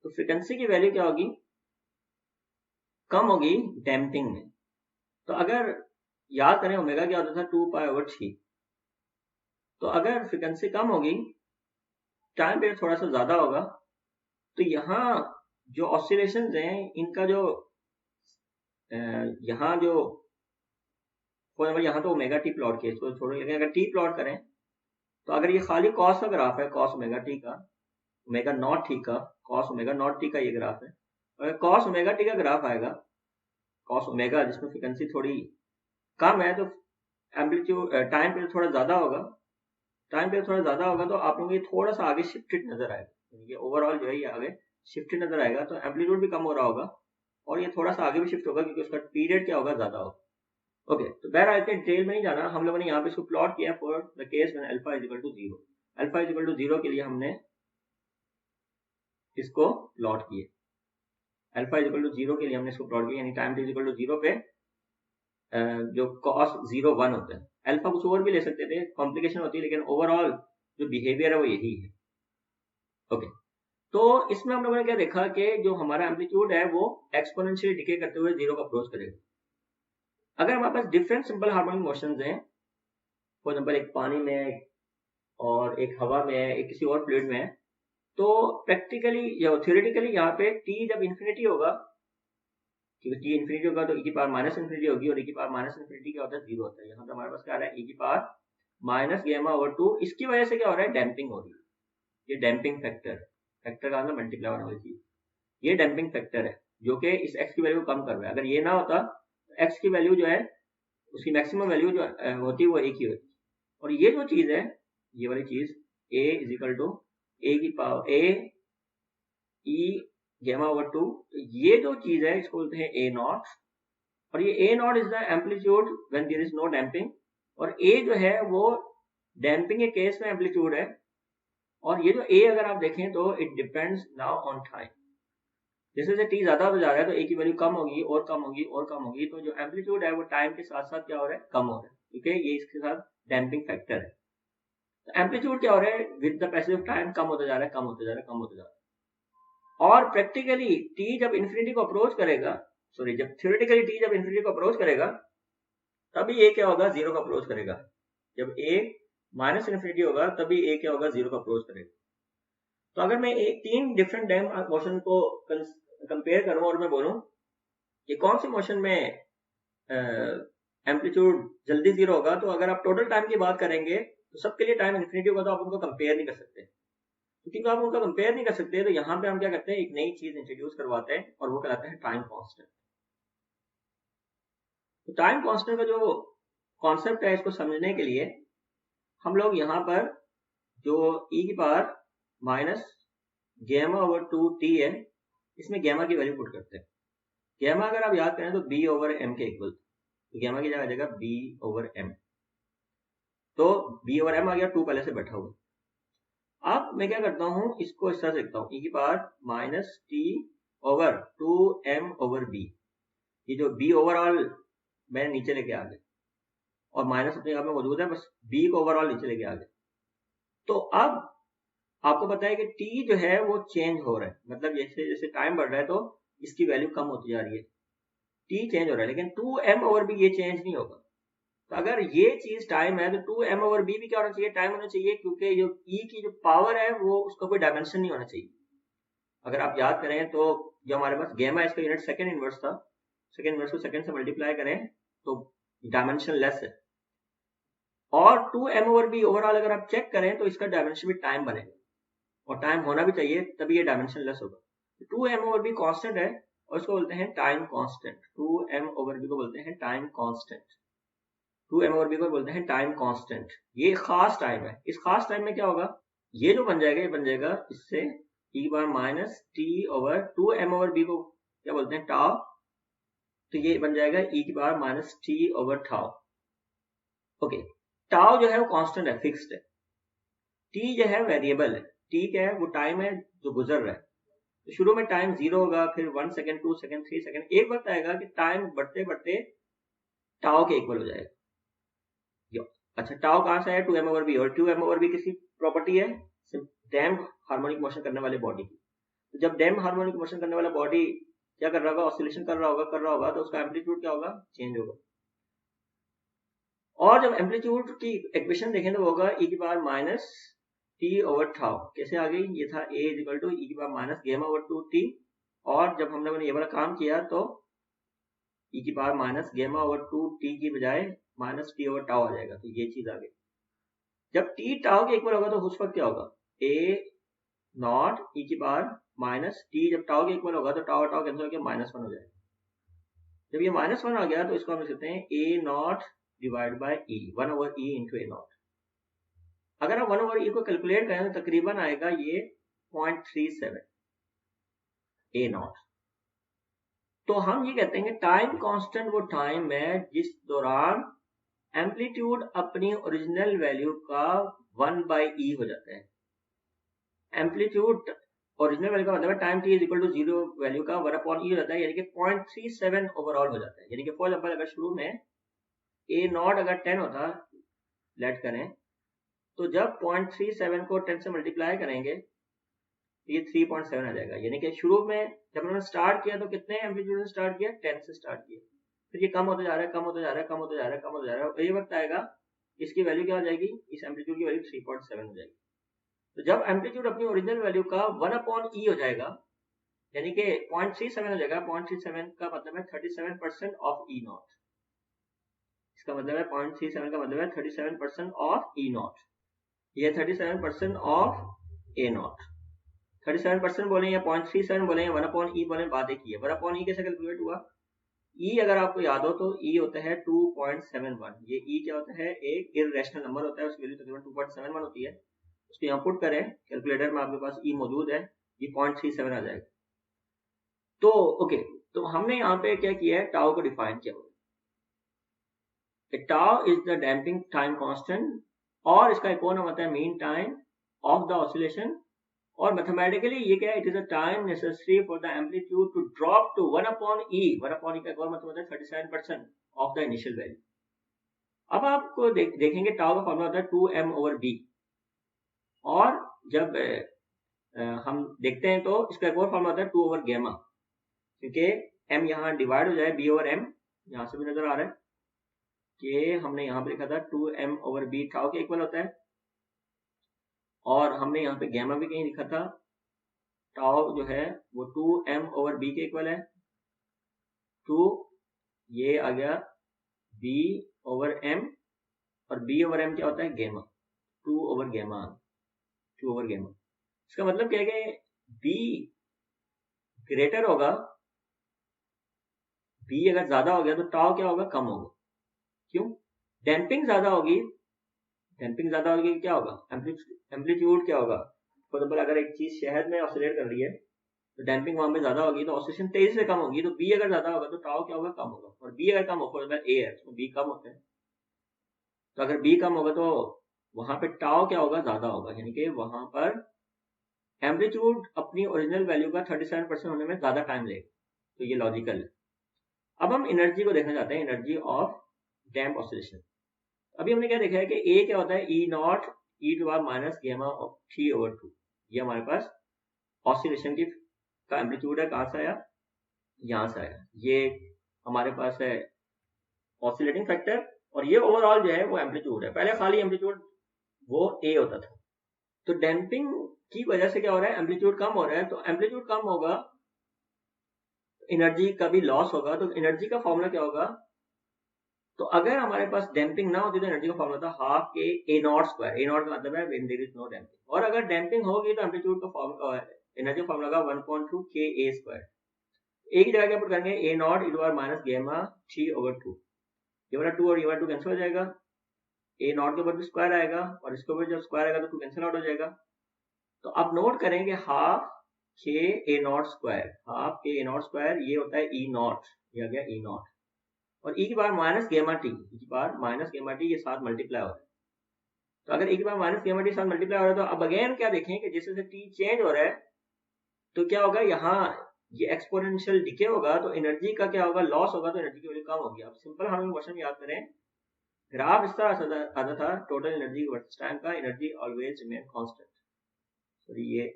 तो फ्रिक्वेंसी की वैल्यू क्या होगी, कम होगी डैम्पिंग में। तो अगर याद करें ओमेगा क्या होता था 2π/3, तो अगर फ्रिक्वेंसी कम होगी टाइम पीरियड थोड़ा सा ज्यादा होगा, तो यहाँ जो ऑसिलेशन हैं इनका जो यहाँ जो फॉर एग्जाम्पल यहाँ तो ओमेगा टी प्लॉट किया, इसको छोड़ो, लेकिन अगर टी प्लॉट करें तो अगर ये खाली कॉस का ग्राफ है, कॉस ओमेगा टी का, ओमेगा नॉट टी का, कॉस ओमेगा नॉट टी का ये ग्राफ है, अगर कॉस ओमेगा टी का ग्राफ आएगा, कॉस ओमेगा जिसमें फ्रिक्वेंसी थोड़ी कम है तो एम्पलीट्यूड टाइम पीरियड थोड़ा ज्यादा होगा, टाइम पीरियड थोड़ा ज्यादा होगा तो आप लोगों को थोड़ा सा आगे शिफ्टेड नजर आएगा, यानी कि ओवरऑल जो है ये आगे शिफ्टेड नजर आएगा। तो एम्पलीट्यूड भी कम हो रहा होगा और ये थोड़ा सा आगे भी शिफ्ट होगा क्योंकि उसका पीरियड क्या होगा, ज्यादा होगा। ओके, तो बहरहाल इतने डिटेल में नहीं जाना, हम लोगों ने यहाँ पे इसको प्लॉट किया for the case when alpha is equal to 0। Alpha is equal to 0 के लिए हमने इसको प्लॉट किए, अल्फा इज इक्वल टू 0 के लिए हमने इसको प्लॉट किया, यानी टाइम इज इक्वल टू 0 पे जो cos 0 1 होता है। अल्फा कुछ और भी ले सकते थे, कॉम्प्लिकेशन होती है, लेकिन ओवरऑल जो बिहेवियर है वो यही है। ओके, तो इसमें हम लोगों ने क्या देखा कि जो हमारा एम्पलीट्यूड है वो एक्सपोनेंशियली डिके करते हुए 0 को अप्रोच करेगा। अगर हमारे पास डिफरेंट सिंपल हार्मोनिक मोशंस हैं, फॉर एग्जांपल एक पानी में और एक हवा में है, एक किसी और फ्लूइड में है, तो प्रैक्टिकली या थ्योरेटिकली यहाँ पे t जब इन्फिनिटी होगा, क्योंकि t इन्फिनिटी होगा तो e की पावर माइनस इन्फिनिटी होगी, और e की पावर माइनस इन्फिनिटी क्या होता है, 0 होता है। यहाँ पे हमारे पास क्या आ रहा है, e की पावर माइनस गेमा ओवर 2। इसकी वजह से क्या हो रहा है, डैम्पिंग हो रही है। ये डैम्पिंग फैक्टर, फैक्टर का मतलब मल्टीप्लाई होने वाली चीज, ये डैम्पिंग फैक्टर है जो कि इस x की वैल्यू को कम कर रहा है। अगर ये ना होता तो x की वैल्यू जो है उसकी मैक्सिमम वैल्यू जो होती है वो एक ही होती। और ये जो चीज है, ये वाली चीज a is equal to a की power a e gamma over 2, तो ये जो चीज है इसको बोलते हैं a नॉट, और ये a naught is the amplitude when there is no damping, और a जो है वो डैम्पिंग के केस में एम्पलीट्यूड है। और ये जो a अगर आप देखें तो it depends now on time, जैसे जैसे t ज्यादा हो जा रहा है तो a की वैल्यू कम होगी और कम होगी और कम होगी, तो जो एम्पलीट्यूड है वो टाइम के साथ साथ क्या हो रहा है, कम हो रहा है, ठीक है, ये इसके साथ डैम्पिंग फैक्टर है। तो एम्पलीट्यूड क्या हो रहा है, with the passage of time कम होता जा रहा है, कम होता जा रहा है, कम होता जा रहा है। और प्रैक्टिकली t जब इन्फिनिटी को अप्रोच करेगा, सॉरी जब थ्योरेटिकली t जब इन्फिनिटी को अप्रोच करेगा तभी a क्या होगा, 0 को अप्रोच करेगा। जब a माइनस इन्फिनिटी होगा तभी a क्या होगा, 0 को अप्रोच करेगा। तो अगर मैं एक 3 डिफरेंट डैम्प मोशन को कंपेयर करूं और मैं बोलूं कि कौन सी मोशन में एम्पलीट्यूड जल्दी 0 होगा, तो अगर आप टोटल टाइम की बात करेंगे तो सबके लिए टाइम इन्फिनिटी होगा, तो आप उनको कंपेयर नहीं कर सकते। क्योंकि आप उनका कंपेयर नहीं कर सकते तो यहाँ पे हम क्या करते हैं, एक नई चीज इंट्रोड्यूस करवाते हैं और वो कहलाता है टाइम कांस्टेंट। तो टाइम कांस्टेंट का जो कॉन्सेप्ट है इसको समझने के लिए हम लोग यहाँ पर जो e की power minus gamma over 2t है, इसमें गेमा की वैल्यू पुट करते हैं। गेमा अगर आप याद करें तो b ओवर m के इक्वल, तो गेमा की जगह आ जाएगा b ओवर m, तो b ओवर m आ गया, 2 पहले से बैठा हुआ। अब मैं क्या करता हूं, इसको इस तरह से लिखता हूं, e की power minus t over 2m over b, ये जो b ओवरऑल मैंने नीचे लेके आ गया और माइनस अपने आप में मौजूद है, बस b को ओवरऑल नीचे लेके आ गया। तो अब आपको पता है कि t जो है वो चेंज हो रहा है, मतलब जैसे जैसे टाइम बढ़ रहा है तो इसकी वैल्यू कम होती जा रही है, t चेंज हो रहा है, लेकिन 2m ओवर b ये चेंज नहीं होगा। तो अगर ये चीज टाइम है तो 2m ओवर b भी क्या होना चाहिए, टाइम होना चाहिए, क्योंकि जो e की जो पावर है वो उसका कोई डायमेंशन नहीं होना चाहिए। अगर आप याद करें तो जो हमारे पास गेमा इसका यूनिट सेकेंड इनवर्स था, सेकेंड इनवर्स को सेकेंड से मल्टीप्लाई करें तो डायमेंशन लेस है। और 2m/b ओवरऑल अगर आप चेक करें तो इसका डायमेंशन भी टाइम बनेगा, और टाइम होना भी चाहिए तभी ये डायमेंशन लेस होगा। 2m/b कांस्टेंट है और इसको बोलते हैं टाइम कांस्टेंट। 2m/b को बोलते हैं टाइम कांस्टेंट। 2m/b को बोलते हैं टाइम कांस्टेंट। ये खास टाइम है। इस खास टाइम में क्या होगा, ये जो बन जाएगा, ये बन जाएगा इससे e⁻t/2m/b को क्या बोलते हैं, टाउ। तो ये बन जाएगा e⁻t/टाउ। ओके, टाउ जो है वो कांस्टेंट है, फिक्स्ड है। टी जो है वेरिएबल है। टी क्या है, वो टाइम है जो गुजर रहा है। तो शुरू में टाइम 0 होगा, फिर 1 सेकेंड, 2 सेकेंड, 3 सेकेंड, एक वक्त आएगा कि टाइम बढ़ते बढ़ते टाउ के इक्वल हो जाएगा। अच्छा, टाउ कहां से है, 2m/b, और 2m/b किसी प्रॉपर्टी है डैम्प हार्मोनिक मोशन करने वाले बॉडी की। तो जब डैम्प हार्मोनिक मोशन करने वाला बॉडी क्या कर रहा होगा, ऑसिलेशन कर रहा होगा, तो उसका एम्पलीट्यूड क्या होगा, चेंज होगा। और जब एम्पलीट्यूड की इक्वेशन देखें तो होगा e⁻t/टाउ। कैसे आ गई, ये था a = e⁻γ/2t, और जब हम लोगों ने ये वाला काम किया तो e⁻γ/2t की बजाय -t/टाउ आ जाएगा। तो ये चीज आ गई। जब t टाउ के इक्वल होगा तो उस वक्त क्या होगा, a0 e⁻t, जब टाउ के इक्वल होगा तो टाउ टाउ कैंसिल होकर -1 हो जाएगा। जब ये -1 आ गया तो इसको हम लिख सकते हैं a0 divide by e, 1/e into a0। अगर हम 1/e को कैलकुलेट करें तो तकरीबन आएगा ये 0.37 a0। तो हम ये कहते हैं कि टाइम कांस्टेंट वो टाइम है जिस दौरान एम्पलीट्यूड अपनी ओरिजिनल वैल्यू का 1/e हो जाता है। एम्पलीट्यूड ओरिजिनल वैल्यू का मतलब टाइम t = 0 वैल्यू का 1/e हो जाता है, यानी कि 0.37 ओवरऑल हो जाता है। यानी कि फॉर एग्जांपल अगर शुरू में a0 अगर 10 होता, लेट करें, तो जब 0.37 को 10 से मल्टीप्लाई करेंगे तो ये 3.7 आ जाएगा। यानी कि शुरू में जब उन्होंने स्टार्ट किया तो कितने एम्पलीट्यूड से स्टार्ट किया, 10 से स्टार्ट किया, फिर ये कम होता जा रहा है, कम होता जा रहा है, कम होता जा रहा है, कम होता जा रहा है, और ये वक्त आएगा इसकी वैल्यू क्या हो जाएगी, इस एम्पलीट्यूड की वैल्यू 3.7 हो जाएगी। तो जब एम्पलीट्यूड अपनी ओरिजिनल वैल्यू का 1/e हो जाएगा, यानी कि 0.37 हो जाएगा, 0.37 का मतलब है 37% ऑफ E0। इसका मतलब है 0.37 का मतलब है 37% ऑफ E0। ये 37% ऑफ A0। 37% बोले या 0.37 बोले या 1/e बोले, बात एक ही है। 1/e कैसे कैलकुलेट हुआ, E अगर आपको याद हो तो E होता है 2.71। ये E क्या होता है, एक इररेशनल नंबर होता है, उसकी वैल्यू तकरीबन 2.71 होती है। उसको यहाँ पुट करें कैलकुलेटर में, आपके पास E मौजूद है, ये 0.37 आ जाएगा। तो ओके, तो हमने यहाँ पे क्या किया है, टाउ को डिफाइन किया हुआ है। Tau is the damping time constant, और इसका एक और नाम होता है mean time of the oscillation. और मैथमेटिकली ये क्या है, it is a time necessary for the amplitude to drop to 1/e। 1/e का एक और मतलब होता है 37% ऑफ द इनिशियल वैल्यू। अब आपको देखेंगे टाउ का फॉर्मूला होता है 2m/b, और जब हम देखते हैं तो इसका एक और फॉर्मूला होता है 2/γ, क्योंकि m यहाँ डिवाइड हो जाए b/m, यहाँ से भी नजर आ रहा है कि हमने यहाँ पे लिखा था 2m/b टाउ के इक्वल होता है, और हमने यहाँ पे गैमा भी कहीं लिखा था, टाउ जो है वो 2m/b के इक्वल है। 2 ये आ गया b/m, और b/m क्या होता है, गैमा, 2/γ। इसका मतलब क्या है कि b ग्रेटर होगा, b अगर ज्यादा हो गया तो टाउ क्या होगा, कम होगा। क्यों, डैम्पिंग ज्यादा होगी, क्या होगा, एम्पलीट्यूड क्या होगा। फॉर एग्जांपल अगर एक चीज शहर में ऑसिलेट कर रही है तो डैम्पिंग वहां पे ज्यादा होगी, तो ऑसिलेशन तेजी से कम होगी, तो बी अगर ज्यादा होगा तो टाउ क्या होगा, कम होगा। और बी अगर कम होगा, फॉर एग्जांपल ए है तो बी कम होता है, तो अगर बी कम होगा तो वहां पे टाउ क्या होगा, ज्यादा होगा, यानी कि वहां पर एम्पलीट्यूड अपनी ओरिजिनल वैल्यू का 37% होने में ज्यादा टाइम लेगा। तो ये लॉजिकल है। अब हम एनर्जी को देखना चाहते हैं, एनर्जी ऑफ डैम्प ऑसिलेशन। अभी हमने क्या देखा है कि ए क्या होता है, E0 e⁻γ/t/2। ये हमारे पास ऑसिलेशन की का एम्पलीट्यूड है, कहां से आया, यहां से आया। ये हमारे पास है ऑसिलेटिंग फैक्टर, और ये ओवरऑल जो है वो एम्पलीट्यूड है। पहले खाली एम्पलीट्यूड वो ए होता था, तो डैम्पिंग की वजह से क्या हो रहा है, एम्पलीट्यूड कम हो रहा है, तो एम्पलीट्यूड कम होगा, एनर्जी का भी लॉस होगा, तो एनर्जी का फॉर्मूला क्या होगा, तो अगर हमारे पास डैम्पिंग ना होती तो एनर्जी का फॉर्मूला था हाफ के A naught square, A naught का मतलब है when there is no damping, और अगर डैम्पिंग होगी तो एम्पलीट्यूड का फॉर्मूला, एनर्जी फॉर्मूला का 1.2 के ए स्क्वायर, एक ही जगह क्या पुट करेंगे, A naught E to minus gamma T over 2, ये वाला 2 और ये वाला 2 कैंसिल हो जाएगा, ए नॉट के ऊपर भी स्क्वायर आएगा और इसके ऊपर जब स्क्वायर आएगा तो 2 कैंसिल आउट हो जाएगा। तो अब नोट करेंगे हाफ के ए नॉट स्क्वायर, हाफ के ए नॉट स्क्वायर ये होता है ई नॉट, ये आ गया ई नॉट, और ई की बार माइनस गेमा टी, ई की बार माइनस गेमा टी, ये साथ मल्टीप्लाई हो रहा है। तो अगर ई की बार माइनस गेमा टी साथ मल्टीप्लाई हो रहा है तो अब अगेन क्या देखें कि जैसे जैसे टी चेंज हो रहा है तो क्या होगा, यहाँ ये एक्सपोनेंशियल डिके होगा तो एनर्जी का क्या होगा, लॉस होगा, तो एनर्जी की वैल्यू कम होगी। अब सिंपल हम क्वेश्चन याद करें, ग्राफ इस तरह आता था, टोटल एनर्जी वर्सेस टाइम का, energy always remain constant, sorry ये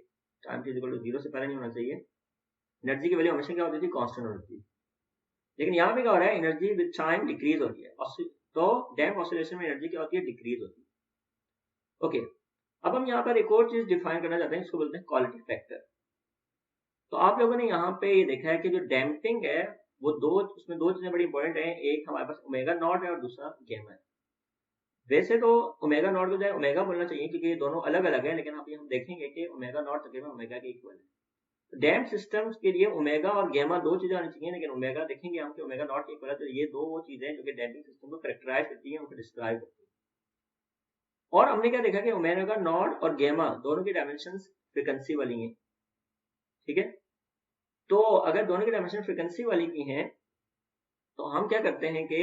टाइम की इक्वल टू 0 से पहले नहीं होना चाहिए, एनर्जी की वैल्यू हमेशा क्या होती थी, कांस्टेंट होती थी, लेकिन यहाँ पे क्या हो रहा है, एनर्जी विद टाइम डिक्रीज हो रही है, तो डैम्प ऑसिलेशन में एनर्जी क्या होती है, डिक्रीज होती है। ओके, अब हम यहाँ पर एक और चीज डिफाइन करना चाहते हैं, इसको बोलते हैं क्वालिटी फैक्टर। तो आप लोगों ने यहाँ पे ये देखा है कि जो डैम्पिंग है वो उसमें दो चीजें बड़ी इंपॉर्टेंट है, एक हमारे पास ओमेगा नॉट है और दूसरा गामा है। वैसे तो ओमेगा नॉट को जाए ओमेगा बोलना चाहिए क्योंकि ये दोनों अलग अलग है, लेकिन आप हम देखेंगे कि ओमेगा नॉट तकरीबन ओमेगा के इक्वल है। डैम्प सिस्टम्स के लिए ओमेगा और गामा दो चीजें आनी चाहिए, लेकिन ओमेगा देखेंगे हम कि ओमेगा नॉट के इक्वल है, तो ये दो वो चीजें जो कि डैम्पिंग सिस्टम को कैरेक्टराइज करती है, उनको डिस्क्राइब करती है। और हमने क्या देखा कि ओमेगा नॉट और गामा दोनों की डायमेंशंस फ्रीक्वेंसी वाली हैं, ठीक है। तो अगर दोनों की डायमेंशन फ्रीक्वेंसी वाली की हैं तो हम क्या करते हैं कि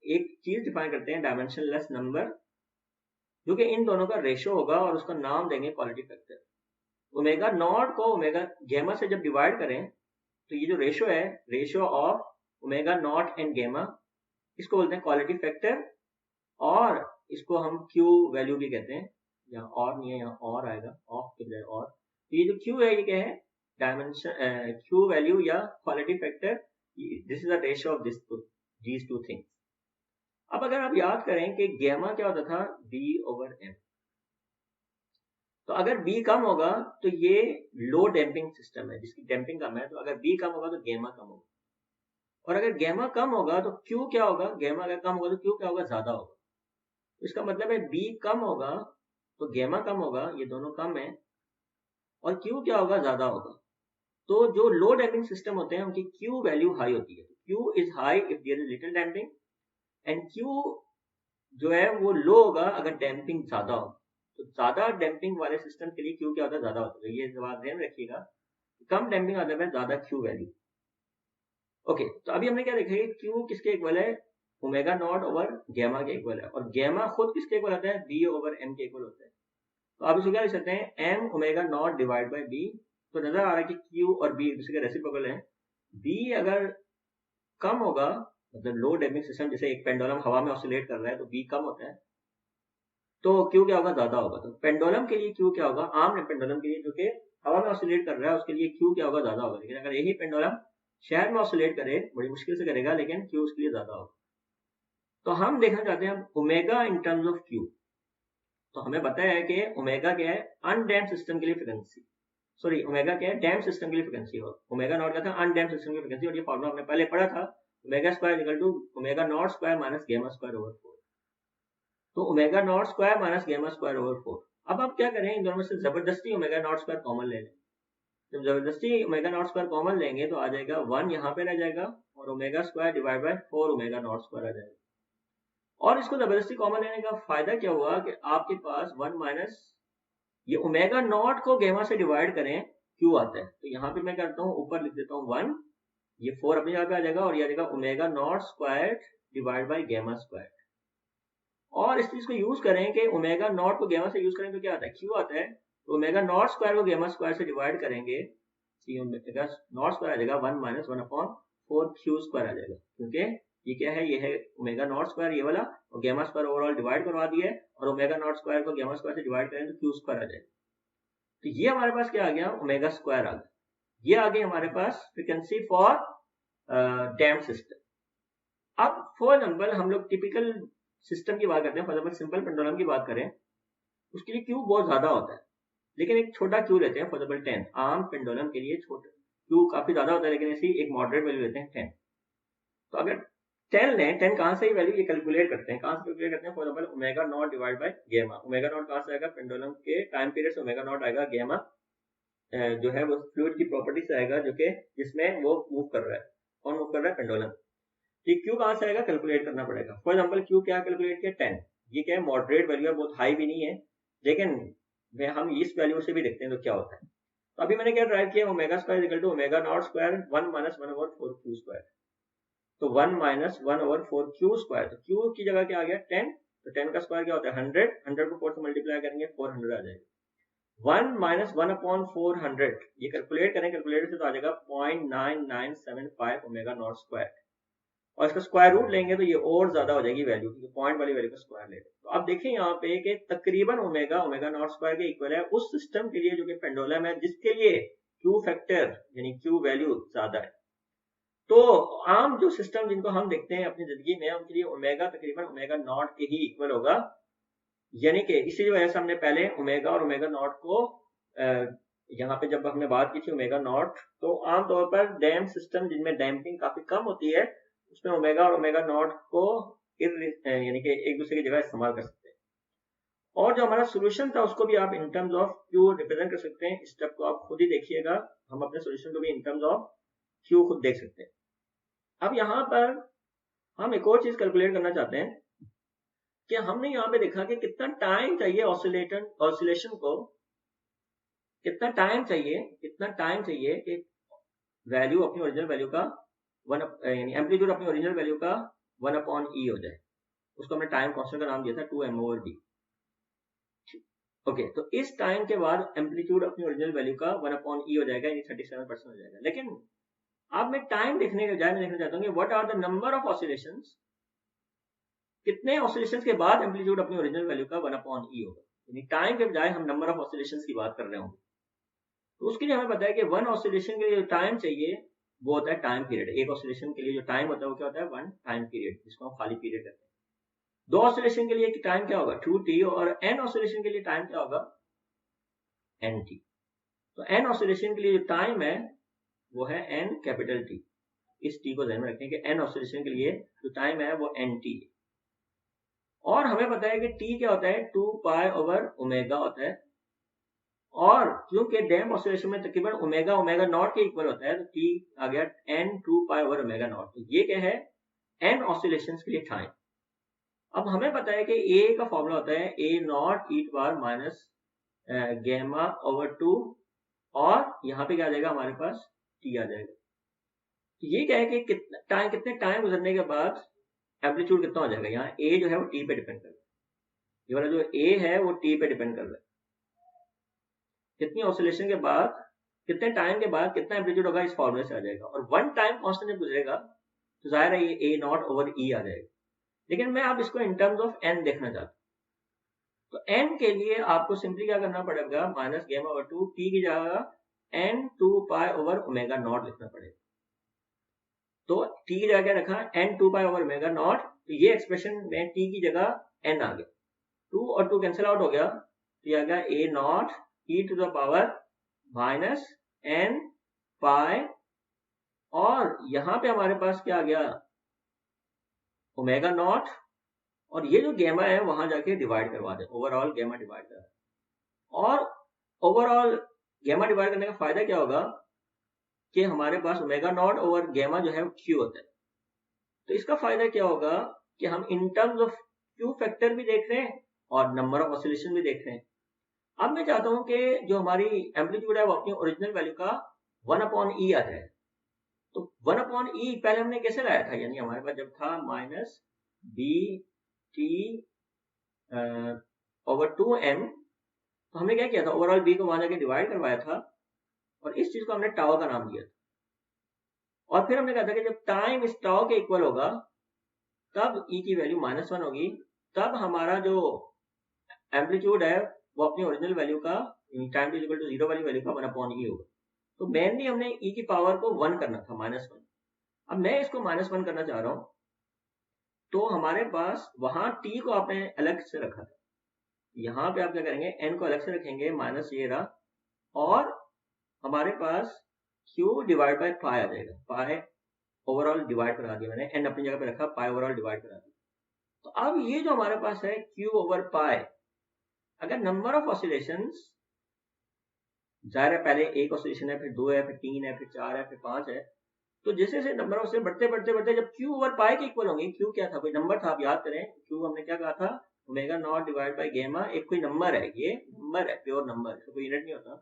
एक चीज डिफाइन करते हैं, डायमेंशनलेस नंबर, जो कि इन दोनों का रेशियो होगा और उसका नाम देंगे क्वालिटी फैक्टर। ओमेगा नॉट को ओमेगा गामा से जब डिवाइड करें तो ये जो रेशियो है, ratio of omega not and gamma, इसको बोलते हैं क्वालिटी फैक्टर, और इसको हम क्यू वैल्यू भी कहते हैं, यहाँ और नहीं है, यहाँ और आएगा, ऑफ के बजाय और, तो ये जो क्यू है ये क्या है, डायमेंशन क्यू वैल्यू या quality factor, this is the ratio of these two things। अब अगर आप याद करें कि गामा क्या होता था, b ओवर m, तो अगर b कम होगा तो ये लो डैम्पिंग सिस्टम है जिसकी डैम्पिंग कम है, तो अगर b कम होगा तो गामा कम होगा, और अगर गामा कम होगा तो q क्या होगा, गामा अगर कम होगा तो q क्या होगा, ज्यादा होगा। इसका मतलब है b कम होगा तो गामा कम होगा, ये दोनों कम है, और q क्या होगा, ज्यादा होगा। तो जो लो डैम्पिंग सिस्टम होते हैं उनकी Q वैल्यू हाई होती है, Q is high if there is little damping, and Q जो है वो लो होगा अगर डैम्पिंग ज्यादा हो। तो ज्यादा डैम्पिंग वाले सिस्टम के लिए Q क्या होता है, ज्यादा होता है, ये जवाब ध्यान रखिएगा, कम डैम्पिंग आता है ज्यादा Q वैल्यू। ओके, तो अभी हमने क्या देखा है, Q किसके इक्वल है, ओमेगा नॉट ओवर गामा के इक्वल है, और गामा खुद किसके इक्वल आता है, B ओवर M के इक्वल होता है। तो आप इसको क्या लिख सकते हैं, M omega naught divide by B। तो नजर आ रहा है कि Q और B एक दूसरे के रेसिप्रोकल हैं। B अगर कम होगा, मतलब लो डैम्पिंग सिस्टम, जैसे एक पेंडुलम हवा में ऑसिलेट कर रहा है तो B कम होता है, तो Q क्या होगा, ज्यादा होगा। तो पेंडुलम के लिए Q क्या होगा, आम पेंडुलम के लिए जो कि हवा में ऑसिलेट कर रहा है उसके लिए Q क्या होगा, ज्यादा होगा। लेकिन अगर यही पेंडुलम शहर में ऑसिलेट करे, बड़ी मुश्किल से करेगा, लेकिन Q उसके लिए ज्यादा होगा। तो हम देखना चाहते हैं omega in terms of Q। तो हमें पता है कि ओमेगा क्या है, अनडैम्प्ड सिस्टम के लिए फ्रीक्वेंसी, सॉरी ओमेगा क्या है, डैम्प सिस्टम के लिए फ्रीक्वेंसी, और ओमेगा नॉट का था अनडैम्प सिस्टम की फ्रीक्वेंसी, और ये फॉर्मूला हमने पहले पढ़ा था, omega square equal to omega naught square minus gamma square over 4। तो omega naught square minus gamma square over 4। अब आप क्या करें, इन दोनों में से जबरदस्ती ओमेगा नॉट स्क्वायर कॉमन ले लें। जब जबरदस्ती ओमेगा नॉट स्क्वायर कॉमन लेंगे तो आ जाएगा 1 यहाँ पे रह जाएगा, और omega square divide by 4 omega naught square आ जाएगा। और इसको जबरदस्ती कॉमन लेने का फायदा क्या हुआ कि आपके पास 1 माइनस ये ओमेगा नॉट को गामा से डिवाइड करें Q आता है, तो यहाँ पे मैं करता हूँ, ऊपर लिख देता हूँ 1, ये 4 अपनी जगह पे आ जाएगा, और ये आ जाएगा omega naught square divide by gamma square. और इस चीज को यूज करें कि ओमेगा नॉट को गामा से यूज करें तो क्या आता है, Q आता है, तो ओमेगा नॉट स्क्वायर को गामा स्क्वायर से डिवाइड करेंगे, ओमेगा नॉट स्क्वायर आ जाएगा 1 माइनस 1/4 Q स्क्वायर आ जाएगा, क्योंकि ये क्या है, ये है ओमेगा नॉट स्क्वायर ये वाला, और गामा स्क्वायर ओवरऑल डिवाइड करवा दिया है, और ओमेगा नॉट स्क्वायर को गामा स्क्वायर से डिवाइड करें तो Q स्क्वायर आ जाएगा। तो ये हमारे पास क्या आ गया, ओमेगा स्क्वायर आ गया। ये आ गई हमारे पास फ्रीक्वेंसी फॉर डैम्प सिस्टम। अब फॉर एग्जांपल हम लोग टिपिकल सिस्टम की बात करते हैं, फॉर एग्जांपल सिंपल पेंडुलम की बात करें, उसके लिए Q बहुत ज्यादा होता है, लेकिन एक छोटा क्यू लेते हैं, फॉर एग्जाम्पल 10। आम पेंडुलम के लिए छोटा क्यू काफी ज्यादा होता है, लेकिन ऐसी एक मॉडरेट वैल्यू लेते हैं 10। तो अगर 10 लें, 10 कहाँ से वैल्यू ये कैलकुलेट करते हैं, कहाँ से कैलकुलेट करते हैं, for example omega naught divide by gamma. Omega naught कहाँ से आएगा, पेंडुलम के टाइम पीरियड से ओमेगा नॉट आएगा, गामा जो है वो फ्लूइड की प्रॉपर्टी से आएगा, जो कि जिसमें वो मूव कर रहा है, कौन मूव कर रहा है, पेंडुलम। ठीक, क्यू कहाँ से आएगा, कैलकुलेट करना पड़ेगा। फॉर एग्जाम्पल क्यू क्या कैलकुलेट किया, 10। ये क्या है, मॉडरेट वैल्यू है, बहुत हाई भी नहीं है, लेकिन हम इस वैल्यू से भी देखते हैं तो क्या होता है। तो अभी मैंने क्या ड्राइव किया, omega square equal to omega naught square 1 minus 1 over 4 Q square. तो 1 माइनस 1 ओवर 4 क्यू स्क्वायर, तो क्यू की जगह क्या आ गया 10, तो 10 का स्क्वायर क्या होता है 100, 100 को 4 से मल्टीप्लाई करेंगे 400 आ जाएगा। 1 माइनस 1 अपॉन 400, ये कैलकुलेट करें, कैलकुलेटर से तो आ जाएगा 0.9975 ओमेगा नॉट स्क्वायर, और इसका स्क्वायर रूट लेंगे तो ये और ज्यादा हो जाएगी वैल्यू, क्योंकि पॉइंट वाली वैल्यू का स्क्वायर ले। तो आप देखें यहाँ पे कि तकरीबन ओमेगा ओमेगा नॉट स्क्वायर के इक्वल है उस सिस्टम के लिए जो कि पेंडुलम है, जिसके लिए क्यू फैक्टर यानी क्यू वैल्यू ज्यादा है। तो आम जो सिस्टम जिनको हम देखते हैं अपनी जिंदगी में, उनके लिए ओमेगा तकरीबन ओमेगा नॉट के ही इक्वल होगा, यानी कि इसी वजह से हमने पहले ओमेगा और ओमेगा नॉट को यहाँ पे जब हमने बात की थी ओमेगा नॉट, तो आमतौर पर डैम सिस्टम जिनमें डैम्पिंग काफी कम होती है, उसमें ओमेगा और ओमेगा नॉट को यानी कि एक दूसरे की जगह इस्तेमाल कर सकते हैं। और जो हमारा सोल्यूशन था उसको भी आप in terms of Q represent कर सकते हैं। इस स्टेप को आप खुद ही देखिएगा, हम अपने सोल्यूशन को भी इन टर्म्स ऑफ क्यू खुद देख सकते हैं। अब यहाँ पर हम एक और चीज कैलकुलेट करना चाहते हैं कि हमने यहाँ पे देखा कि कितना टाइम चाहिए ऑसिलेशन को, कितना टाइम चाहिए कि वैल्यू अपनी ओरिजिनल वैल्यू का यानी एम्पलीट्यूड अपनी ओरिजिनल वैल्यू का 1 अपॉन ई हो जाए। उसको हमने टाइम कांस्टेंट का नाम दिया था 2m/d। ओके, तो इस टाइम के बाद एम्पलीट्यूड अपनी ओरिजिनल वैल्यू का 1 अपॉन ई हो जाएगा, यानी 37% हो जाएगा। लेकिन अब मैं टाइम देखने के बजाय मैं देखना चाहता हूँ कि what are the number of oscillations, कितने ऑसिलेशंस के बाद एम्पलीट्यूड अपनी ओरिजिनल वैल्यू का 1 अपॉन ई होगा। यानी टाइम के बजाय हम नंबर ऑफ ऑसिलेशंस की बात कर रहे होंगे। तो उसके लिए हमें पता है कि 1 ऑसिलेशन के लिए जो टाइम चाहिए वो होता है टाइम पीरियड। एक ऑसिलेशन के लिए जो टाइम होता है वो क्या होता है 1 टाइम पीरियड, जिसको हम खाली पीरियड कहते हैं। 2 ऑसिलेशन के लिए टाइम क्या होगा 2t, और n ऑसिलेशन के लिए टाइम क्या होगा nt। तो n ऑसिलेशन के लिए जो टाइम है वो है n कैपिटल T। इस t को ध्यान में रखें कि n ऑसिलेशन के लिए जो टाइम है वो nt है। और हमें पता है कि t क्या होता है 2 पाई ओवर ओमेगा होता है, और क्योंकि डैम ऑसिलेशन में तकरीबन ओमेगा ओमेगा नॉट के इक्वल होता है, तो t आ गया n 2 pi over omega naught. तो ये क्या है n ऑसिलेशंस के लिए टाइम। अब हमें पता है कि a का फॉर्मूला होता है a naught E to power minus gamma over 2, और यहाँ पे क्या आ जाएगा हमारे पास t आ जाएगा। तो ये क्या है कि कितने टाइम गुजरने के बाद एम्पलीट्यूड कितना हो जाएगा। यहाँ a जो है वो t पे डिपेंड कर रहा है, ये वाला जो a है वो t पे डिपेंड कर रहा है। कितनी ऑसिलेशन के बाद, कितने टाइम के बाद कितना एम्पलीट्यूड होगा, इस फॉर्मूले से आ जाएगा। और 1 टाइम कांस्टेंट जब गुजरेगा तो जाहिर है ये a नॉट ओवर e आ जाएगा। लेकिन मैं अब इसको इन टर्म्स ऑफ n देखना चाहता हूँ। तो n के लिए आपको सिंपली क्या करना पड़ेगा, माइनस गामा ओवर 2, t की जगह n 2 pi over omega naught लिखना पड़ेगा। तो t की जगह क्या रखा n 2 pi over omega naught, तो ये एक्सप्रेशन में t की जगह n आ गया, 2 और 2 कैंसिल आउट हो गया, तो ये आ गया a naught e to the power minus n pi, और यहां पे हमारे पास क्या आ गया ओमेगा नॉट, और ये जो गामा है वहां जाके डिवाइड करवा दे, ओवरऑल गामा डिवाइड करा। और ओवरऑल गामा डिवाइड करने का फायदा क्या होगा कि हमारे पास ओमेगा नॉट ओवर गामा जो है क्यू होता है। तो इसका फायदा क्या होगा कि हम in terms of Q factor भी देख रहे हैं और नंबर ऑफ ऑसिलेशन भी देख रहे हैं। अब मैं चाहता हूं कि जो हमारी एम्पलीट्यूड है वो अपनी ओरिजिनल वैल्यू का 1 अपॉन ई आ जाए। तो 1 अपॉन ई पहले हमने कैसे लाया था, यानी हमारे पास जब था minus B T over 2m, तो हमने क्या किया था ओवरऑल बी को वहां जाके डिवाइड करवाया था, और इस चीज को हमने टाउ का नाम दिया था। और फिर हमने कहा था कि जब टाइम इस टाउ के इक्वल होगा तब ई की वैल्यू -1 होगी, तब हमारा जो एम्पलीट्यूड है वो अपनी ओरिजिनल वैल्यू का टाइम इज इक्वल टू 0 वाली वैल्यू का 1 अपॉन ई होगा। तो मेनली हमने ई की पावर को 1 करना था, -1। अब मैं इसको -1 करना चाह रहा हूं, तो हमारे पास वहां t को आपने अलग से रखा था, यहाँ पे आप क्या करेंगे, n को अलग से रखेंगे, माइनस ये रहा, और हमारे पास q डिवाइड बाय पाई आ जाएगा। पाई ओवरऑल डिवाइड करा दिया मैंने, n अपनी जगह पे रखा, पाई ओवरऑल डिवाइड करा दिया। तो अब ये जो हमारे पास है q ओवर पाई, अगर नंबर ऑफ ऑसिलेशंस, जाहिर है पहले एक ऑसिलेशन है, फिर 2 है, फिर 3 है, फिर 4 है, फिर 5 है, तो जैसे जैसे नंबर ऑफ बढ़ते बढ़ते बढ़ते जब q ओवर पाई के इक्वल होंगे, q क्या था, कोई नंबर था, आप याद करें, q हमने क्या कहा था, omega not divide by gamma, एक कोई नंबर है, ये नंबर है, प्योर नंबर, कोई यूनिट नहीं होता।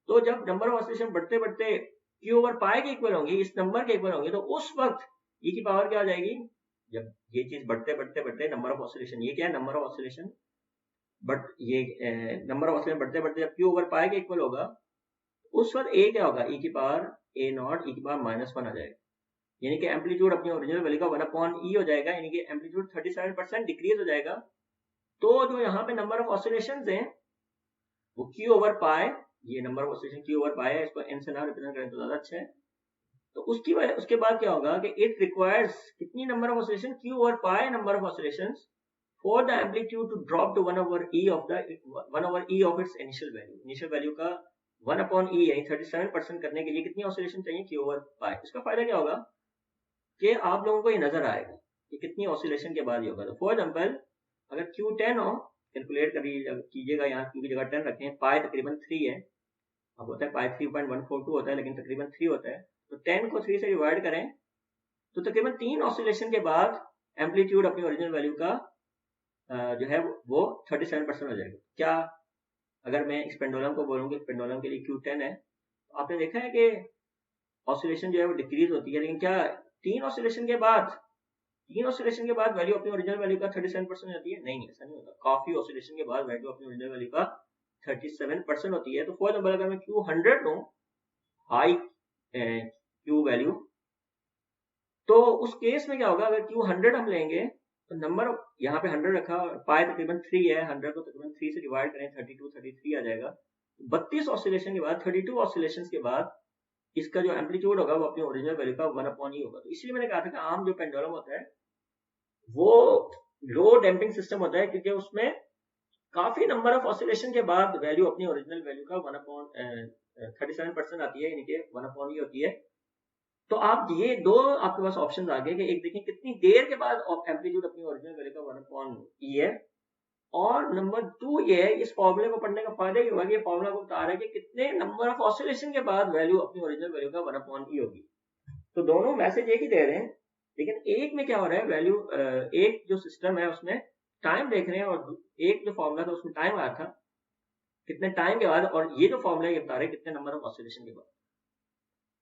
तो जब नंबर ऑफ ऑसिलेशन बढ़ते बढ़ते q ओवर पाई के इक्वल होंगी, इस नंबर के इक्वल होंगे, तो उस वक्त e की पावर क्या आ जाएगी, जब ये चीज बढ़ते बढ़ते बढ़ते नंबर ऑफ ऑसिलेशन, ये क्या है नंबर ऑफ ऑसिलेशन, बट ये नंबर ऑफ ऑसिलेशन बढ़ते बढ़ते जब q ओवर पाई के इक्वल होगा, उस वक्त a क्या होगा, e की पावर a नॉट e की पावर -1 आ जाएगा, यानी कि एम्पलीट्यूड अपनी ओरिजिनल वैल्यू का 1/e हो जाएगा, यानी कि एम्पलीट्यूड 37% डिक्रीज हो जाएगा। तो जो यहाँ पे नंबर ऑफ ऑसिलेशंस हैं वो q ओवर पाई, ये number of oscillation q over पाई है, इसको n से ना रिप्रेजेंट करें तो ज्यादा अच्छा है। तो उसके बाद क्या होगा कि इट रिक्वायर्स कितनी number of oscillation, q over pi number of oscillations for the amplitude to drop to 1/e of its initial value. Initial value का 1/e यानी 37% करने के लिए कितनी ऑसिलेशन चाहिए, q ओवर पाई। इसका फायदा क्या होगा कि आप लोगों को ये नजर आएगा कि कितनी ऑसिलेशन के बाद ये होगा। तो फॉर एग्जांपल अगर Q10 हो, कैलकुलेट कीजिएगा, यहाँ Q की जगह 10 रखें, पाई तकरीबन 3 है, अब होता है पाई 3.142 होता है, लेकिन तकरीबन 3 होता है, तो 10 को 3 से डिवाइड करें तो तकरीबन 3 ऑसिलेशन के बाद एम्पलीट्यूड अपनी ओरिजिनल वैल्यू का जो है वो 37% हो जाएगा। क्या अगर मैं इस पेंडुलम को बोलूँ कि पेंडुलम के लिए Q10 है, तो आपने देखा है कि ऑसिलेशन जो है वो डिक्रीज होती है, लेकिन क्या 3 ऑसिलेशन के बाद वैल्यू अपनी ओरिजिनल वैल्यू का 37% होती है? नहीं, ऐसा नहीं होता। काफी ऑसिलेशन के बाद वैल्यू अपनी ओरिजिनल वैल्यू का 37% होती है। तो फॉर एग्जांपल अगर मैं Q100 लूं, हाई Q वैल्यू, तो उस केस में क्या होगा, अगर Q100 हम लेंगे तो नंबर यहाँ पे 100 रखा, पाई तकरीबन 3 है, 100 को तकरीबन 3 से डिवाइड करें, 33 आ जाएगा। 32 ऑसिलेशन के बाद, 32 ऑसिलेशन के बाद इसका जो एम्पलीट्यूड होगा वो अपनी ओरिजिनल वैल्यू का 1/e होगा। तो इसलिए मैंने कहा था कि आम जो पेंडुलम होता है वो लो डैम्पिंग सिस्टम होता है, क्योंकि उसमें काफी नंबर ऑफ ऑसिलेशन के बाद वैल्यू अपनी ओरिजिनल वैल्यू का 37% आती है, यानी कि 1/e होती है। तो आप ये दो आपके पास ऑप्शन आ गए कि एक देखें कितनी देर के बाद एम्पलीट्यूड अपनी ओरिजिनल वैल्यू का 1/e है, और नंबर 2 ये है, इस फॉर्मूले को पढ़ने का फायदा ये हुआ कि ये फॉर्मूला को बता रहा है कि कितने नंबर ऑफ ऑसिलेशन के बाद वैल्यू अपनी ओरिजिनल वैल्यू का 1/e होगी। तो दोनों मैसेज एक ही दे रहे हैं, लेकिन एक में क्या हो रहा है, वैल्यू एक जो सिस्टम है उसमें टाइम देख रहे हैं, और एक जो फॉर्मूला था उसमें टाइम आया था कितने टाइम के बाद, और ये जो फॉर्मूला ये बता रहे हैं कितने नंबर ऑफ ऑसिलेशन के बाद।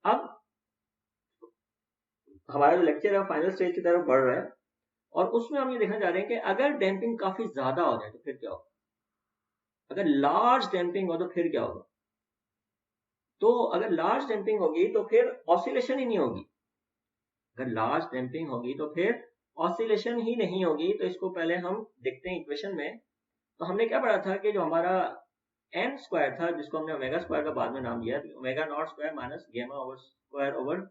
अब हमारा जो लेक्चर है फाइनल स्टेज की तरफ बढ़ रहा है, और उसमें हम ये देखना चाह रहे हैं कि अगर डैम्पिंग काफी ज्यादा हो जाए तो फिर क्या होगा, अगर लार्ज डैम्पिंग हो तो फिर क्या होगा। तो अगर लार्ज डैम्पिंग होगी तो फिर ऑसिलेशन ही नहीं होगी, अगर लार्ज डैम्पिंग होगी तो फिर ऑसिलेशन ही नहीं होगी। तो इसको पहले हम देखते हैं इक्वेशन में। तो हमने क्या पढ़ा था कि जो हमारा n स्क्वायर था, जिसको हमने ओमेगा स्क्वायर का बाद में नाम दिया, omega naught square minus gamma over square over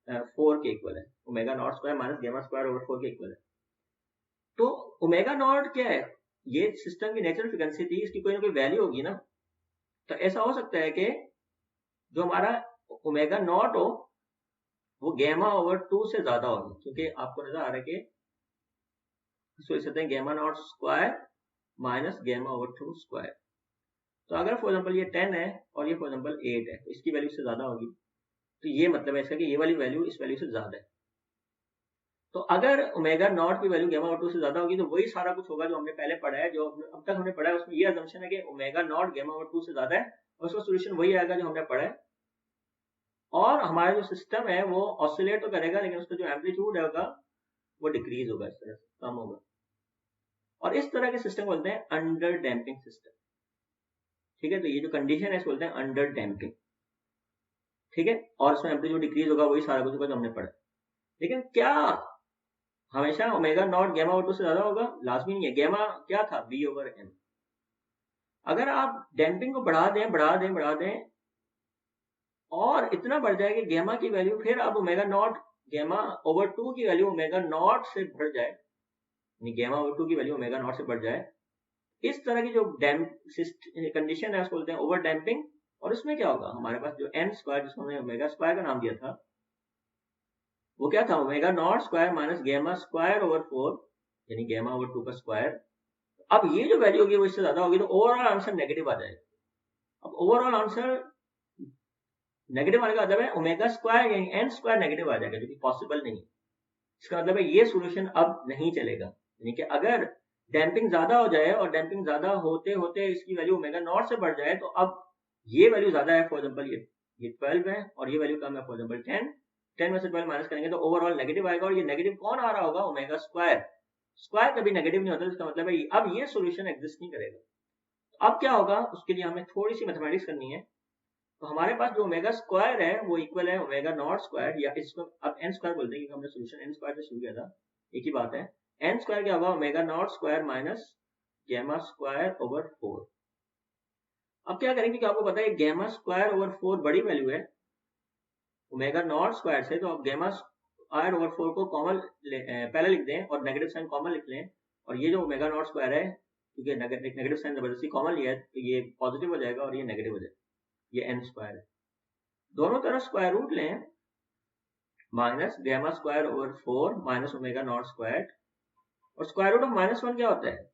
4 के इक्वल है, omega naught square minus gamma square over 4 के इक्वल है। तो ओमेगा नॉट क्या है, ये सिस्टम की नेचुरल फ्रीक्वेंसी थी, इसकी कोई ना कोई वैल्यू होगी ना। तो ऐसा हो सकता है कि जो हमारा ओमेगा नॉट हो वो गामा ओवर 2 से ज्यादा होगी, क्योंकि आपको नजर आ रहा है कि इसको लिख सकते हैं gamma not square minus gamma over 2 square. तो अगर फॉर एग्जांपल ये 10 है और ये फॉर एग्जांपल 8 है, तो इसकी वैल्यू से ज्यादा होगी, तो ये मतलब है इसका कि ये वाली वैल्यू इस वैल्यू से ज्यादा है। तो अगर ओमेगा नॉट की वैल्यू गामा ओवर 2 से ज्यादा होगी तो वही सारा कुछ होगा जो हमने पहले पढ़ा है, जो अब तक हमने पढ़ा है उसमें ये असम्पशन है कि ओमेगा नॉट गामा ओवर 2 से ज्यादा है, और उसका सोल्यूशन वही आएगा जो हमने पढ़ा है। और हमारा जो सिस्टम है वो ऑसिलेट तो करेगा, लेकिन उसका जो एम्पलीट्यूड होगा वो डिक्रीज होगा, इस तरह से कम होगा, और इस तरह के सिस्टम बोलते हैं अंडर डैम्पिंग सिस्टम। ठीक है, तो ये जो कंडीशन है इसको बोलते हैं अंडर डैम्पिंग। ठीक है, और उसमें एम्पलीट्यूड डिक्रीज होगा, वही सारा कुछ होगा जो हमने पढ़ा। लेकिन क्या हमेशा ओमेगा नॉट गामा ओवर 2 से ज्यादा होगा? लाजमी नहीं है। गामा क्या था, b ओवर m। अगर आप डैम्पिंग को बढ़ा दें और इतना बढ़ जाए कि गामा की वैल्यू फिर अब ओमेगा नॉट गामा ओवर 2 की वैल्यू ओमेगा नॉट से बढ़ जाए, यानी गामा ओवर 2 की वैल्यू ओमेगा नॉट से बढ़ जाए, इस तरह की जो डैम्प कंडीशन है उसको बोलते हैं ओवर डैम्पिंग। और उसमें क्या होगा, हमारे पास जो एन स्क्वायर जिसको हमने ओमेगा स्क्वायर का नाम दिया था वो क्या था, omega naught square minus gamma square over 4 यानी गैमा ओवर 2 का स्क्वायर। अब ये जो वैल्यू होगी वो इससे ज्यादा होगी तो ओवरऑल आंसर नेगेटिव आ जाएगा। अब ओवरऑल आंसर नेगेटिव आने का मतलब है ओमेगा स्क्वायर यानी एन स्क्वायर नेगेटिव आ जाएगा, जो कि पॉसिबल नहीं है। इसका मतलब है ये सॉल्यूशन अब नहीं चलेगा। यानी कि अगर डैम्पिंग ज्यादा हो जाए और डैम्पिंग ज्यादा होते होते इसकी वैल्यू ओमेगा नॉट से बढ़ जाए तो अब ये वैल्यू ज्यादा है, फॉर एग्जांपल ये 12 है और ये वैल्यू कम है, फॉर एग्जांपल 10 में से 12 माइनस करेंगे तो ओवरऑल नेगेटिव आएगा। और ये नेगेटिव कौन आ रहा होगा, ओमेगा स्क्वायर। स्क्वायर कभी नेगेटिव नहीं होता, इसका मतलब है अब ये सॉल्यूशन एग्जिस्ट नहीं करेगा। अब क्या होगा, उसके लिए हमें थोड़ी सी मैथमेटिक्स करनी है। तो हमारे पास जो ओमेगा स्क्वायर है वो इक्वल है ओमेगा नॉट स्क्वायर, या इसको अब एन स्क्वायर बोलते हैं क्योंकि हमने सॉल्यूशन एन स्क्वायर से शुरू किया था, एक ही बात है। एन स्क्वायर क्या होगा, omega naught square minus gamma square over 4। अब क्या करेंगे कि आपको पता है गैमा स्क्वायर ओवर 4 बड़ी वैल्यू है ओमेगा नॉट स्क्वायर से, तो आप गैमा स्क्वायर ओवर 4 को कॉमन पहले लिख दें और नेगेटिव साइन कॉमन लिख लें। और ये जो ओमेगा नॉट स्क्वायर है क्योंकि नेगेटिव साइन जबरदस्ती कॉमन लिया है तो ये पॉजिटिव हो जाएगा और ये नेगेटिव हो जाएगा, ये एन स्क्वायर है। दोनों तरफ स्क्वायर रूट लें, minus gamma square over 4 minus omega naught square. और स्क्वायर रूट ऑफ -1 क्या होता है,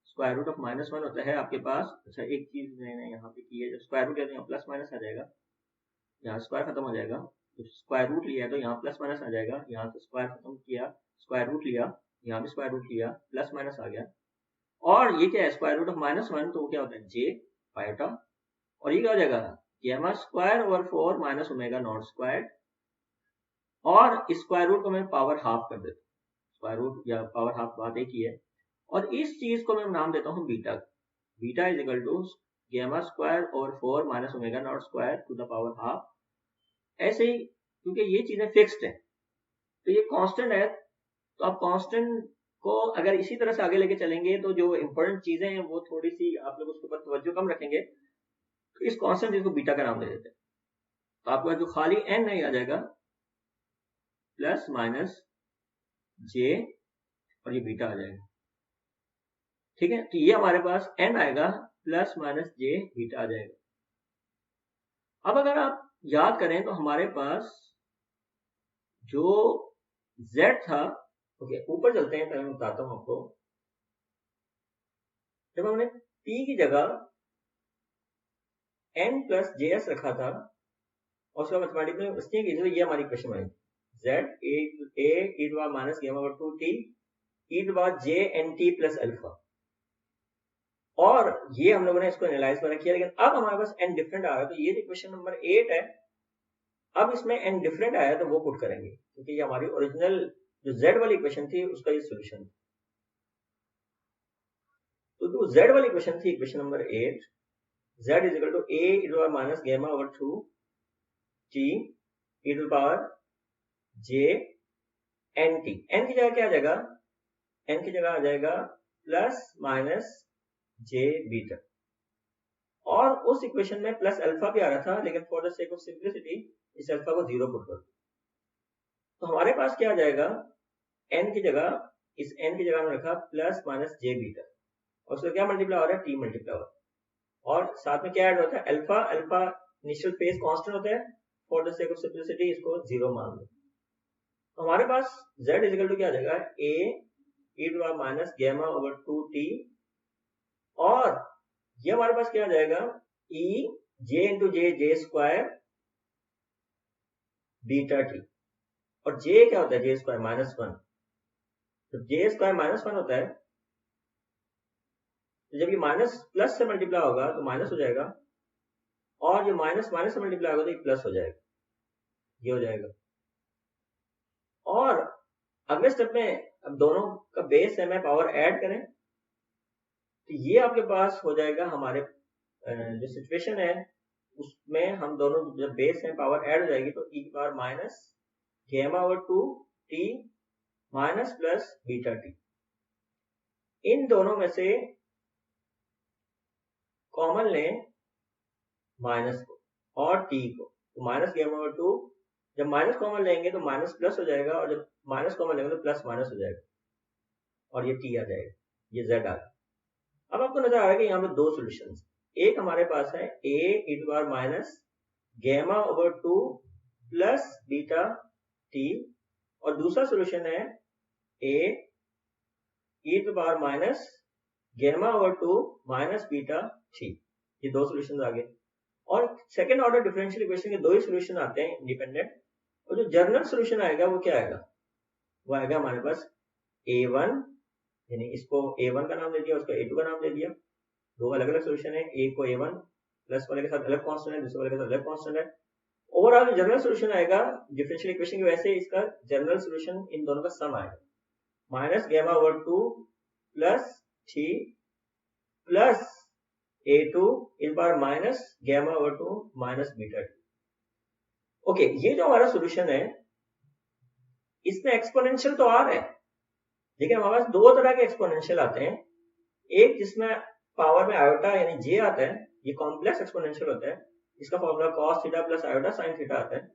स्क्वायर रूट ऑफ -1 होता है आपके पास, अच्छा एक चीज मैंने यहाँ पे की है, जब स्क्वायर रूट है तो यहाँ प्लस माइनस आ जाएगा, यहाँ स्क्वायर खत्म हो जाएगा। तो स्क्वायर रूट लिया है तो यहाँ प्लस माइनस आ जाएगा, यहाँ से स्क्वायर खत्म किया, स्क्वायर रूट लिया, यहाँ भी स्क्वायर रूट लिया, प्लस माइनस आ गया। और ये क्या है, स्क्वायर रूट ऑफ -1 तो वो क्या होता है जे पायोटा। और ये क्या हो जाएगा, gamma square over 4 minus omega naught square. और स्क्वायर रूट को मैं पावर हाफ कर देता हूँ, स्क्वायर रूट या पावर हाफ बात एक ही है। और इस चीज को मैं नाम देता हूँ beta. Beta is equal to gamma square over 4 minus omega naught square to the power half. ऐसे ही क्योंकि ये चीजें फिक्स्ड है तो ये कांस्टेंट है, तो आप कांस्टेंट को अगर इसी तरह से आगे लेके चलेंगे तो जो इंपॉर्टेंट चीजें हैं वो थोड़ी सी आप लोग उसके ऊपर तवज्जो कम रखेंगे। तो इस कांस्टेंट चीज को बीटा का नाम दे देते हैं। तो आपको जो खाली एन नहीं आ जाएगा प्लस माइनस जे और ये बीटा आ जाएगा, ठीक है। तो ये हमारे पास एन आएगा प्लस माइनस जे बीटा आ जाएगा। अब अगर आप याद करें तो हमारे पास जो z था, ओके ऊपर चलते हैं, पहले मैं बताता हूं आपको। जब हमने p की जगह n प्लस js रखा था और उसका मैथमेटिक्स में इसलिए की तो ये हमारी इक्वेशन बनी z a e to minus gamma over 2t e to j n t plus alpha. और ये हम लोगों ने इसको एनालाइज वगैरह किया, लेकिन अब हमारे पास n डिफरेंट आ रहा है। तो ये इक्वेशन नंबर 8 है, अब इसमें n डिफरेंट आया तो वो पुट करेंगे क्योंकि ये हमारी ओरिजिनल जो z वाली इक्वेशन थी उसका ये सॉल्यूशन था। तो जो z वाली इक्वेशन थी equation number 8, z is equal to a e to minus gamma over 2 t e to power j n t। n की जगह क्या आ जाएगा, n की जगह आ जाएगा प्लस माइनस j बीटा। और उस इक्वेशन में प्लस अल्फा भी आ रहा था, लेकिन for the sake of simplicity इस अल्फा को 0 पुट कर। तो हमारे पास क्या आ जाएगा, n की जगह, इस n की जगह में रखा प्लस माइनस j बीटा और उसका क्या मल्टीप्लाई हो रहा है, t मल्टीप्लाई हो रहा है। और साथ में क्या ऐड होता है, alpha. Alpha initial phase constant होता है, for the sake of simplicity इसको 0 मान लो। तो हमारे पास z इज इक्वल टू क्या आ जाएगा, a e to minus gamma over 2t। और ये हमारे पास क्या आ जाएगा, e j into J square beta T. और j क्या होता है, जे स्क्वायर -1। तो जे स्क्वायर -1 होता है, तो जब ये माइनस प्लस से मल्टीप्लाई होगा तो माइनस हो जाएगा, और जो माइनस माइनस से मल्टीप्लाई होगा तो ये प्लस हो जाएगा, ये हो जाएगा। और अगले स्टेप में अब दोनों का बेस है, मैं पावर ऐड करें तो ये आपके पास हो जाएगा। हमारे जो सिचुएशन है उसमें हम दोनों जब बेस है पावर ऐड हो जाएगी तो e की power minus gamma over 2t minus plus beta T. इन दोनों में से कॉमन लें माइनस को और t को, तो माइनस गैमा ओवर 2, जब माइनस कॉमन लेंगे तो माइनस प्लस हो जाएगा, और जब माइनस कॉमन लेंगे तो प्लस माइनस हो जाएगा और ये t आ जाएगा, ये z आ जाएगा। अब आपको नजर आ रहा है कि यहाँ पे दो सॉल्यूशंस, एक हमारे पास है a e to power minus gamma over 2 plus beta t, और दूसरा सॉल्यूशन है a e to power minus gamma over 2 minus beta t। ये दो सॉल्यूशंस आ गए, और सेकंड ऑर्डर डिफरेंशियल इक्वेशन के दो ही सॉल्यूशन आते हैं इंडिपेंडेंट, और जो जनरल सॉल्यूशन आएगा वो क्या आएगा, वो आएगा हमारे पास a1, यानी इसको a1 का नाम दे दिया, उसको a2 का नाम दे दिया, दो अलग अलग सॉल्यूशन है, ए को a1 प्लस वाले के साथ अलग कांस्टेंट है, दूसरे वाले के साथ अलग कांस्टेंट है। ओवरऑल जनरल सॉल्यूशन आएगा डिफरेंशियल इक्वेशन की वजह से, इसका जनरल सॉल्यूशन इन दोनों का सम आएगा, minus gamma over 2 plus t plus a2 इस बार minus gamma over 2 minus beta t। Okay, ये जो हमारा सॉल्यूशन है इसमें एक्सपोनेंशियल तो आ रहे हैं, लेकिन हमारे पास दो तरह के एक्सपोनेंशियल आते हैं, एक जिसमें पावर में आयोटा यानी j आता है, ये कॉम्प्लेक्स एक्सपोनेंशियल होता है, इसका formula cos theta plus iota sin theta आता है,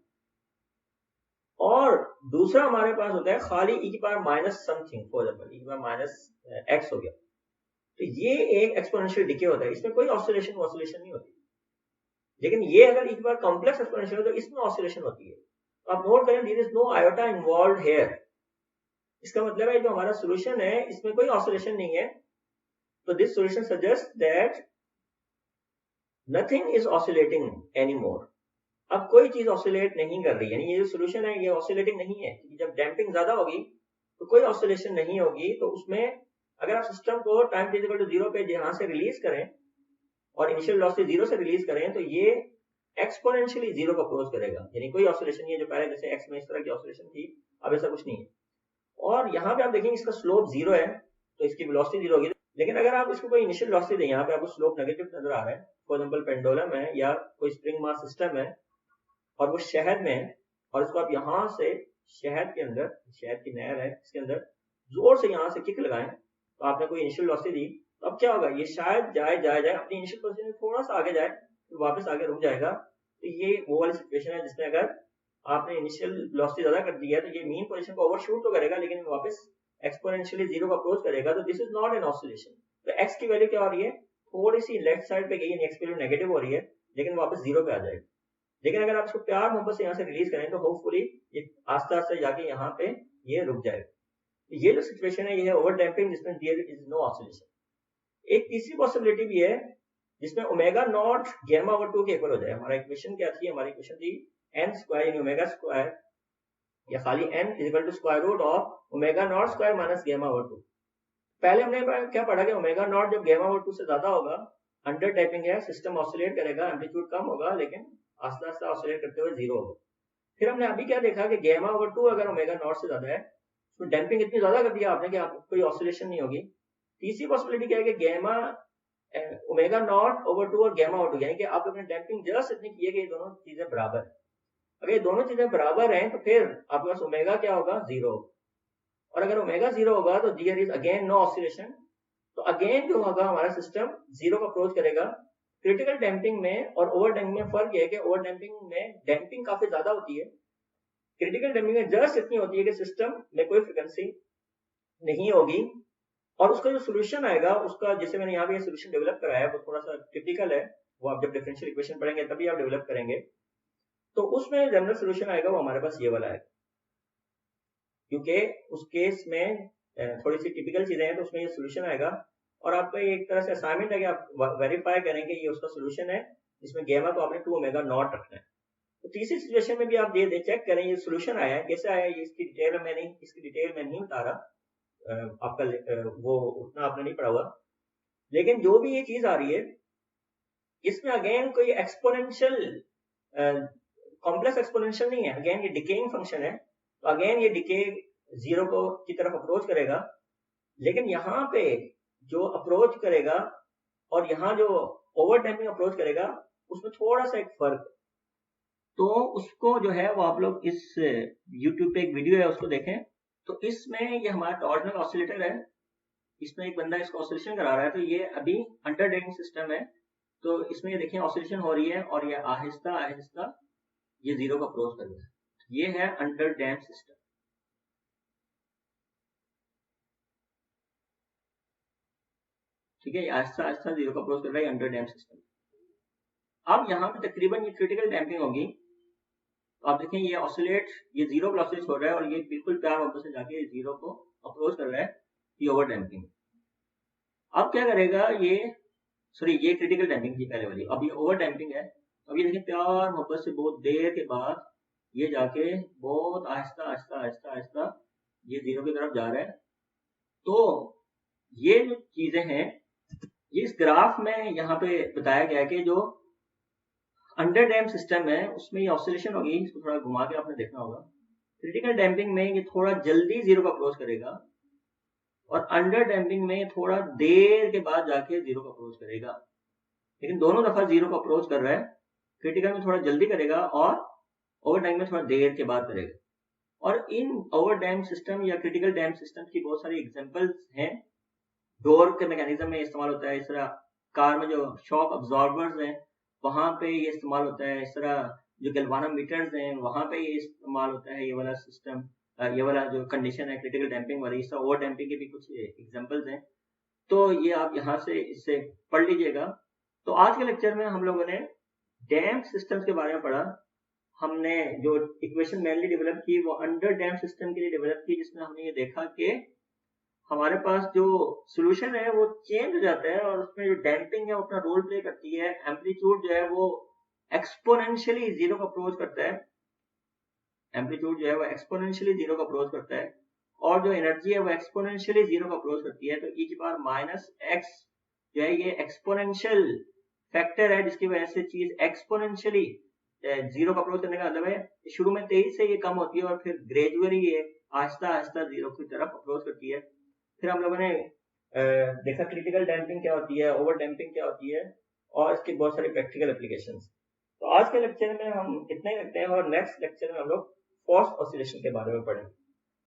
और दूसरा हमारे पास होता है खाली e की power minus something, for example e की पावर माइनस x हो गया, तो ये एक एक्सपोनेंशियल डिके होता है, इसमें कोई ऑसिलेशन नहीं होती। लेकिन ये अगर e की पावर कॉम्प्लेक्स एक्सपोनेंशियल हो तो इसमें ऑसिलेशन होती है। तो आप नोट करें, there is no iota involved here, इसका मतलब है जो हमारा सॉल्यूशन है इसमें कोई ऑसिलेशन नहीं है, तो this solution suggest that nothing is oscillating anymore, अब कोई चीज ऑसिलेट नहीं कर रही, यानी ये जो सॉल्यूशन है ये ऑसिलेटिंग नहीं है, जब डैम्पिंग ज्यादा होगी तो कोई ऑसिलेशन नहीं होगी, तो उसमें अगर आप सिस्टम को टाइम t = 0 पे यहां से रिलीज करें और इनिशियल वेलोसिटी 0 से रिलीज करें, तो ये एक्सपोनेंशियली 0 को अप्रोच करेगा, यानी कोई ऑसिलेशन नहीं है, जो पहले जैसे x में इस तरह की ऑसिलेशन थी, अब ऐसा कुछ नहीं है। और यहाँ पे आप देखेंगे इसका स्लोप 0 है, तो इसकी वेलोसिटी 0 होगी, लेकिन अगर आप इसको कोई इनिशियल वेलोसिटी दें, यहाँ पे आपको स्लोप नेगेटिव नजर आ रहा है, फॉर एग्जांपल पेंडुलम है या कोई स्प्रिंग मास सिस्टम है और वो शहद में है, और इसको आप यहाँ से शहद के अंदर, शहद की नहर है इसके अंदर जोर से यहाँ से किक लगाएं, तो आपने कोई इनिशियल वेलोसिटी दी, तो अब क्या होगा, ये शायद जाए अपनी इनिशियल पोजीशन में थोड़ा सा आगे जाए, फिर वापस आगे रुक जाएगा। तो ये वो वाली सिचुएशन है जिसमें अगर आपने इनिशियल वेलोसिटी ज्यादा कर दी है तो ये मीन पोजीशन को ओवरशूट तो करेगा, लेकिन वापस एक्सपोनेंशियली 0 को अप्रोच करेगा, तो this is not an oscillation. तो x की वैल्यू क्या हो रही है, थोड़ी सी लेफ्ट साइड पे गई, यानी x की वैल्यू नेगेटिव हो रही है, लेकिन वापस 0 पे आ जाएगी। लेकिन अगर आप इसको प्यार मोहब्बत से यहाँ से रिलीज करें तो होपफुली ये आस्ते आस्ते जाके यहाँ पे ये रुक जाएगा। ये जो सिचुएशन है ये है ओवर डैम्पिंग, जिसमें देयर इज नो ऑसिलेशन। एक तीसरी पॉसिबिलिटी भी है जिसमें ओमेगा नॉट गैमा ओवर 2 के इक्वल हो जाए। हमारा इक्वेशन क्या थी, हमारी इक्वेशन थी n स्क्वायर यानी ओमेगा स्क्वायर या खाली n is equal to square root of omega naught square minus gamma over 2। पहले हमने क्या पढ़ा कि ओमेगा नॉट जब गैमा ओवर 2 से ज्यादा होगा अंडर डैम्पिंग है, सिस्टम ऑसिलेट करेगा, एम्पलीट्यूड कम होगा लेकिन आस्ते आस्ते ऑसिलेट करते हुए 0 होगा। फिर हमने अभी क्या देखा कि गैमा ओवर 2 अगर ओमेगा नॉट से ज्यादा है तो डैम्पिंग इतनी ज्यादा कर दिया आपने कि आप कोई ऑसिलेशन नहीं होगी। तीसरी पॉसिबिलिटी क्या है कि गैमा ओमेगा नॉट ओवर 2 और गैमा ओवर 2, यानी कि आप लोगों ने डैम्पिंग जस्ट इतनी की है कि ये दोनों चीजें बराबर है। अगर ये दोनों चीजें बराबर हैं तो फिर आपके पास ओमेगा क्या होगा, 0, और अगर ओमेगा 0 होगा तो there is again no oscillation. तो अगेन जो होगा हमारा सिस्टम 0 को अप्रोच करेगा। क्रिटिकल डैम्पिंग में और ओवर डैम्पिंग में फर्क है कि ओवर डैम्पिंग में डैम्पिंग काफी ज्यादा होती है, क्रिटिकल डैम्पिंग में जस्ट इतनी होती है कि सिस्टम में कोई फ्रिक्वेंसी नहीं होगी, और उसका जो सोल्यूशन आएगा उसका, जैसे मैंने यहाँ पे सोल्यूशन डेवलप कराया है, वो थोड़ा सा टिपिकल है, वो आप जब डिफरेंशियल इक्वेशन पढ़ेंगे तभी आप डेवलप करेंगे, तो उसमें जनरल सोल्यूशन आएगा वो हमारे पास ये वाला है, क्योंकि उस केस में थोड़ी सी टिपिकल चीजें हैं तो उसमें ये सोल्यूशन आएगा। और आपका एक तरह से असाइनमेंट है कि आप वेरीफाई करेंगे ये उसका सोल्यूशन है, इसमें गैमा को आपने 2 ओमेगा नॉट रखना है। तो तीसरी सिचुएशन में भी आप ये चेक करें ये सोल्यूशन आया है, कैसे आया है, इसकी डिटेल में नहीं बता रहा, आपका वो उतना आपने नहीं पढ़ा हुआ, लेकिन जो भी ये चीज आ रही है इसमें अगेन कोई एक्सपोनेंशियल कॉम्प्लेक्स एक्सपोनेंशियल नहीं है, अगेन ये डिकेइंग फंक्शन है, तो अगेन ये डिके 0 को की तरफ अप्रोच करेगा, लेकिन यहाँ पे जो अप्रोच करेगा और यहाँ जो ओवर डैम्पिंग अप्रोच करेगा उसमें थोड़ा सा एक फर्क, तो उसको जो है वो आप लोग इस YouTube पे एक वीडियो है उसको देखें। तो इसमें ये हमारा टॉर्जनल ऑसिलेटर है, इसमें एक बंदा इसको ऑसिलेशन करा रहा है, तो ये अभी अंडर डैम्पिंग सिस्टम है, तो इसमें देखिए ऑसिलेशन हो रही है और ये आहिस्ता आहिस्ता ये 0 को अप्रोच कर रहा है, ये है अंडर डैम्प सिस्टम। तो ठीक है, आहिस्ता आहिस्ता जीरो को अप्रोच कर रहा है अंडर डैम्प सिस्टम। अब यहाँ पे तकरीबन ये क्रिटिकल डैम्पिंग होगी, तो आप देखें ये ऑसिलेट, ये जीरो पर ऑसिलेट हो रहा है और ये बिल्कुल प्यार मोहब्बत से जाके जीरो को अप्रोच कर रहा है, ये ओवर डैम्पिंग। अब क्या करेगा ये, सॉरी ये क्रिटिकल डैम्पिंग थी पहले वाली, अब ये ओवर डैम्पिंग है। अब ये देखिए प्यार मोहब्बत से बहुत देर के बाद ये जाके बहुत आहिस्ता आहिस्ता आहिस्ता आहिस्ता ये जीरो की तरफ जा रहा है। तो ये जो चीजें हैं ये इस ग्राफ में यहाँ पे बताया गया है कि जो अंडर डैम्प सिस्टम है उसमें ये ऑसिलेशन होगी, इसको थोड़ा घुमा के आपने देखना होगा। क्रिटिकल डैम्पिंग में ये थोड़ा जल्दी जीरो को अप्रोच करेगा और अंडर डैम्पिंग में थोड़ा देर के बाद जाके जीरो को अप्रोच करेगा, लेकिन दोनों दफा जीरो को अप्रोच कर रहा है। क्रिटिकल में थोड़ा जल्दी करेगा और ओवर डैम्प में थोड़ा देर के बाद करेगा। और इन ओवर डैम्प सिस्टम या क्रिटिकल डैम्प सिस्टम की बहुत सारी एग्जांपल्स हैं। डोर के मैकेनिज्म में इस्तेमाल होता है, इस तरह कार में जो शॉक अब्जॉर्बर्स हैं वहां पे ये इस्तेमाल होता है, इस तरह जो गैल्वानोमीटर्स हैं वहां पे ये इस्तेमाल होता है, ये वाला सिस्टम, ये वाला जो कंडीशन है क्रिटिकल डैम्पिंग वाली। इस तरह ओवर डैम्पिंग के भी कुछ एग्जांपल्स हैं, तो ये आप यहाँ से इससे पढ़ लीजिएगा। तो आज के लेक्चर में हम लोगों ने डैम्प सिस्टम्स के बारे में पढ़ा। हमने जो इक्वेशन मेनली डेवलप की वो अंडर डैम्प सिस्टम के लिए डेवलप की, जिसमें हमने ये देखा कि हमारे पास जो सोल्यूशन है वो चेंज हो जाता है और उसमें जो डैम्पिंग है वो अपना रोल प्ले करती है। एम्पलीट्यूड जो है वो एक्सपोनेंशियली जीरो को अप्रोच करता है, एम्पलीट्यूड जो है वो एक्सपोनेंशियली जीरो को अप्रोच करता है, और जो एनर्जी है वो एक्सपोनेंशियली जीरो को अप्रोच करती है। तो e की पावर माइनस एक्स जो है ये एक्सपोनेंशियल फैक्टर है, जिसकी वजह से चीज एक्सपोनेंशियली जीरो का अप्रोच करने का मतलब है शुरू में तेज से ये कम होती है और फिर ग्रेजुअली ये आहिस्ता आहिस्ता जीरो की तरफ अप्रोच करती है। फिर हम लोगों ने देखा क्रिटिकल डैम्पिंग क्या होती है, ओवर डैम्पिंग क्या होती है, और इसके बहुत सारे प्रैक्टिकल एप्लीकेशंस। तो आज के लेक्चर में हम इतना ही रखते हैं और नेक्स्ट लेक्चर में हम लोग फोर्स ऑसिलेशन के बारे में पढ़ेंगे।